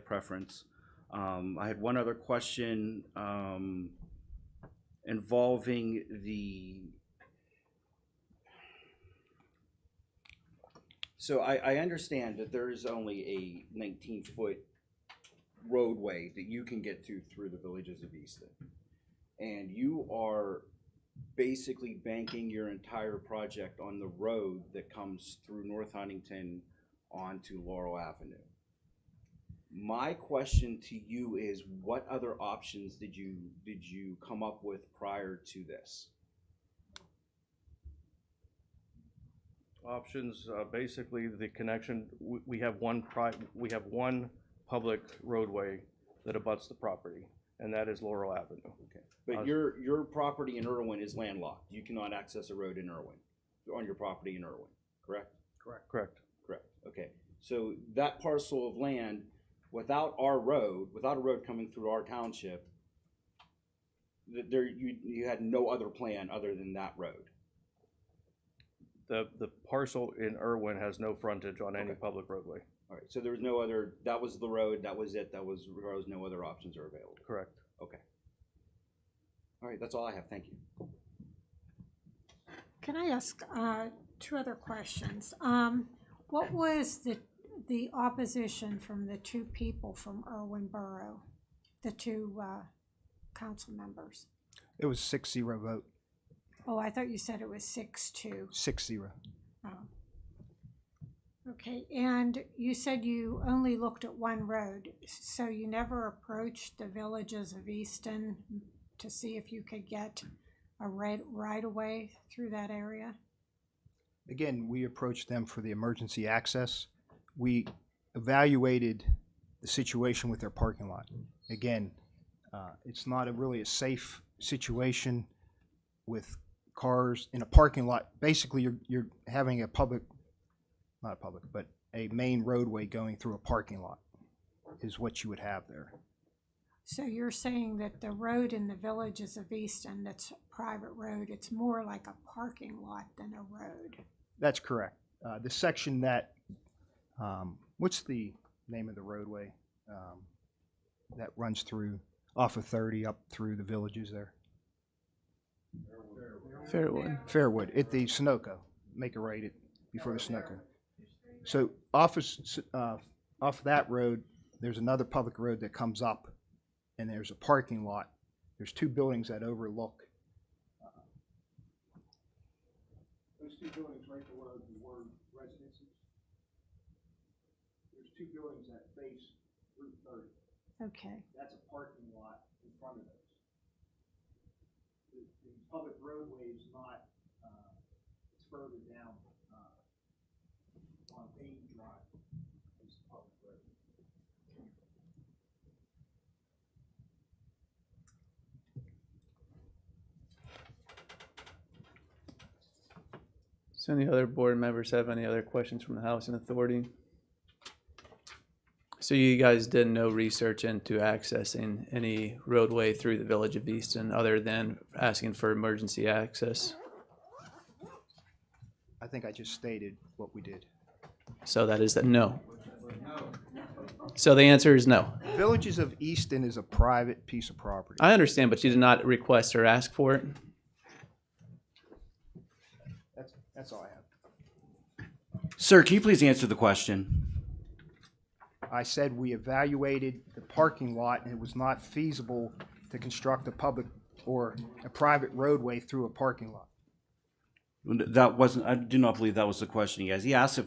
preference. I had one other question involving so I understand that there is only a 19-foot roadway that you can get to through the villages of Easton, and you are basically banking your entire project on the road that comes through North Huntington onto Laurel Avenue. My question to you is, what other options did you come up with prior to this? Options, basically the connection. We have one public roadway that abuts the property, and that is Laurel Avenue. Okay. But your property in Irwin is landlocked. You cannot access a road in Irwin, on your property in Irwin, correct? Correct. Okay. So that parcel of land, without a road coming through our township, you had no other plan other than that road. The parcel in Irwin has no frontage on any public roadway. All right, so there was no other, that was the road, that was it, that was, regardless, no other options are available? Correct. Okay. All right, that's all I have, thank you. Can I ask two other questions? What was the opposition from the two people from Irwin Borough, the two council members? It was 6-0 vote, Oh, I thought you said it was 6-2. 6-0. Oh. Okay, and you said you only looked at one road, so you never approached the villages of Easton to see if you could get a right-of-way through that area? Again, we approached them for the emergency access. We evaluated the situation with their parking lot. Again, it's not really a safe situation with cars in a parking lot. Basically, you're having a public, not a public, but a main roadway going through a parking lot is what you would have there. So you're saying that the road in the villages of Easton, that's a private road, it's more like a parking lot than a road? That's correct. The section that, what's the name of the roadway that runs through, off of 30 up through the villages there? Fairwood. Fairwood, at the Sunoco. Make a right before the Sunoco. So off of that road, there's another public road that comes up, and there's a parking lot. There's two buildings that overlook. Those two buildings right below the word residences. There's two buildings that face Route 30. Okay. That's a parking lot in front of those. The public roadway is not, it's further down on Bain Drive. It's the public road. So any other board members have any other questions from the Housing Authority? So you guys did no research into accessing any roadway through the village of Easton other than asking for emergency access? I think I just stated what we did. So that is that no. So the answer is no. Villages of Easton is a private piece of property. I understand, but you did not request or ask for it? That's all I have. Sir, can you please answer the question? I said we evaluated the parking lot and it was not feasible to construct a public or a private roadway through a parking lot. That wasn't, I do not believe that was the question he asked. He asked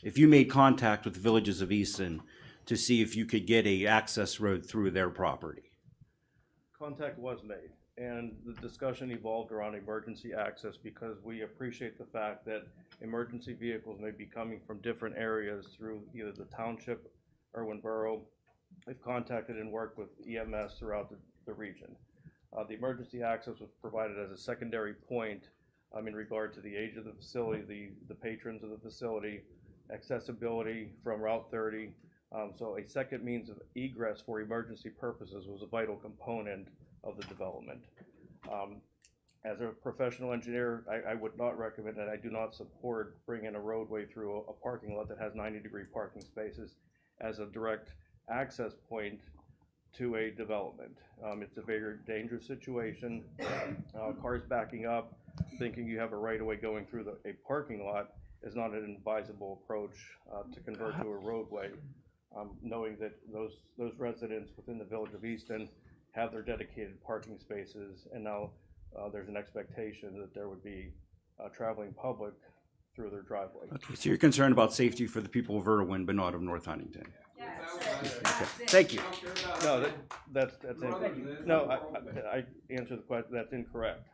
if you made contact with the villages of Easton to see if you could get a access road through their property. Contact was made, and the discussion evolved around emergency access because we appreciate the fact that emergency vehicles may be coming from different areas through either the township, Irwin Borough. We've contacted and worked with EMS throughout the region. The emergency access was provided as a secondary point in regard to the age of the facility, the patrons of the facility, accessibility from Route 30. So a second means of egress for emergency purposes was a vital component of the development. As a professional engineer, I would not recommend and I do not support bringing a roadway through a parking lot that has 90-degree parking spaces as a direct access point to a development. It's a very dangerous situation. Cars backing up, thinking you have a right-of-way going through a parking lot is not an advisable approach to convert to a roadway, knowing that those residents within the village of Easton have their dedicated parking spaces, and now there's an expectation that there would be traveling public through their driveway. Okay, so you're concerned about safety for the people of Irwin, but not of North Huntington? Okay. Thank you. No, that's incorrect. No, I answered the question, that's incorrect.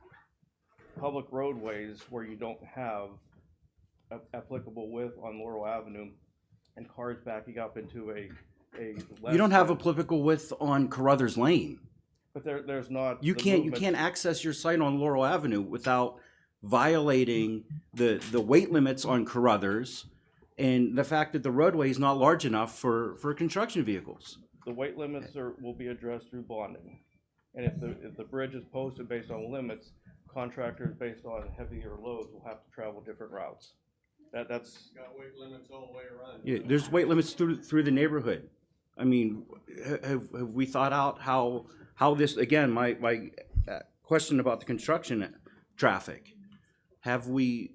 Public roadways where you don't have applicable width on Laurel Avenue and cars backing up into a You don't have applicable width on Carruthers Lane. But there's not. You can't access your site on Laurel Avenue without violating the weight limits on Carruthers and the fact that the roadway is not large enough for construction vehicles. The weight limits will be addressed through bonding. And if the bridge is posted based on limits, contractors based on heavier loads will have to travel different routes. That's. Got weight limits all the way around. Yeah, there's weight limits through the neighborhood. I mean, have we thought out how this, again, my question about the construction traffic. Have we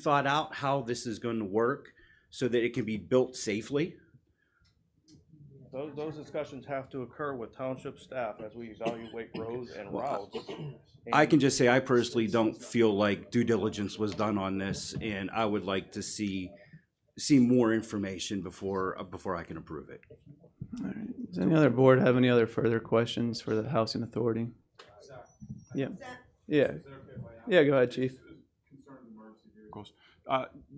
thought out how this is going to work so that it can be built safely? Those discussions have to occur with township staff as we evaluate roads and routes. I can just say I personally don't feel like due diligence was done on this, and I would like to see more information before I can approve it. All right. Does any other board have any other further questions for the Housing Authority? Yeah. Yeah. Yeah, go ahead, Chief. Vehicles.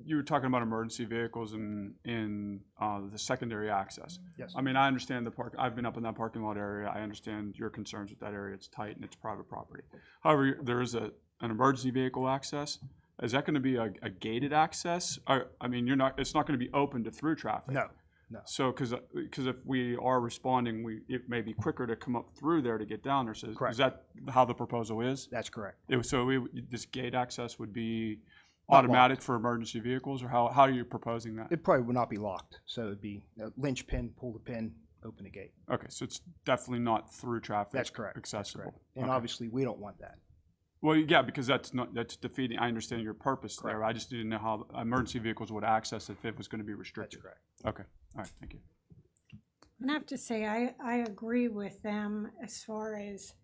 You were talking about emergency vehicles in the secondary access. Yes. I mean, I understand the park. I've been up in that parking lot area. I understand your concerns with that area. It's tight and it's private property. However, there is an emergency vehicle access. Is that going to be a gated access? I mean, it's not going to be open to through traffic. No. No. So, because if we are responding, it may be quicker to come up through there to get down there. So, Correct. is that how the proposal is? That's correct. This gate access would be Not automatic locked. for emergency vehicles, or how are you proposing that? It probably would not be locked, so it'd be a linch pin, pull the pin, open the gate. Okay, so it's definitely not through traffic. That's correct. Accessible. That's correct. And Okay. obviously, we don't want that. Well, yeah, because that's defeating. I understand your purpose there. I just didn't know how emergency vehicles would access it if it was going to be restricted. That's correct. Okay. All right. Thank you. And I have to say, I agree with them as far as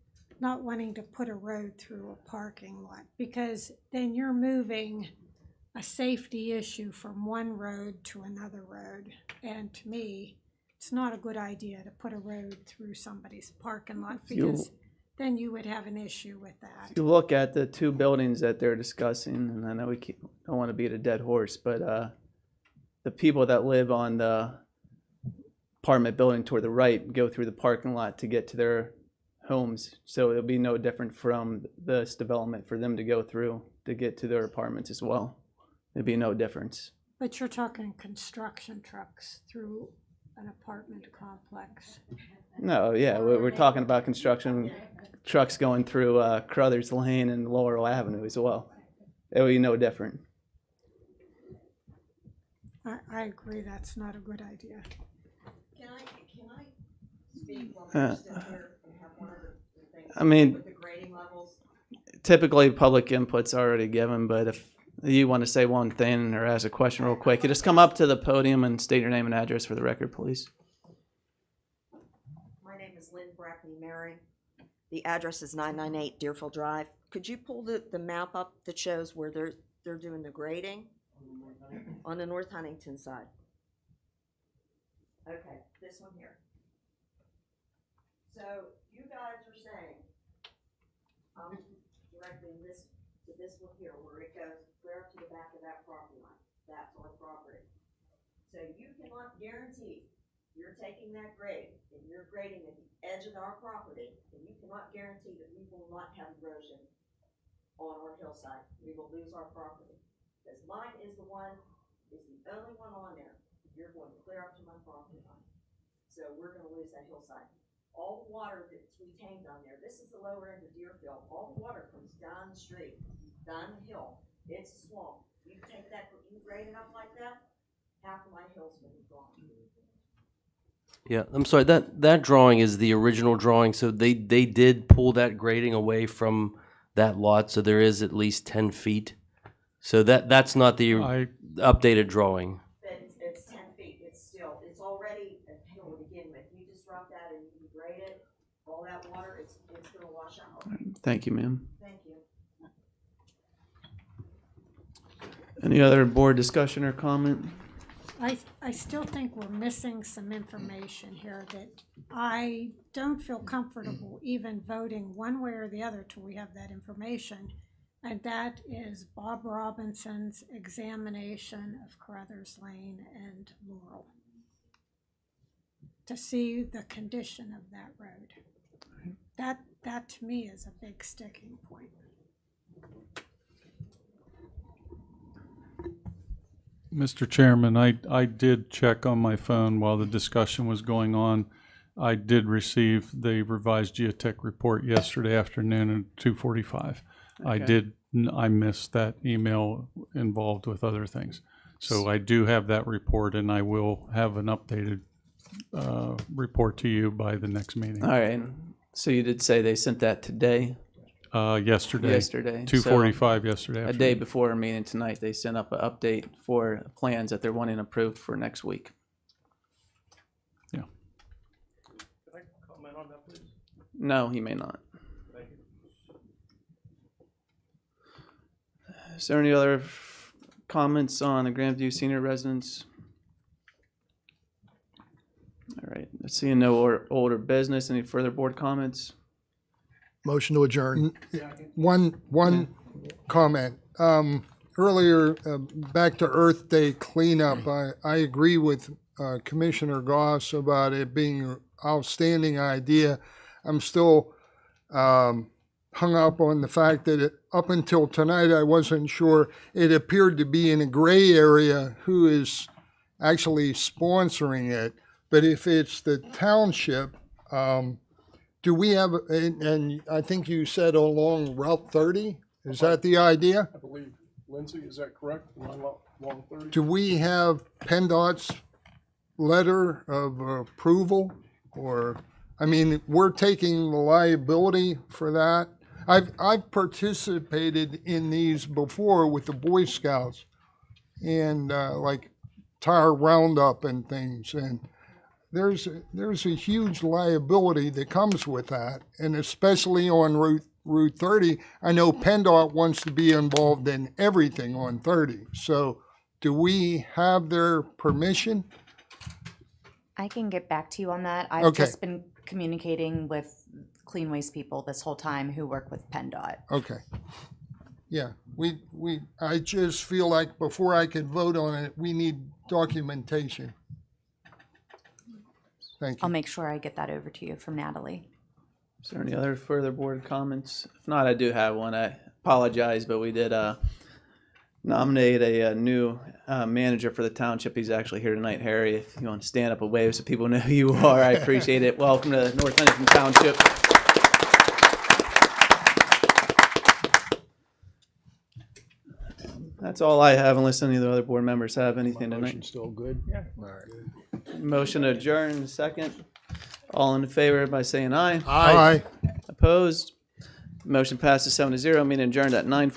not wanting to put a road through a parking lot, because then you're moving a safety issue from one road to another road. And to me, it's not a good idea to put a road through somebody's parking lot, because then you would have an issue with that. If you look at the two buildings that they're discussing, and I know don't want to beat a dead horse, but the people that live on the apartment building toward the right go through the parking lot to get to their homes. So it'll be no different from this development for them to go through to get to their apartments as well. There'd be no difference. But you're talking construction trucks through an apartment complex. No, yeah, we're talking about construction trucks going through Crothers Lane and Laurel Avenue as well. It would be no different. I agree, that's not a good idea. Can I speak while Uh, we're still here and have one of the things I mean, with the grading levels? Typically, public input's already given, but if you want to say one thing or ask a question real quick, you just come up to the podium and state your name and address for the record, please. My name is Lynn Brackney Mary. The address is 998 Deerfield Drive. Could you pull the map up that shows where they're doing the grading? On the North Huntington side. Okay, this one here. So you guys are saying, directing this to this one here, where it goes clear up to the back of that property line. That's our property. So you cannot guarantee you're taking that grade and you're grading at the edge of our property, and you cannot guarantee that we will not have erosion on our hillside. We will lose our property. Because mine is the only one on there. You're going to clear up to my property line. So we're gonna lose that hillside. All the water that's retained on there, this is the lower end of Deerfield, all the water comes down the street, down the hill. It's a swamp. You take that, you grade it up like that, half of my hill's gonna be gone. Yeah, I'm sorry, that drawing is the original drawing, so they did pull that grading away from that lot, so there is at least 10 feet. So that's not the updated drawing. But it's 10 feet, it's already a hill to begin with. You disrupt that and you grade it, all that water, it's gonna wash out. Thank you, ma'am. Thank you. Any other board discussion or comment? I still think we're missing some information here that I don't feel comfortable even voting one way or the other till we have that information. And that is Bob Robinson's examination of Crothers Lane and Laurel, to see the condition of that road. That to me is a big sticking point. Mr. Chairman, I did check on my phone while the discussion was going on. I did receive the revised geotech report yesterday afternoon at 2:45. I missed that email involved with other things. So I do have that report, and I will have an updated report to you by the next meeting. All right. So you did say they sent that today? Yesterday. Yesterday. 2:45 yesterday. A day before our meeting tonight, they sent up an update for plans that they're wanting approved for next week. Yeah. Can I comment on that, please? No, he may not. Thank you. Is there any other comments on the Grandview senior residence? All right, seeing no older business, any further board comments? Motion to adjourn. One comment. Earlier, back to Earth Day cleanup, I agree with Commissioner Goss about it being an outstanding idea. I'm still hung up on the fact that up until tonight, I wasn't sure. It appeared to be in a gray area who is actually sponsoring it. But if it's the township, do we have, and I think you said along Route 30, is that the idea? I believe, Lindsay, is that correct? Long 30? Do we have PennDOT's letter of approval? Or, I mean, we're taking the liability for that. I've participated in these before with the Boy Scouts and like tire roundup and things, and there's a huge liability that comes with that, and especially on Route 30. I know PennDOT wants to be involved in everything on 30. So do we have their permission? I can get back to you on that. I've Okay. just been communicating with Clean Waste people this whole time who work with PennDOT. Okay. Yeah, I just feel like before I could vote on it, we need documentation. Thank you. I'll make sure I get that over to you from Natalie. Is there any other further board comments? If not, I do have one. I apologize, but we did nominate a new manager for the township. He's actually here tonight. Harry, if you want to stand up and wave so people know who you are, I appreciate it. Welcome to North Huntington Township. That's all I have, unless any of the other board members have anything tonight. Motion still good? Yeah. All right. Motion to adjourn, second. All in favor by saying aye. Aye. Opposed? Motion passes 7-0. Meeting adjourned at 9:40.